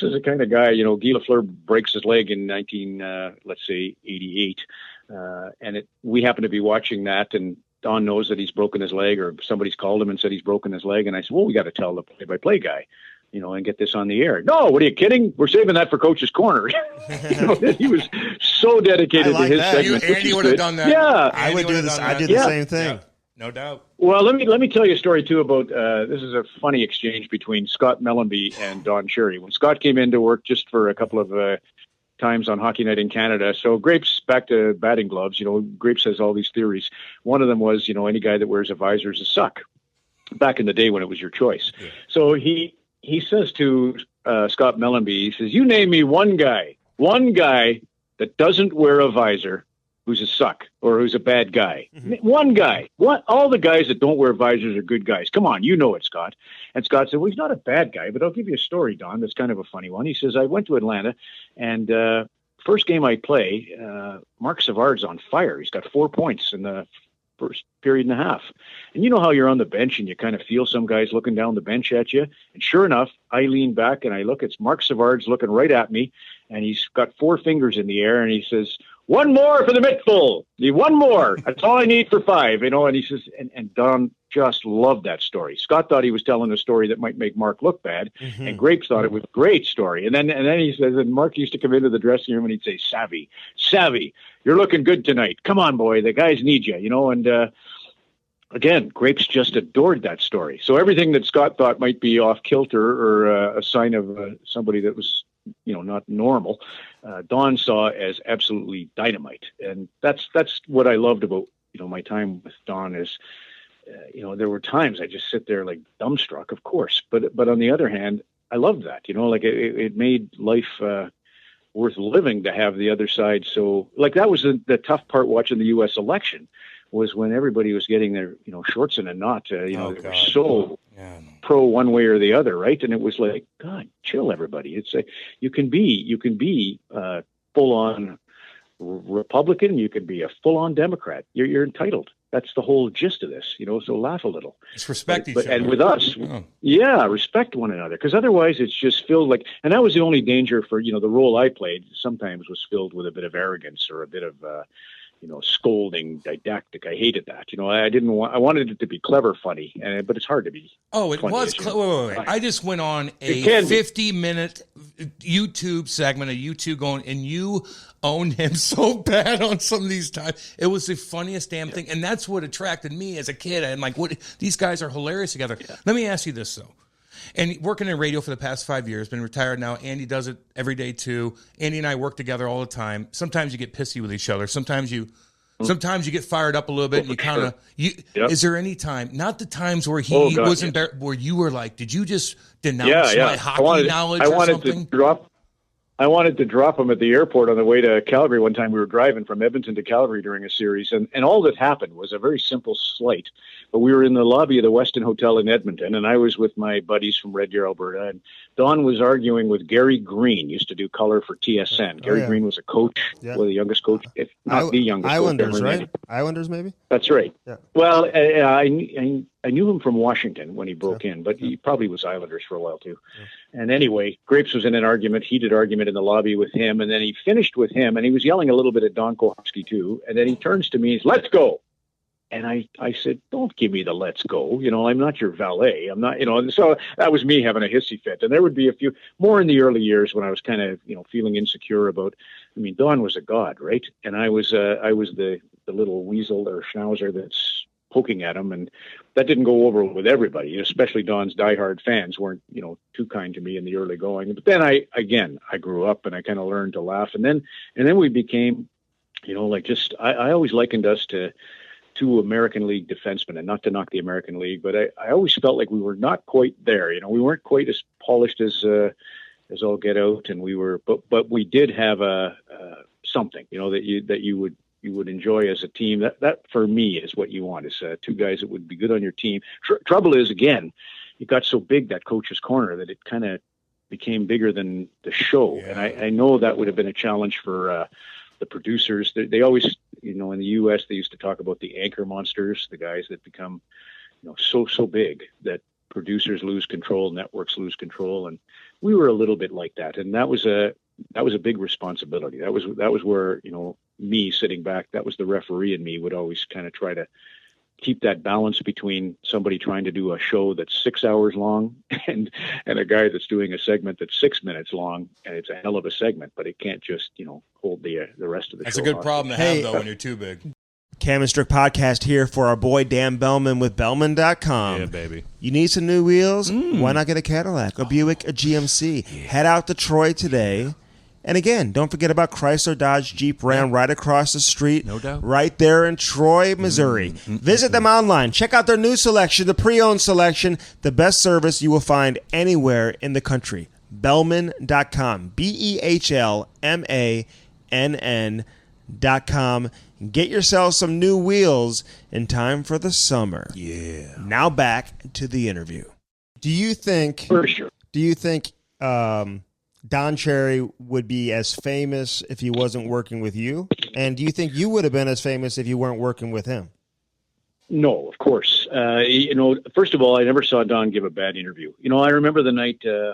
is the kind of guy, Guy Lafleur breaks his leg in 88. And we happened to be watching that, and Don knows that he's broken his leg, or somebody's called him and said he's broken his leg. And I said, well, we got to tell the play-by-play guy, and get this on the air. No, what are you kidding? We're saving that for Coach's Corner. He was so dedicated to his segment. Andy would have done that. Yeah. I would do this. I did the same thing. Yeah, no doubt. Well, let me tell you a story too about, this is a funny exchange between Scott Mellenby and Don Cherry. When Scott came into work just for a couple of times on Hockey Night in Canada. So Grapes, back to batting gloves, Grapes has all these theories. One of them was, any guy that wears a visor is a suck, back in the day when it was your choice. Yeah. So he says to Scott Mellenby, he says, you name me one guy that doesn't wear a visor who's a suck or who's a bad guy. Mm-hmm. One guy. All the guys that don't wear visors are good guys. Come on, you know it, Scott. And Scott said, well, he's not a bad guy, but I'll give you a story, Don, that's kind of a funny one. He says, I went to Atlanta, and first game I play, Mark Savard's on fire. He's got 4 points in the first period and a half. And you know how you're on the bench and you kind of feel some guys looking down the bench at you. And sure enough, I lean back and I look, it's Mark Savard's looking right at me, and he's got 4 fingers in the air, and he says, one more for the mittful. One more. That's all I need for 5, and he says, and Don just loved that story. Scott thought he was telling a story that might make Mark look bad, and Grapes thought it was a great story. And then he says, and Mark used to come into the dressing room and he'd say, Savvy, you're looking good tonight. Come on, boy, the guys need you, and again, Grapes just adored that story. So everything that Scott thought might be off kilter or a sign of somebody that was, not normal, Don saw as absolutely dynamite. And that's what I loved about, my time with Don is, there were times I just sit there like dumbstruck, of course. But on the other hand, I loved that, it made life worth living to have the other side. So like that was the tough part watching the U.S. election, was when everybody was getting their, shorts in a knot, they were so pro one way or the other, right? And it was like, God, chill, everybody. It's you can be full on Republican, you can be a full on Democrat. You're entitled. That's the whole gist of this, so laugh a little. It's respect each other. And with us, respect one another, because otherwise it's just filled like, and that was the only danger for, the role I played sometimes was filled with a bit of arrogance or a bit of, scolding, didactic. I hated that. I wanted it to be clever, funny, but it's hard to be. Oh, it was. Wait. I just went on a 50-minute YouTube segment of YouTube going, and you owned him so bad on some of these times. It was the funniest damn thing. And that's what attracted me as a kid. I'm like, what? These guys are hilarious together. Yeah. Let me ask you this, though. And working in radio for the past 5 years, been retired now. Andy does it every day too. Andy and I work together all the time. Sometimes you get pissy with each other. Sometimes you Sometimes you get fired up a little bit, and you kind of. Is there any time? Not the times where he was embarrassed, where you were like, "Did you just denounce my hockey knowledge or something?" I wanted to drop him at the airport on the way to Calgary. One time we were driving from Edmonton to Calgary during a series, and all that happened was a very simple slight. But we were in the lobby of the Westin Hotel in Edmonton, and I was with my buddies from Red Deer, Alberta, and Don was arguing with Gary Green, used to do color for TSN. Gary Green was a coach, one of the youngest coach, if not the youngest Islanders, coach. right? Islanders, maybe? That's right. Yeah. Well, I knew him from Washington when he broke in, but he probably was Islanders for a while too. Yeah. And anyway, Grapes was in an heated argument in the lobby with him, and then he finished with him, and he was yelling a little bit at Don Koharski too, and then he turns to me, he's, "Let's go." And I said, "Don't give me the let's go. I'm not your valet. I'm not, and so that was me having a hissy fit. And there would be a few more in the early years when I was kind of, feeling insecure about, Don was a god, right? And I was the little weasel or schnauzer that's poking at him. And that didn't go over with everybody, especially Don's diehard fans weren't, too kind to me in the early going. But then I grew up and I kind of learned to laugh. And then we became, I always likened us to two American League defensemen, and not to knock the American League, but I always felt like we were not quite there. We weren't quite as polished as all get out, and we were, but we did have something, that you would enjoy as a team. That for me is what you want, is two guys that would be good on your team. Trouble is, again, it got so big, that coach's corner, that it kind of became bigger than the show. Yeah. And I know that would have been a challenge for the producers. They always, in the U.S., they used to talk about the anchor monsters, the guys that become, so big that producers lose control, networks lose control, and we were a little bit like that. And that was a big responsibility. That was where, me sitting back, that was the referee in me, would always kind of try to keep that balance between somebody trying to do a show that's 6 hours long and a guy that's doing a segment that's 6 minutes long, and it's a hell of a segment, but it can't just, hold the rest of the show. That's a good problem to have, though, when you're too big. Cam Strick Podcast here for our boy Dan Bellman with Bellman.com. Yeah, baby. You need some new wheels? Why not get a Cadillac, a Buick, a GMC? Yeah. Head out to Troy today. And again, don't forget about Chrysler, Dodge, Jeep, Ram right across the street. No doubt. Right there in Troy, Missouri. Visit them online. Check out their new selection, the pre-owned selection, the best service you will find anywhere in the country. Bellman.com. BEHLMANN.com. Get yourself some new wheels in time for the summer. Yeah. Now back to the interview. Do you think... For sure. Do you think... Don Cherry would be as famous if he wasn't working with you? And do you think you would have been as famous if you weren't working with him? No, of course. First of all, I never saw Don give a bad interview. I remember the night, I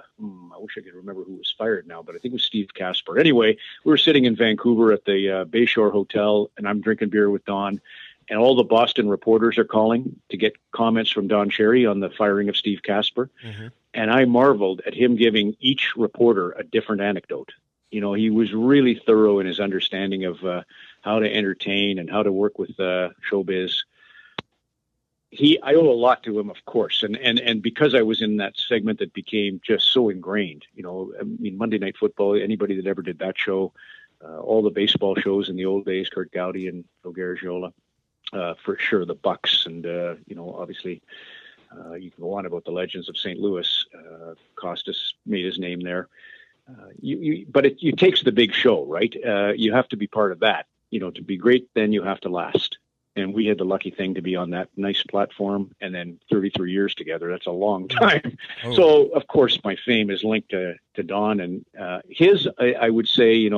wish I could remember who was fired now, but I think it was Steve Casper. Anyway, we were sitting in Vancouver at the Bayshore Hotel, and I'm drinking beer with Don, and all the Boston reporters are calling to get comments from Don Cherry on the firing of Steve Casper. Mm-hmm. And I marveled at him giving each reporter a different anecdote. He was really thorough in his understanding of how to entertain and how to work with showbiz. I owe a lot to him, of course. And because I was in that segment that became just so ingrained, Monday Night Football, anybody that ever did that show, all the baseball shows in the old days, Kurt Gowdy and Phil Garagiola, for sure, the Bucks, and, obviously, you can go on about the legends of St. Louis. Costas made his name there. But it takes the big show, right? You have to be part of that. To be great, then you have to last. And we had the lucky thing to be on that nice platform, and then 33 years together. That's a long time. Oh. So, of course, my fame is linked to Don. And I would say,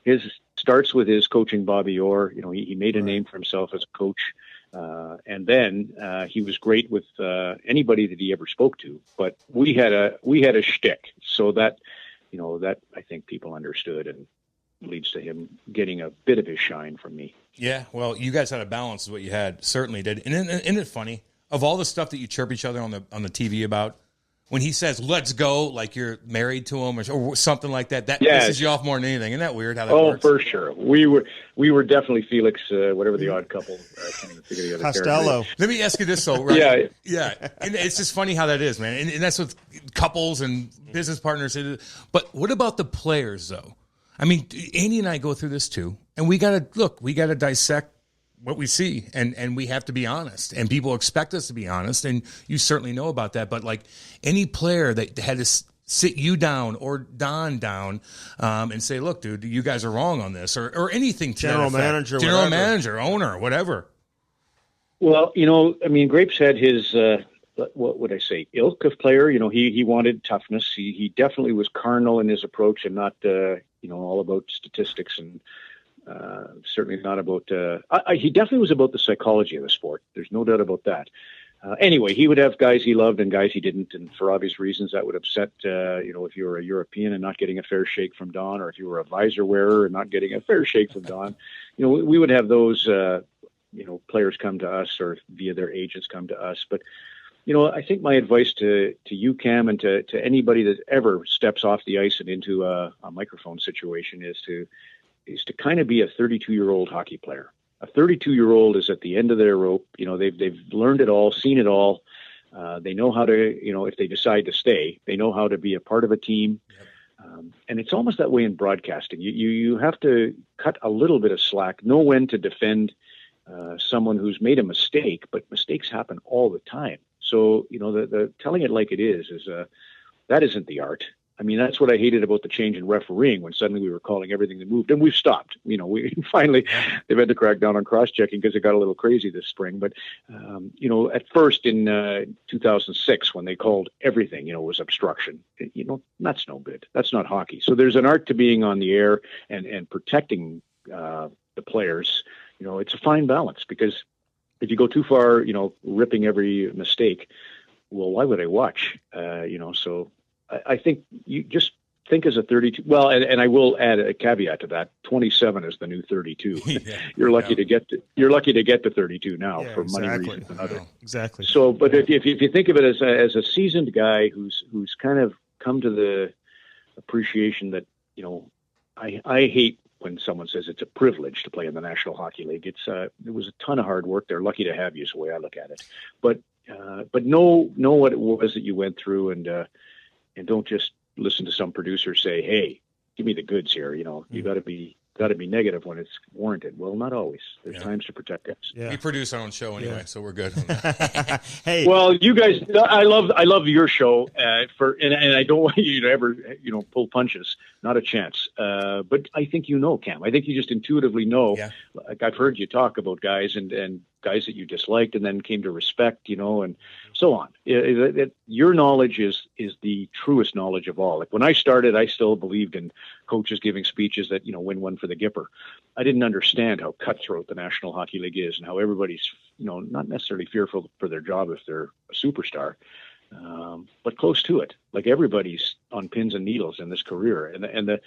his starts with his coaching Bobby Orr. He made a name for himself as a coach. And then he was great with anybody that he ever spoke to. But we had a shtick, so that I think people understood, and leads to him getting a bit of his shine from me. Yeah, well, you guys had a balance, is what you had. Certainly did. And isn't it funny, of all the stuff that you chirp each other on the TV about, when he says "let's go," like you're married to him or something like that, pisses you off more than anything. Isn't that weird how that works? Oh, for sure. We were definitely Felix, whatever the odd couple. I can't even figure the other Costello. Let me ask you this, though. Right? Yeah. And it's just funny how that is, man. And that's with couples and business partners. But what about the players, though? I mean, Andy and I go through this too, and we got to dissect what we see, and we have to be honest, and people expect us to be honest, and you certainly know about that. But like any player that had to sit you down or Don down and say, look, dude, you guys are wrong on this, or anything to general manager, owner, whatever. Well, Grapes had his, what would I say, ilk of player. He wanted toughness. He definitely was carnal in his approach and not, all about statistics and certainly not about, he definitely was about the psychology of the sport. There's no doubt about that. Anyway, he would have guys he loved and guys he didn't. And for obvious reasons, that would upset, if you were a European and not getting a fair shake from Don, or if you were a visor wearer and not getting a fair shake from Don, we would have those, players come to us or via their agents come to us. But, I think my advice to you, Cam, and to anybody that ever steps off the ice and into a microphone situation is to kind of be a 32-year-old hockey player. A 32-year-old is at the end of their rope. They've learned it all, seen it all. They know how to, if they decide to stay, they know how to be a part of a team. And it's almost that way in broadcasting. You have to cut a little bit of slack, know when to defend someone who's made a mistake, but mistakes happen all the time. So, the telling it like it is that isn't the art. I mean, that's what I hated about the change in refereeing when suddenly we were calling everything that moved. And we've stopped. We finally, they've had to crack down on cross-checking because it got a little crazy this spring. But, at first in 2006, when they called everything, was obstruction. That's no good. That's not hockey. So there's an art to being on the air and protecting the players. It's a fine balance, because if you go too far, ripping every mistake, well, why would I watch? So I think you just think as a 32. Well, and I will add a caveat to that: 27 is the new 32. You're lucky to get to 32 now for money reasons and other. Exactly. So, but if you think of it as a seasoned guy who's kind of come to the appreciation that I hate when someone says it's a privilege to play in the National Hockey League. It was a ton of hard work. They're lucky to have you, is the way I look at it. But know what it was that you went through, and don't just listen to some producer say, "Hey, give me the goods here." You got to be negative when it's warranted. Well, not always. There's times to protect us. Yeah. We produce our own show anyway, so we're good. Hey, well, you guys, I love your show. And I don't want you to ever pull punches. Not a chance. But I think Cam. I think you just intuitively know. Yeah. Like I've heard you talk about guys and guys that you disliked and then came to respect, and so on. Your knowledge is the truest knowledge of all. Like when I started, I still believed in coaches giving speeches that, win one for the Gipper. I didn't understand how cutthroat the National Hockey League is and how everybody's, not necessarily fearful for their job if they're a superstar, but close to it. Like everybody's on pins and needles in this career. And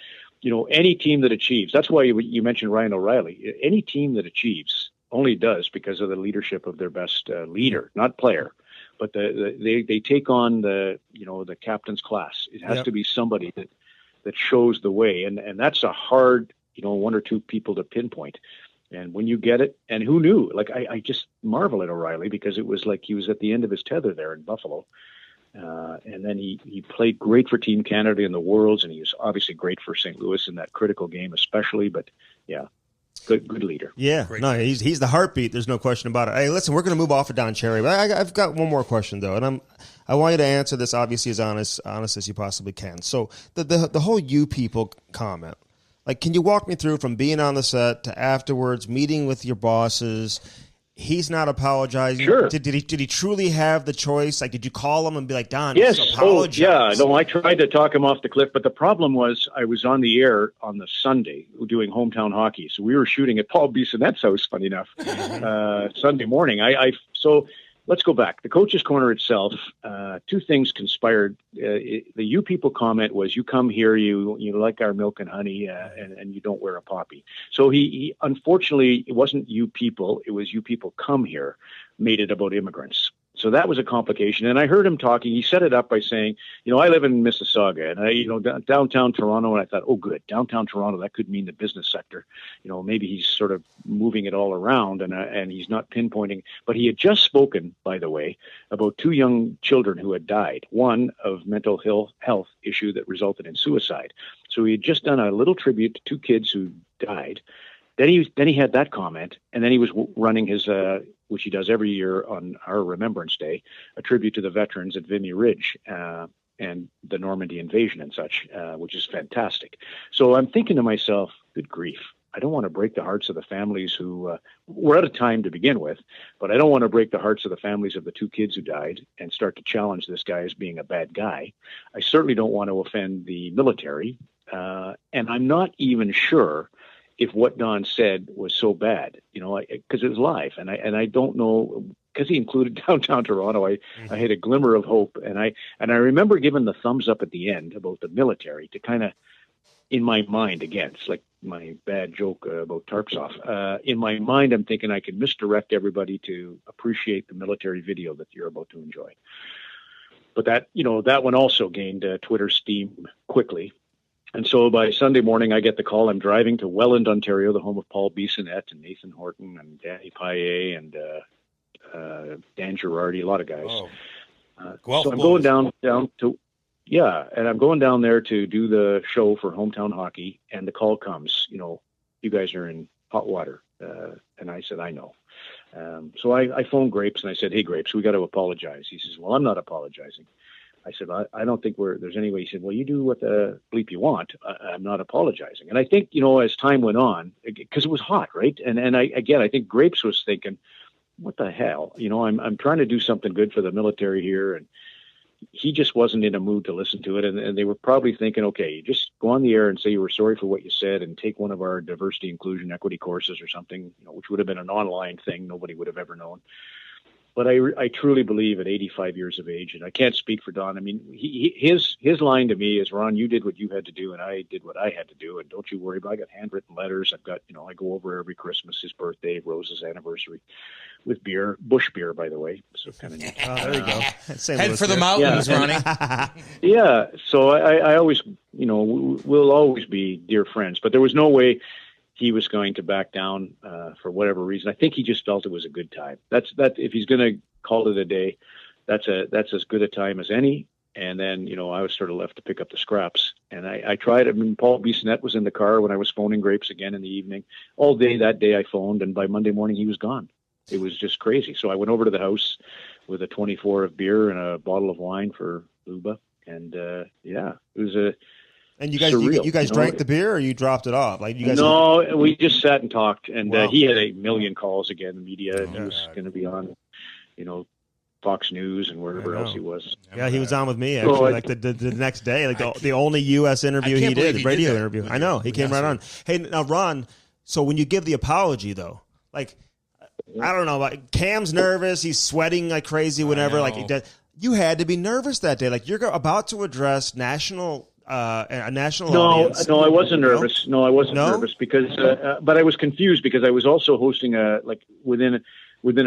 any team that achieves, that's why you mentioned Ryan O'Reilly, any team that achieves only does because of the leadership of their best leader, not player. But they take on the captain's class. It has to be somebody that shows the way, and that's a hard one or two people to pinpoint. And when you get it, and who knew? Like I just marvel at O'Reilly, because it was like he was at the end of his tether there in Buffalo, and then he played great for Team Canada in the Worlds, and he was obviously great for St. Louis in that critical game, especially. But yeah. Good leader. Yeah, he's the heartbeat. There's no question about it. Hey, listen, we're going to move off of Don Cherry, but I've got one more question though, and I want you to answer this obviously as honest as you possibly can. So the whole "you people" comment, like, can you walk me through from being on the set to afterwards meeting with your bosses? He's not apologizing. Sure. Did he truly have the choice? Like, did you call him and be like, Don, yes, apologize? No, I tried to talk him off the cliff, but the problem was I was on the air on the Sunday doing hometown hockey. So we were shooting at Paul Bissonnette's house, funny enough, Sunday morning. So let's go back. The Coach's Corner itself, two things conspired. The "you people" comment was, you come here, you like our milk and honey, and you don't wear a poppy. So he unfortunately, it wasn't "you people," it was "you people come here," made it about immigrants. So that was a complication. And I heard him talking. He set it up by saying, I live in Mississauga, and downtown Toronto. And I thought, oh, good, downtown Toronto, that could mean the business sector. Maybe he's sort of moving it all around, and he's not pinpointing. But he had just spoken, by the way, about two young children who had died. One of mental health issue that resulted in suicide. So he had just done a little tribute to two kids who died. Then he had that comment, and then he was running his, which he does every year on our Remembrance Day, a tribute to the veterans at Vimy Ridge and the Normandy invasion and such, which is fantastic. So I'm thinking to myself, good grief, I don't want to break the hearts of the families who were out of time to begin with, but I don't want to break the hearts of the families of the 2 kids who died and start to challenge this guy as being a bad guy. I certainly don't want to offend the military, and I'm not even sure if what Don said was so bad, because it was live, and I don't know, because he included downtown Toronto. I had a glimmer of hope, and I remember giving the thumbs up at the end about the military to kind of, in my mind, again, it's like my bad joke about tarps off. In my mind, I'm thinking I can misdirect everybody to appreciate the military video that you're about to enjoy. But that one also gained Twitter steam quickly. And so by Sunday morning, I get the call. I'm driving to Welland, Ontario, the home of Paul Bissonnette and Nathan Horton and Danny Payet and Dan Girardi, a lot of guys. Oh. So I'm going down to, and I'm going down there to do the show for Hometown Hockey, and the call comes, you guys are in hot water. And I said, I know. So I phoned Grapes, and I said, hey, Grapes, we got to apologize. He says, well, I'm not apologizing. I said, I don't think there's any way. He said, well, you do what the bleep you want. I'm not apologizing. And I think, as time went on, because it was hot, right? And I think Grapes was thinking, what the hell? I'm trying to do something good for the military here. And he just wasn't in a mood to listen to it. And they were probably thinking, okay, you just go on the air and say you were sorry for what you said and take one of our diversity, inclusion, equity courses or something, which would have been an online thing. Nobody would have ever known. But I truly believe at 85 years of age, and I can't speak for Don. I mean, his line to me is, Ron, you did what you had to do, and I did what I had to do, and don't you worry about it. I got handwritten letters. I've got, I go over every Christmas, his birthday, Rose's anniversary, with beer, Bush beer, by the way. So kind of neat. Oh, there you go. Head for the mountains, Ronnie. Yeah. So I always, we'll always be dear friends, but there was no way he was going to back down for whatever reason. I think he just felt it was a good time. That if he's going to call it a day, that's as good a time as any. And then, I was sort of left to pick up the scraps. And I tried. I mean, Paul Bissonnette was in the car when I was phoning Grapes again in the evening. All day that day I phoned, and by Monday morning he was gone. It was just crazy. So I went over to the house with a 24 of beer and a bottle of wine for Luba. And it was a... And you guys drank the beer, or you dropped it off? Like you guys? No, we just sat and talked. And he had 1 million calls again, the media, and he was going to be on, Fox News and wherever else he was. Yeah, he was on with me actually. The next day, the only U.S. interview he did, the radio interview. I know he came right on. Hey, now Ron. So when you give the apology, though, I don't know, Cam's nervous. He's sweating like crazy. Whenever you had to be nervous that day. Like you're about to address national. A national audience. No, I wasn't nervous. No, I wasn't nervous because, but I was confused because I was also hosting within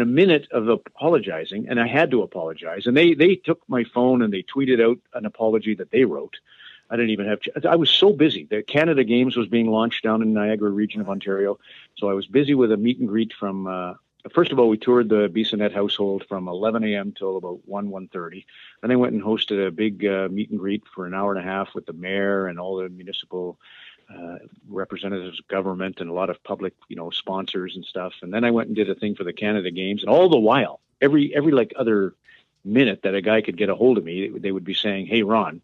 a minute of apologizing, and I had to apologize. And they took my phone and they tweeted out an apology that they wrote. I didn't even have. I was so busy. The Canada Games was being launched down in Niagara region of Ontario, so I was busy with a meet and greet from. First of all, we toured the Bissonnette household from 11 a.m. till about 1:30. Then I went and hosted a big meet and greet for an hour and a half with the mayor and all the municipal representatives of government and a lot of public, sponsors and stuff. And then I went and did a thing for the Canada Games. And all the while, every other minute that a guy could get a hold of me, they would be saying, "Hey, Ron,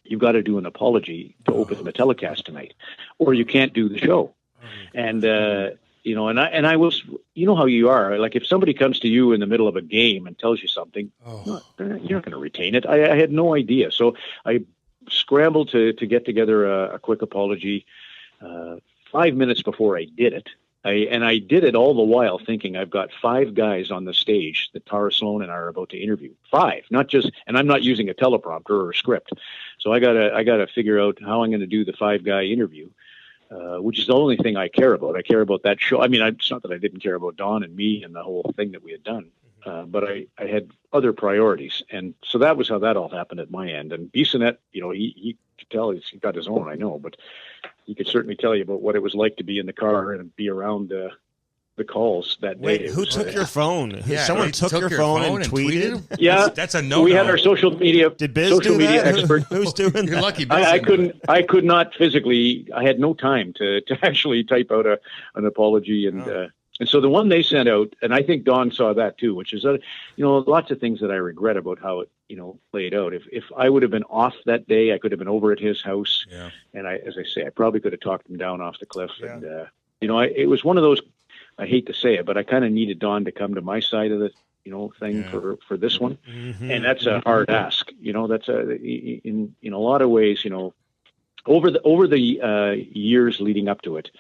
you've got to do an apology to open the telecast tonight, or you can't do the show." And and I was, how you are. Like if somebody comes to you in the middle of a game and tells you something, you're not going to retain it. I had no idea. So I scrambled to get together a quick apology 5 minutes before I did it. I did it all the while thinking I've got 5 guys on the stage that Tara Sloan and I are about to interview. 5, not just, and I'm not using a teleprompter or a script. So I gotta figure out how I'm going to do the 5-guy interview. Which is the only thing I care about. I care about that show. I mean, it's not that I didn't care about Don and me and the whole thing that we had done, but I had other priorities. And so that was how that all happened at my end. And Bissonnette, he could tell he's got his own, I know, but he could certainly tell you about what it was like to be in the car and be around the calls that day. Wait, who took your phone? Yeah, someone took your phone and tweeted? Yeah, that's a no. We had our social media. Did Biz social do media that? expert. Who's doing You're that? lucky. Biz I could not physically. I had no time to actually type out an apology and so the one they sent out, and I think Don saw that too, which is lots of things that I regret about how it played out. If I would have been off that day, I could have been over at his house, and as I say, I probably could have talked him down off the cliff. Yeah. And it was one of those. I hate to say it, but I kind of needed Don to come to my side of the thing for this one, and that's a hard ask. That's in a lot of ways. Over the years leading up to it,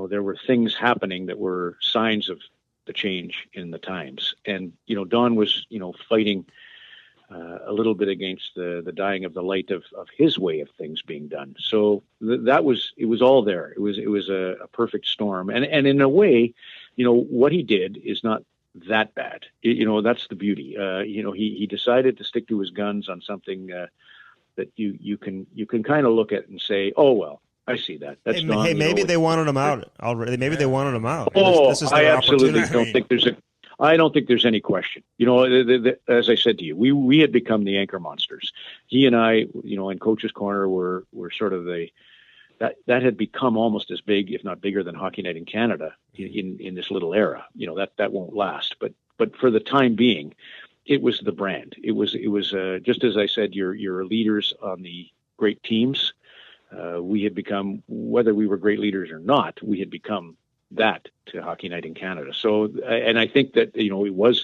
there were things happening that were signs of the change in the times, and Don was fighting a little bit against the dying of the light of his way of things being done. So it was all there. It was a perfect storm. And in a way, what he did is not that bad. That's the beauty. He decided to stick to his guns on something that you can kind of look at and say, oh, well, I see that. That's maybe they wanted him out already. Maybe they wanted him out. Oh, this is I absolutely don't think I don't think there's any question. As I said to you, we had become the anchor monsters. He and I, in Coach's Corner were sort of that had become almost as big, if not bigger, than Hockey Night in Canada in this little era. That won't last. But for the time being, it was the brand. It was just as I said, your leaders on the great teams. We had become, whether we were great leaders or not, we had become that to Hockey Night in Canada. So, and I think that, it was,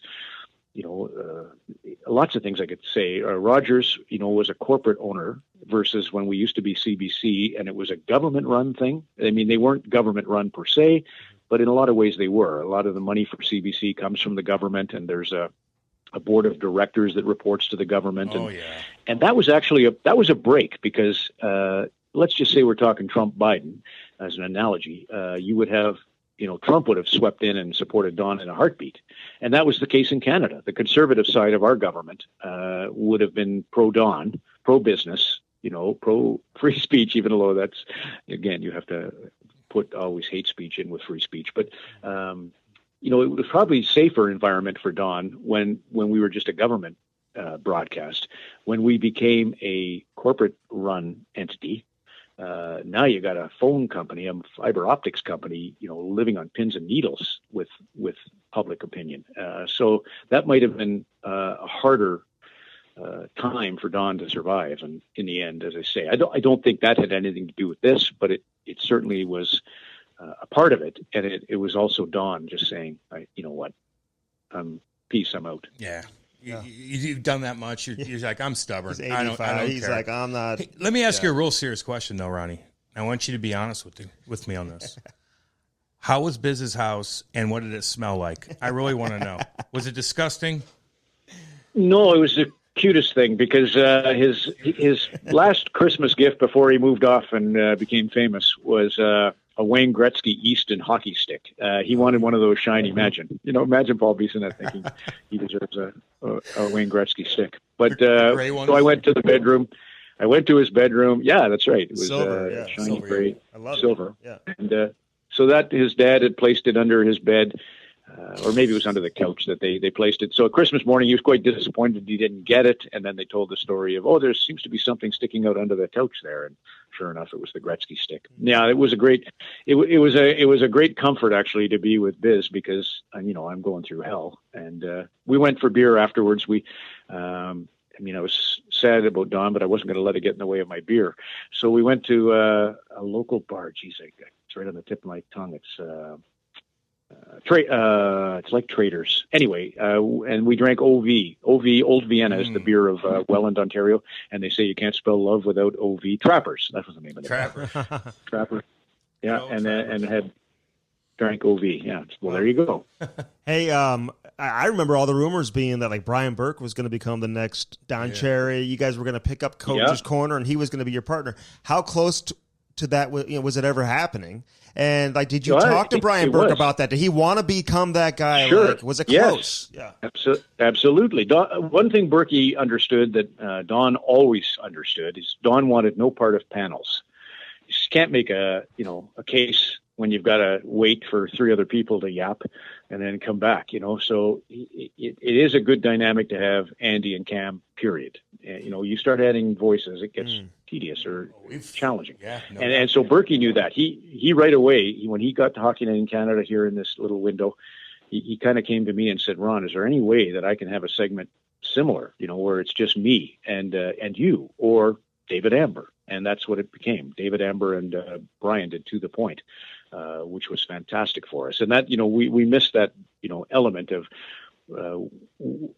lots of things I could say. Rogers, was a corporate owner versus when we used to be CBC and it was a government run thing. I mean, they weren't government run per se, but in a lot of ways they were. A lot of the money for CBC comes from the government, and there's a board of directors that reports to the government. And that was actually a break because, let's just say we're talking Trump Biden as an analogy. You would have, Trump would have swept in and supported Don in a heartbeat. And that was the case in Canada. The conservative side of our government would have been pro-Don, pro-business, pro-free speech, even though that's, again, you have to put always hate speech in with free speech. But, it was probably a safer environment for Don when we were just a government broadcast. When we became a corporate-run entity, now you got a phone company, a fiber optics company, living on pins and needles with public opinion. So that might have been a harder time for Don to survive. And in the end, as I say, I don't think that had anything to do with this, but it certainly was a part of it. And it was also Don just saying, you know what, peace, I'm out. Yeah. You've done that much. You're like, I'm stubborn. He's 85. I don't He's care. like, I'm not. Hey, let me ask you a real serious question, though, Ronnie. I want you to be honest with me on this. How was Biz's house, and what did it smell like? I really want to know. Was it disgusting? No, it was the cutest thing because his last Christmas gift before he moved off and became famous was a Wayne Gretzky Easton hockey stick. He wanted one of those shiny. Imagine Paul Beeson thinking he deserves a Wayne Gretzky stick. But so I went to the bedroom. I went to his bedroom. Yeah, that's right. It was silver, shiny silver. gray, I love silver. it. Yeah. And so that his dad had placed it under his bed. Or maybe it was under the couch that they placed it. So Christmas morning, he was quite disappointed he didn't get it. And then they told the story of, there seems to be something sticking out under the couch there. And sure enough, it was the Gretzky stick. Yeah, it was a great, it was a great comfort actually to be with Biz because, I'm going through hell. And we went for beer afterwards. I was sad about Don, but I wasn't going to let it get in the way of my beer. So we went to a local bar. Geez, it's right on the tip of my tongue. It's like Traders. Anyway, and we drank OV. Old Vienna is the beer of Welland, Ontario. And they say you can't spell love without OV. Trappers. That was the name of it. Trapper. Yeah, and had drank OV. Yeah. Well, there you go. Hey, I remember all the rumors being that like Brian Burke was going to become the next Don Cherry. You guys were going to pick up Coach's Corner, and he was going to be your partner. How close to that was it ever happening? And like, did you talk to Brian Burke about that? Did he want to become that guy? Sure. Like, was it close? Yes. Yeah, absolutely. One thing Burke understood that Don always understood is Don wanted no part of panels. You just can't make a case when you've got to wait for 3 other people to yap and then come back, so it is a good dynamic to have Andy and Cam, period. And, you start adding voices, it gets tedious or challenging. Yeah, and so Berkey knew that. He right away, when he got to Hockey Night in Canada here in this little window, he kind of came to me and said, Ron, is there any way that I can have a segment similar, where it's just me and you, or David Amber? And that's what it became. David Amber and Brian did To the Point, which was fantastic for us. And that, we missed that, element of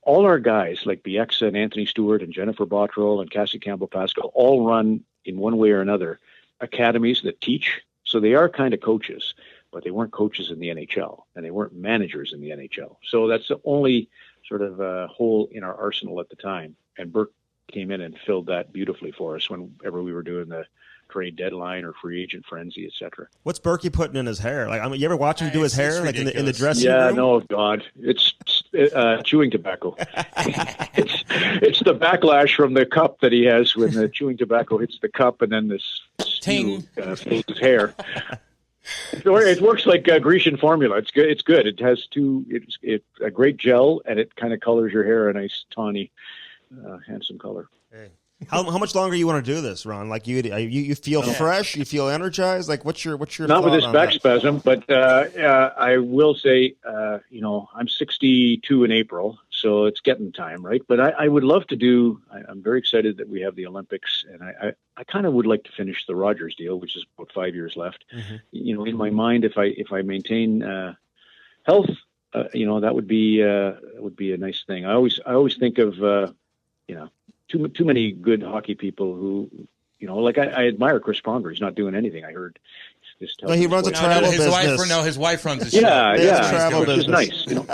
all our guys like Bieksa and Anthony Stewart and Jennifer Bottrell and Cassie Campbell-Pascal all run in one way or another academies that teach. So they are kind of coaches, but they weren't coaches in the NHL and they weren't managers in the NHL. So that's the only sort of hole in our arsenal at the time. And Burke came in and filled that beautifully for us whenever we were doing the trade deadline or free agent frenzy, etc. What's Berkey putting in his hair? Like, you ever watch him do his hair, like in the dressing room? Yeah, no, God, it's chewing tobacco. it's the backlash from the cup that he has when the chewing tobacco hits the cup, and then this fills his hair. It works like Grecian formula. It's good. It's good. It has it's a great gel, and it kind of colors your hair a nice tawny, handsome color. Hey. How much longer you want to do this, Ron? Like you feel fresh, you feel energized. Like what's your not with this back spasm, but I will say, I'm 62 in April, so it's getting time, right? But I would love to do. I'm very excited that we have the Olympics, and I kind of would like to finish the Rogers deal, which is about 5 years left. Mm-hmm. In my mind, if I maintain health, that would be a nice thing. I always think of too many good hockey people who, like I admire Chris Pronger. He's not doing anything. I heard this. No, he runs a travel business. His wife runs a show. Yeah, travel which business. Is nice.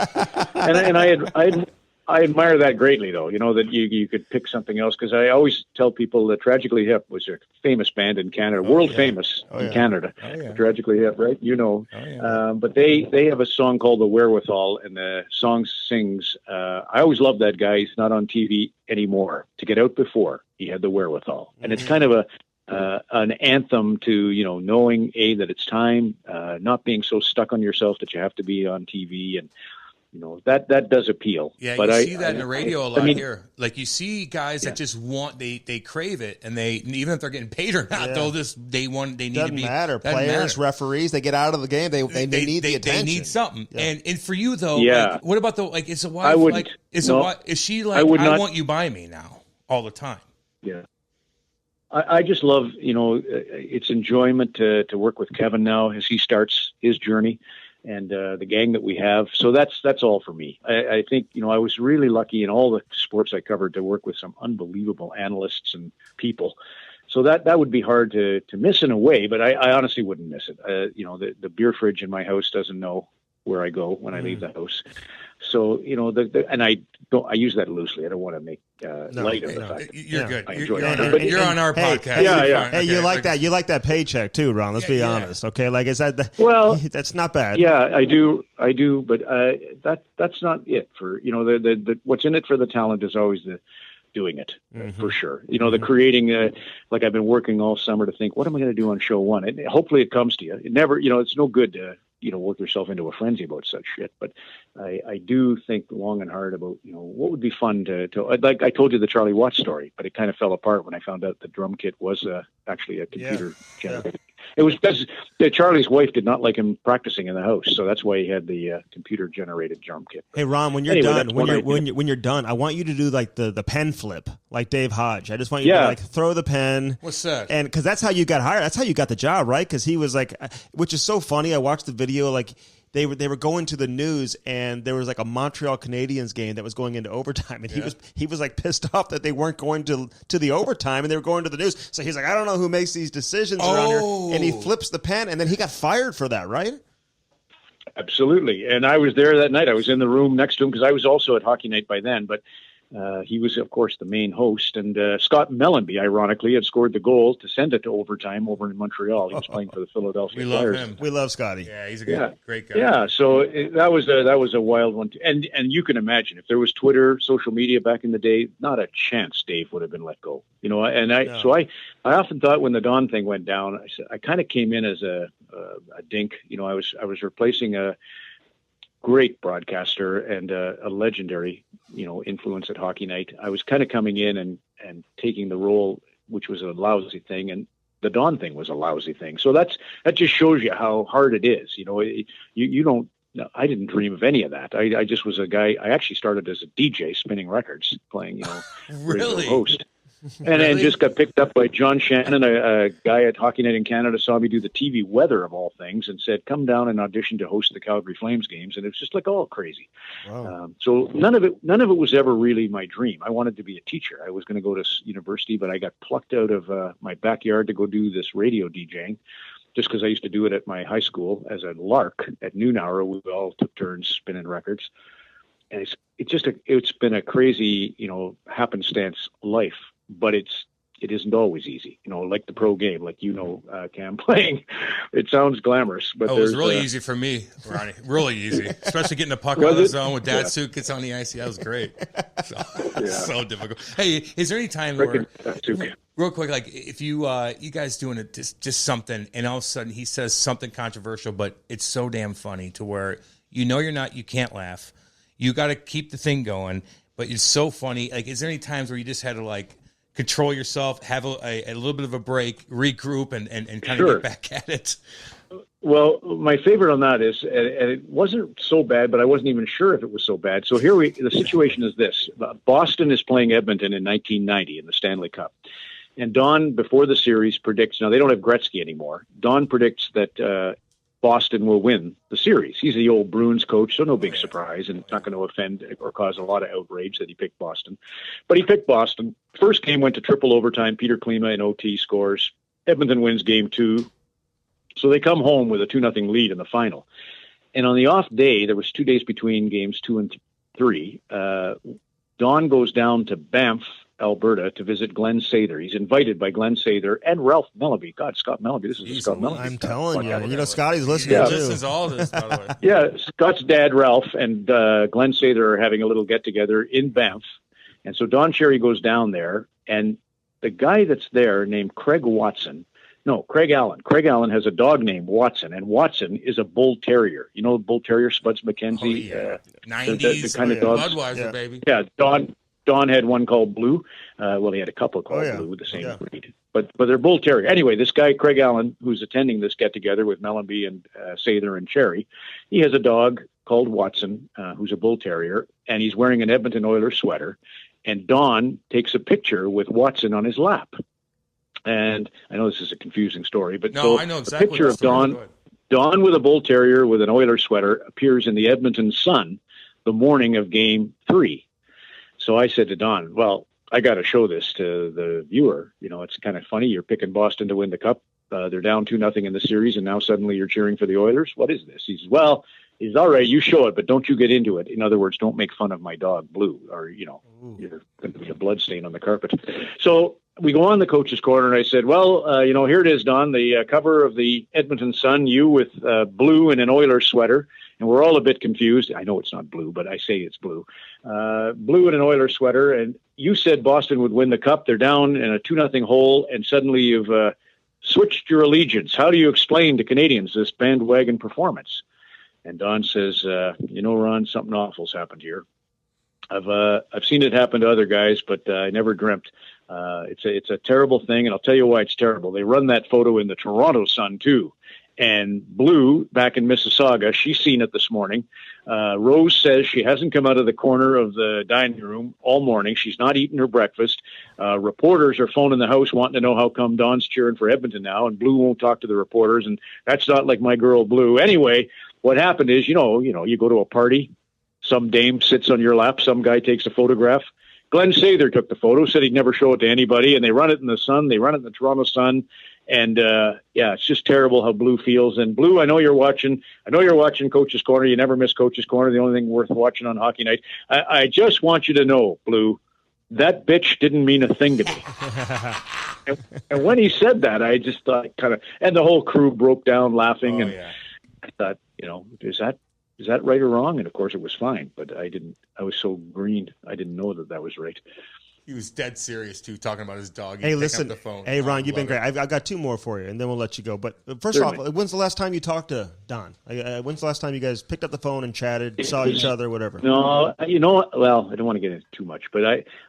And I admire that greatly, though. That you could pick something else, because I always tell people that Tragically Hip was a famous band in Canada, world famous in Canada. Tragically Hip, right? But they have a song called The Wherewithal, and the song sings. I always loved that guy. He's not on TV anymore. To get out before, he had the wherewithal, and it's kind of an anthem to knowing that it's time, not being so stuck on yourself that you have to be on TV and. That does appeal. Yeah, but you see that in the radio a lot here. Like you see guys that just want they crave it, and they even if they're getting paid or not, they need doesn't to be. Matter. Players, referees, they get out of the game. They need the attention. They need something. Yeah. And for you though, what about is a wife is she like I want you by me now all the time? Yeah. I just love, it's enjoyment to work with Kevin now as he starts his journey. And the gang that we have. So that's all for me. I think, I was really lucky in all the sports I covered to work with some unbelievable analysts and people. So that would be hard to miss in a way, but I honestly wouldn't miss it. The beer fridge in my house doesn't know where I go when I leave the house. So, and I use that loosely. I don't want to make light of the fact. You're good. You're on our podcast. Yeah. Hey, you like that? You like that paycheck too, Ron? Let's be honest. Okay. Like, is that that's not bad. Yeah, I do. But that's not it for, the what's in it for the talent is always the doing it for sure. The creating, like I've been working all summer to think, what am I going to do on show one? And hopefully it comes to you. It never, it's no good to, work yourself into a frenzy about such shit. But I do think long and hard about, what would be fun to like I told you the Charlie Watts story, but it kind of fell apart when I found out the drum kit was actually a computer generated. It was because Charlie's wife did not like him practicing in the house, so that's why he had the computer-generated drum kit. Hey Ron, when you're done, when you're done, I want you to do like the pen flip, like Dave Hodge. I just want you to throw the pen. What's that? And because that's how you got hired. That's how you got the job, right? Because he was like, which is so funny. I watched the video, like. They were going to the news, and there was like a Montreal Canadiens game that was going into overtime, and he was like pissed off that they weren't going to the overtime, and they were going to the news. So he's like, I don't know who makes these decisions around here, and he flips the pen, and then he got fired for that, right? Absolutely, and I was there that night. I was in the room next to him because I was also at Hockey Night by then, but He was, of course, the main host. And Scott Mellanby, ironically, had scored the goal to send it to overtime over in Montreal. He was playing for the Philadelphia Flyers. Love him. We love Scotty. Yeah, he's a great guy. Yeah, so that was a wild one. And you can imagine, if there was Twitter, social media back in the day, not a chance Dave would have been let go. So I often thought when the Don thing went down, I kind of came in as a dink. I was replacing a great broadcaster and a legendary, influence at Hockey Night. I was kind of coming in and taking the role, which was a lousy thing, and the Don thing was a lousy thing. So that just shows you how hard it is. You don't. I didn't dream of any of that. I just was a guy. I actually started as a DJ spinning records, playing, really host. And then just got picked up by John Shannon, a guy at Hockey Night in Canada, saw me do the TV weather of all things, and said, "Come down and audition to host the Calgary Flames games." And it was just like all crazy. Wow. So none of it was ever really my dream. I wanted to be a teacher. I was going to go to university, but I got plucked out of my backyard to go do this radio DJing, just because I used to do it at my high school as a lark at noon hour. We all took turns spinning records, and it's been a crazy, happenstance life. But it isn't always easy, like the pro game, like Cam, playing. It sounds glamorous, but it was really easy for me, Ronnie. Really easy, especially getting a puck out of the zone with Datsuk gets on the ice. That was great. So difficult. Hey, is there any time where, real quick, like if you guys doing it just something, and all of a sudden he says something controversial, but it's so damn funny to where you can't laugh, you got to keep the thing going, but it's so funny. Like, is there any times where you just had to control yourself, have a little bit of a break, regroup, and kind of get back at it? Well, my favorite on that is, and it wasn't so bad, but I wasn't even sure if it was so bad. So the situation is this. Boston is playing Edmonton in 1990 in the Stanley Cup. And Don, before the series, predicts, now they don't have Gretzky anymore. Don predicts that Boston will win the series. He's the old Bruins coach, so no big surprise, and it's not going to offend or cause a lot of outrage that he picked Boston. But he picked Boston. First game went to triple overtime. Peter Klima in OT scores. Edmonton wins game 2. So they come home with a 2-0 lead in the final. And on the off day, there was 2 days between games 2 and 3. Don goes down to Banff, Alberta, to visit Glenn Sather. He's invited by Glenn Sather and Ralph Mellanby. God, Scott Mellanby. This is Scott Mellanby. I'm telling you. Scotty's listening too. Listens to all this, by the way. Yeah, Scott's dad, Ralph, and Glenn Sather are having a little get-together in Banff. And so Don Cherry goes down there, and the guy that's there named Craig Allen. Craig Allen has a dog named Watson, and Watson is a bull terrier. You know, bull terrier, Spuds McKenzie. 90s, the kind of dogs. Budweiser, baby. Yeah, Don had one called Blue. He had a couple called Blue with the same breed. But they're bull terrier. Anyway, this guy, Craig Allen, who's attending this get-together with Mellanby and Sather and Cherry, he has a dog called Watson, who's a bull terrier, and he's wearing an Edmonton Oilers sweater. And Don takes a picture with Watson on his lap. And I know this is a confusing story, but I know exactly. A picture of Don with a bull terrier with an Oilers sweater appears in the Edmonton Sun the morning of Game 3. So I said to Don, well, I got to show this to the viewer. It's kind of funny. You're picking Boston to win the cup. They're down 2-0 in the series, and now suddenly you're cheering for the Oilers. What is this? He says, well, he's all right. You show it, but don't you get into it. In other words, don't make fun of my dog, Blue, or, you're going to be a blood stain on the carpet. So we go on the coach's corner, and I said, well, here it is, Don, the cover of the Edmonton Sun, you with Blue in an Oilers sweater. And we're all a bit confused. I know it's not blue, but I say it's blue. Blue in an Oilers sweater. And you said Boston would win the cup. They're down in a 2-0 hole, and suddenly you've switched your allegiance. How do you explain to Canadians this bandwagon performance? And Don says, Ron, something awful's happened here. I've seen it happen to other guys, but I never dreamt. It's a terrible thing, and I'll tell you why it's terrible. They run that photo in the Toronto Sun, too. And Blue, back in Mississauga, she's seen it this morning. Rose says she hasn't come out of the corner of the dining room all morning. She's not eaten her breakfast. Reporters are phoning the house wanting to know how come Don's cheering for Edmonton now, and Blue won't talk to the reporters, and that's not like my girl Blue. Anyway, what happened is, you go to a party, some dame sits on your lap, some guy takes a photograph. Glenn Sather took the photo, said he'd never show it to anybody, and they run it in the Sun. They run it in the Toronto Sun. And, it's just terrible how Blue feels. And Blue, I know you're watching Coach's Corner. You never miss Coach's Corner, the only thing worth watching on hockey night. I just want you to know, Blue, that bitch didn't mean a thing to me. and when he said that, I just thought and the whole crew broke down laughing. I thought, is that right or wrong? And of course it was fine, but I was so green. I didn't know that was right. He was dead serious too, talking about his dog. Hey, listen. The phone. Hey, Ron, you've been great. I've got two more for you, and then we'll let you go. But first off, when's the last time you talked to Don? When's the last time you guys picked up the phone and chatted, saw each other, whatever? No, well, I don't want to get into too much, but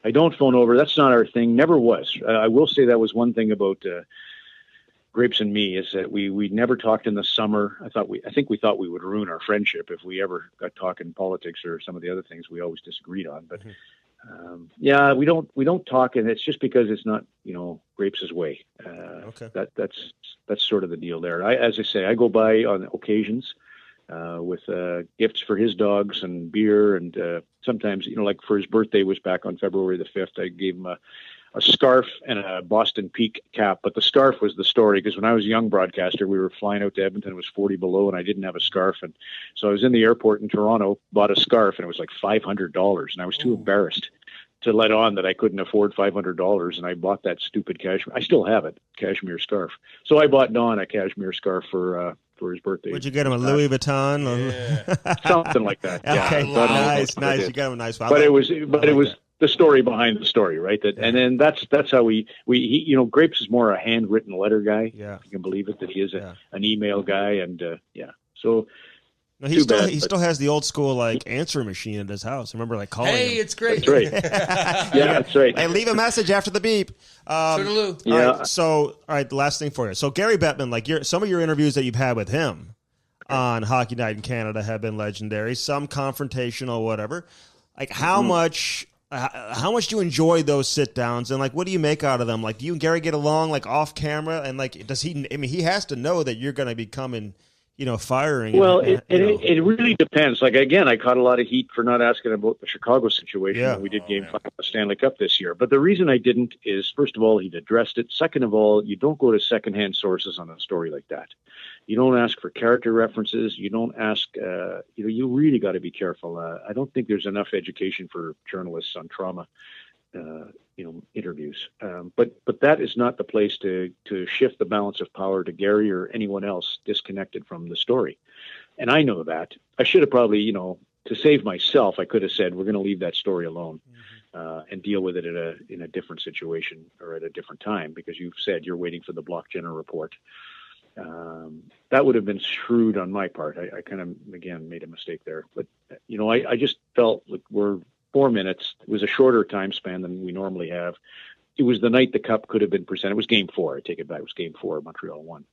I don't phone over. That's not our thing. Never was. I will say that was one thing about Grapes and me, is that we never talked in the summer. I think we thought we would ruin our friendship if we ever got talking politics or some of the other things we always disagreed on. But we don't talk, and it's just because it's not Grapes' way. Okay. That's sort of the deal there. As I say, I go by on occasions with gifts for his dogs and beer, and sometimes like for his birthday was back on February the 5th. I gave him a scarf and a Boston Peak cap, but the scarf was the story, because when I was a young broadcaster, we were flying out to Edmonton. It was 40 below, and I didn't have a scarf, and so I was in the airport in Toronto, bought a scarf, and it was like $500, and I was too embarrassed to let on that I couldn't afford $500, and I bought that stupid cashmere. I still have it, cashmere scarf. So I bought Don a cashmere scarf for his birthday. Would you get him a Louis Vuitton? Yeah. Something like that. Okay, yeah. Nice. You got him a nice one. But it was the story behind the story, right? And then that's how he Grapes is more a handwritten letter guy. Yeah, if you can believe it, that he is an email guy, and so. No, he still has the old school answering machine at his house. I remember calling him. Hey, it's great. That's right. That's right. Hey, leave a message after the beep. Toodaloo. Yeah. All right, the last thing for you. So Gary Bettman, some of your interviews that you've had with him on Hockey Night in Canada have been legendary. Some confrontational, whatever. How much do you enjoy those sit downs, and what do you make out of them? Do you and Gary get along off camera, and does he? I mean, he has to know that you're going to be coming. Firing. Well, it really depends. Again, I caught a lot of heat for not asking about the Chicago situation when we did Game 5 of the Stanley Cup this year. But the reason I didn't is, first of all, he'd addressed it. Second of all, you don't go to secondhand sources on a story like that. You don't ask for character references. You don't ask, you really got to be careful. I don't think there's enough education for journalists on trauma. Interviews. But that is not the place to shift the balance of power to Gary or anyone else disconnected from the story. And I know that. I should have probably, to save myself, I could have said, we're going to leave that story alone and deal with it in a different situation or at a different time, because you've said you're waiting for the Block Jenner report. That would have been shrewd on my part. I kind of, again, made a mistake there. But, I just felt we're 4 minutes. It was a shorter time span than we normally have. It was the night the cup could have been presented. It was Game 4. I take it back. It was Game 4. Montreal won.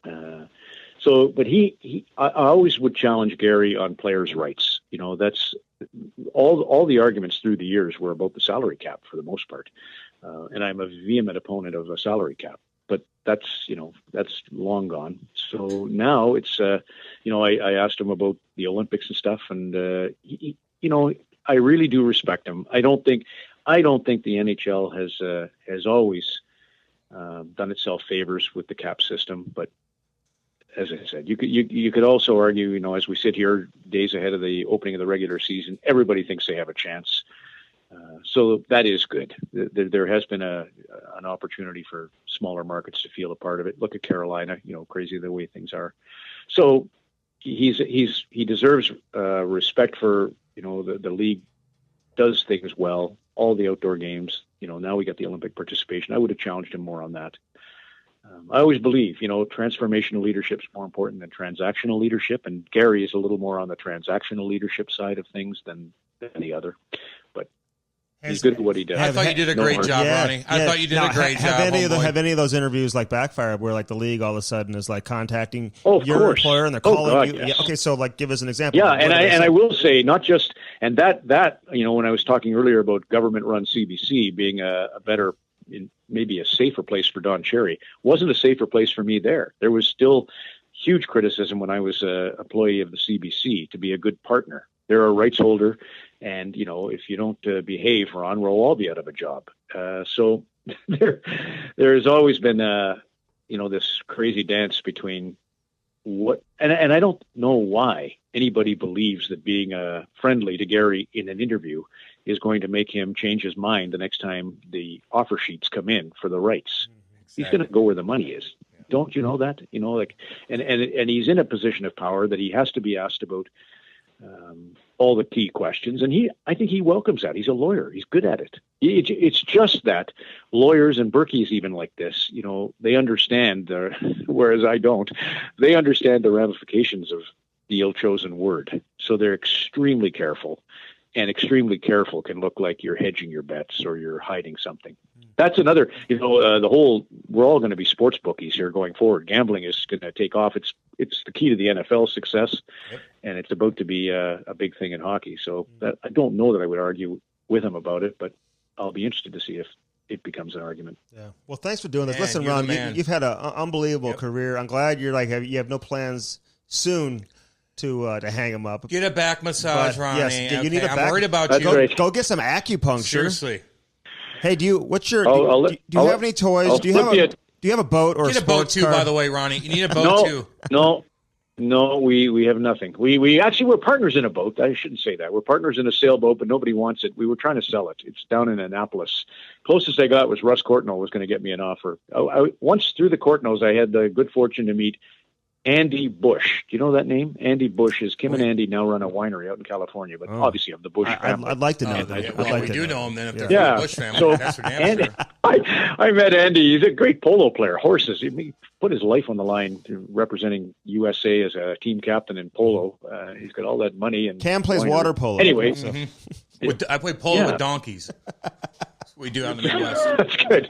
But I always would challenge Gary on players' rights. That's all the arguments through the years were about the salary cap for the most part. And I'm a vehement opponent of a salary cap. But that's long gone. So now it's, I asked him about the Olympics and stuff, and I really do respect him. I don't think the NHL has always done itself favors with the cap system. But as I said, you could also argue, as we sit here days ahead of the opening of the regular season, everybody thinks they have a chance. So that is good. There has been an opportunity for smaller markets to feel a part of it. Look at Carolina, crazy the way things are. So he deserves respect for. The league does things well, all the outdoor games. Now we got the Olympic participation. I would have challenged him more on that. I always believe, transformational leadership is more important than transactional leadership, and Gary is a little more on the transactional leadership side of things than the other. But he's good at what he does. I thought you did a great job, Ronnie. I thought you did a great job. Have any of those interviews backfired where the league all of a sudden is contacting your employer and they're calling you? Yes. Yeah, okay, so give us an example. Yeah, and I will say not just and that when I was talking earlier about government-run CBC being a better, maybe a safer place for Don Cherry, wasn't a safer place for me there. There was still huge criticism when I was an employee of the CBC to be a good partner. They're a rights holder. And, if you don't behave, Ron, we'll all be out of a job. So there's always been, this crazy dance between and I don't know why anybody believes that being friendly to Gary in an interview is going to make him change his mind the next time the offer sheets come in for the rights. Exactly. He's going to go where the money is. Yeah. Don't you know that? And he's in a position of power that he has to be asked about all the key questions. And I think he welcomes that. He's a lawyer. He's good at it. It's just that lawyers, and Berkey's even like this, they understand, whereas I don't, they understand the ramifications of the ill-chosen word. So they're extremely careful, and extremely careful can look like you're hedging your bets or you're hiding something. That's another, we're all going to be sports bookies here going forward. Gambling is going to take off. It's the key to the NFL success, and it's about to be a big thing in hockey. So I don't know that I would argue with him about it, but I'll be interested to see if it becomes an argument. Yeah. Well, thanks for doing this. Listen, Ron, you've had an unbelievable career. I'm glad you have no plans soon to hang him up. Get a back massage, Ronnie. Yes, you need a back. I'm worried about you. Go get some acupuncture. Seriously. Hey, do you have any toys? Do you have a boat or get a boat too? Car? By the way, Ronnie, you need a boat too. No, we have nothing. We actually we're partners in a boat. I shouldn't say that. We're partners in a sailboat, but nobody wants it. We were trying to sell it. It's down in Annapolis. Closest I got was Russ Courtnall was going to get me an offer. Once through the Courtnalls, I had the good fortune to meet Andy Bush. Do you know that name? Andy Bush is Kim and Andy now run a winery out in California, but obviously of the Bush family. I'd like to know that. We do know him then if they're from the Bush family. So that's for damn sure. I met Andy. He's a great polo player. Horses. He put his life on the line representing USA as a team captain in polo. He's got all that money. And Cam plays water polo. Anyway. I play polo with donkeys. That's what we do out in the Midwest. That's good.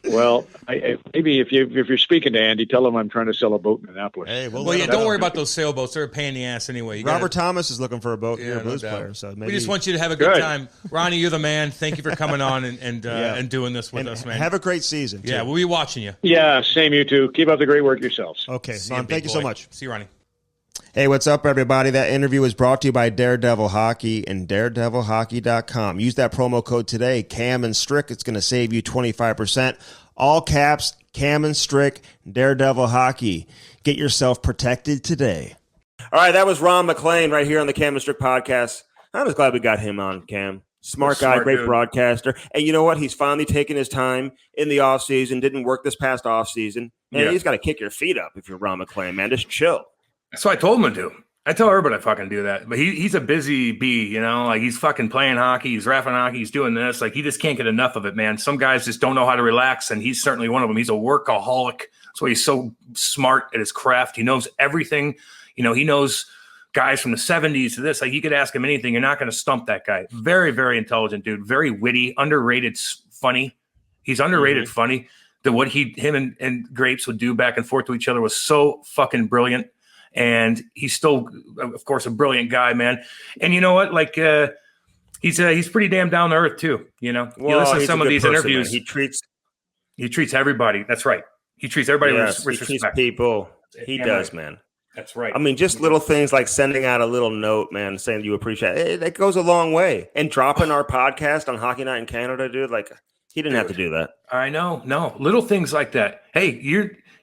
Well, maybe if you're speaking to Andy, tell him I'm trying to sell a boat in Annapolis. Hey, don't worry about those sailboats. They're a pain in the ass anyway. Robert Thomas is looking for a boat. You're a blues player, so maybe. We just want you to have a good time. Ronnie, you're the man. Thank you for coming on and doing this with us, man. Have a great season. Yeah, we'll be watching you. Yeah, same you too. Keep up the great work yourselves. Okay, Ron, thank you so much. See you, Ronnie. Hey, what's up, everybody? That interview was brought to you by Daredevil Hockey and daredevilhockey.com. Use that promo code today, Cam and Strick. It's going to save you 25%. All caps, Cam and Strick, Daredevil Hockey. Get yourself protected today. All right, that was Ron MacLean right here on the Cam and Strick podcast. I'm just glad we got him on, Cam. Smart guy, great dude. Broadcaster. And you know what? He's finally taken his time in the offseason, didn't work this past offseason. Man, he's got to kick your feet up if you're Ron MacLean, man. Just chill. That's what I told him to do. I tell everybody I fucking do that. But he's a busy bee, like he's fucking playing hockey, he's reffing hockey, he's doing this. Like he just can't get enough of it, man. Some guys just don't know how to relax, and he's certainly one of them. He's a workaholic. That's why he's so smart at his craft. He knows everything. He knows guys from the 70s to this. Like you could ask him anything, you're not going to stump that guy. Very, very intelligent dude. Very witty, underrated, funny. He's underrated, funny. What him and Grapes would do back and forth to each other was so fucking brilliant. And he's still, of course, a brilliant guy, man. And you know what? Like, he's pretty damn down to earth too. You listen to some of these interviews. Man. He treats everybody. That's right. He treats everybody with respect. He treats people. He does, man. That's right. I mean, just little things like sending out a little note, man, saying you appreciate it. That goes a long way. And dropping our podcast on Hockey Night in Canada, dude. Like, he didn't have to do that. I know. No, little things like that. Hey,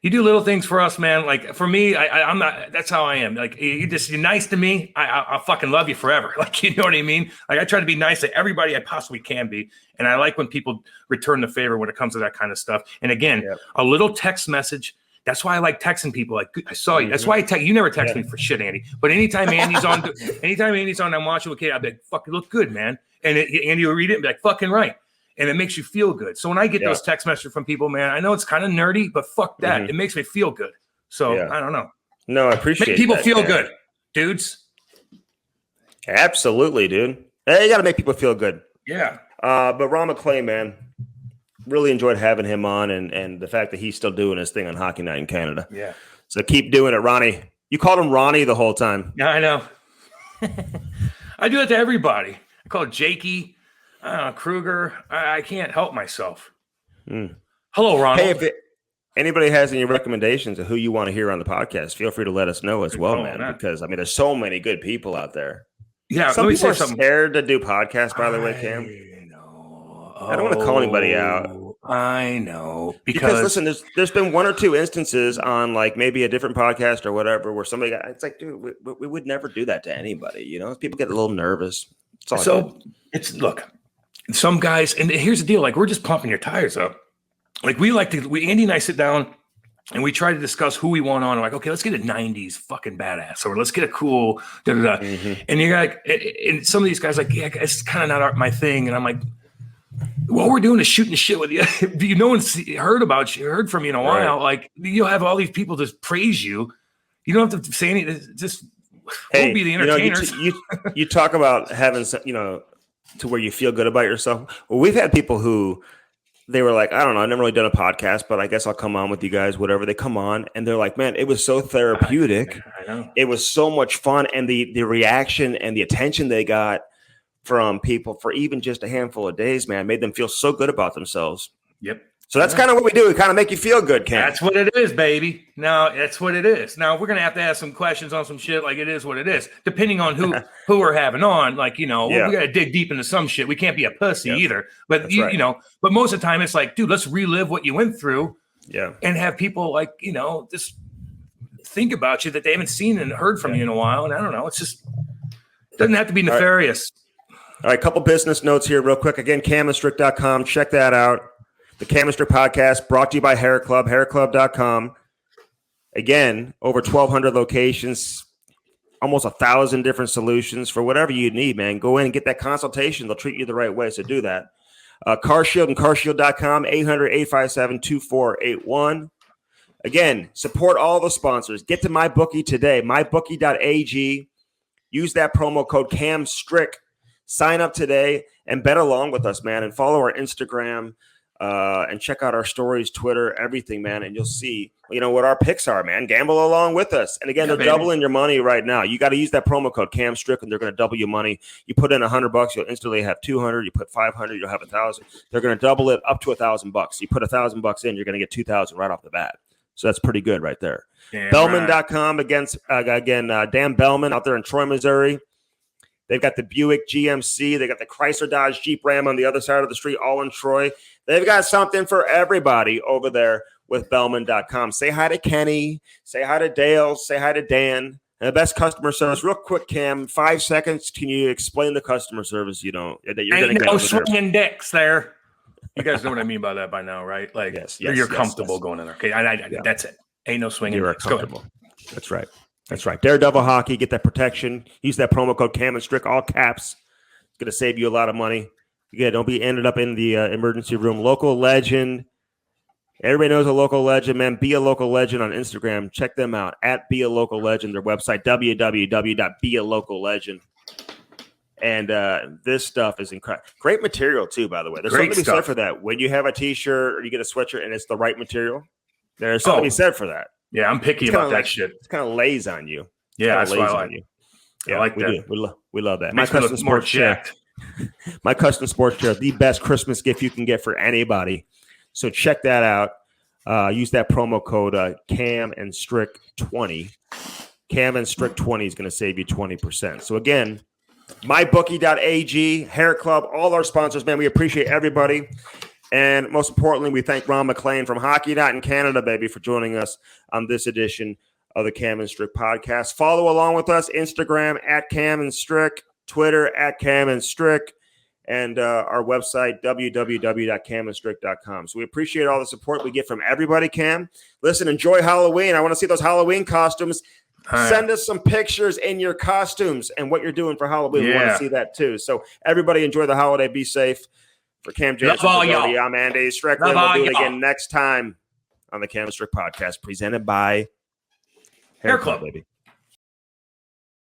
you do little things for us, man. Like for me, I'm not. That's how I am. Like you're nice to me. I'll fucking love you forever. Like you know what I mean. Like I try to be nice to everybody I possibly can be, and I like when people return the favor when it comes to that kind of stuff. And again, a little text message. That's why I like texting people. Like I saw you. That's why I text. You never text me for shit, Andy. But anytime Andy's on, I'm watching with Kate. I'll be like, "Fuck, you look good, man." And Andy will read it and be like, "Fucking right." And it makes you feel good. So when I get those text messages from people, man, I know it's kind of nerdy, but fuck that. It makes me feel good. So I don't know. No, I appreciate it. Make people feel good, dudes. Absolutely, dude. Hey, you got to make people feel good. Yeah. But Ron MacLean, man, really enjoyed having him on and the fact that he's still doing his thing on Hockey Night in Canada. Yeah. So keep doing it, Ronnie. You called him Ronnie the whole time. Yeah, I know. I do it to everybody. I call it Jakey. Kruger, I can't help myself. Hello, Ronald. Hey, Anybody has any recommendations of who you want to hear on the podcast, feel free to let us know as well, man. Because, I mean, there's so many good people out there. Yeah, some people are scared to do podcasts, by the way, Cam. I don't want to call anybody out. I know. Because listen, there's been one or two instances on like maybe a different podcast or whatever where somebody got, it's like, dude, we would never do that to anybody. You know, people get a little nervous. Look, some guys, and here's the deal, like we're just pumping your tires up. Like Andy and I sit down and we try to discuss who we want on. We're like, okay, let's get a 90s fucking badass, or let's get a cool da-da-da. Mm-hmm. And you're like, and some of these guys like, yeah, it's kind of not my thing. And I'm like, what we're doing is shooting the shit with you. No one's heard from you in a while. Right. Like you'll have all these people just praise you. You don't have to say anything. Just we'll be the entertainers. You talk about having some, to where you feel good about yourself. Well, we've had people who they were like, I don't know, I've never really done a podcast, but I guess I'll come on with you guys, whatever. They come on and they're like, man, it was so therapeutic. I know. It was so much fun. And the reaction and the attention they got from people for even just a handful of days, man, made them feel so good about themselves. Yep. So that's kind of what we do. We kind of make you feel good, Cam. That's what it is, baby. No, that's what it is. Now we're gonna have to ask some questions on some shit. Like it is what it is, depending on who we're having on. Like we got to dig deep into some shit. We can't be a pussy either. But but most of the time it's like, dude, let's relive what you went through. Yeah. And have people like just think about you that they haven't seen and heard from you in a while. And I don't know. It doesn't have to be nefarious. All right, couple business notes here real quick. Again, camandstrick.com. Check that out. The Cam Strick Podcast brought to you by HairClub, hairclub.com. Again, over 1,200 locations, almost 1,000 different solutions for whatever you need, man. Go in and get that consultation. They'll treat you the right way, so do that. CarShield and carshield.com, 800-857-2481. Again, support all the sponsors. Get to MyBookie today, mybookie.ag. Use that promo code Cam Strick. Sign up today and bet along with us, man, and follow our Instagram and check out our stories, Twitter, everything, man, and you'll see, what our picks are, man. Gamble along with us. And again, they're doubling your money right now. You got to use that promo code Cam Strick, and they're going to double your money. You put in $100, you'll instantly have 200. You put 500, you'll have 1,000. They're going to double it up to $1,000. You put $1,000 in, you're going to get 2,000 right off the bat. So that's pretty good right there. Bellman.com against Dan Bellman out there in Troy, Missouri. They've got the Buick GMC. They got the Chrysler Dodge Jeep Ram on the other side of the street, all in Troy. They've got something for everybody over there with Bellman.com. Say hi to Kenny. Say hi to Dale. Say hi to Dan. And the best customer service. Real quick, Cam, 5 seconds. Can you explain the customer service that you're going to get? No swinging dicks there. You guys know what I mean by that by now, right? Like you're comfortable going in there. Okay, that's it. Ain't no swinging. You're comfortable. That's right. That's right. Daredevil Hockey, get that protection. Use that promo code Cam and Strick, all caps. It's going to save you a lot of money. Again, don't be ended up in the emergency room. Local legend. Everybody knows a local legend, man. Be a local legend on Instagram. Check them out at Be a Local Legend. Their website, www.bealocallegend. And this stuff is incredible. Great material, too, by the way. There's something to be said for that. When you have a T-shirt or you get a sweatshirt and it's the right material, there's something to be said for that. Yeah, I'm picky about that shit. It kind of lays on you. Yeah, that's why I like you. Yeah, I like we that. Do. We love that. My custom sports chair. My custom sports chair, the best Christmas gift you can get for anybody. So check that out. Use that promo code Cam and Strick 20. Cam and Strick 20 is going to save you 20%. So again, mybookie.ag, HairClub, all our sponsors, man. We appreciate everybody. And most importantly, we thank Ron MacLean from Hockey Night in Canada, baby, for joining us on this edition of the Cam and Strick Podcast. Follow along with us, Instagram at Cam and Strick, Twitter at Cam and Strick, and our website, www.camandstrick.com. So we appreciate all the support we get from everybody, Cam. Listen, enjoy Halloween. I want to see those Halloween costumes. Send us some pictures in your costumes and what you're doing for Halloween. We want to see that too. So everybody enjoy the holiday. Be safe. For Cam James, I'm Andy Strickland. We'll do it again next time on the Cam Strick Podcast, presented by HairClub, baby.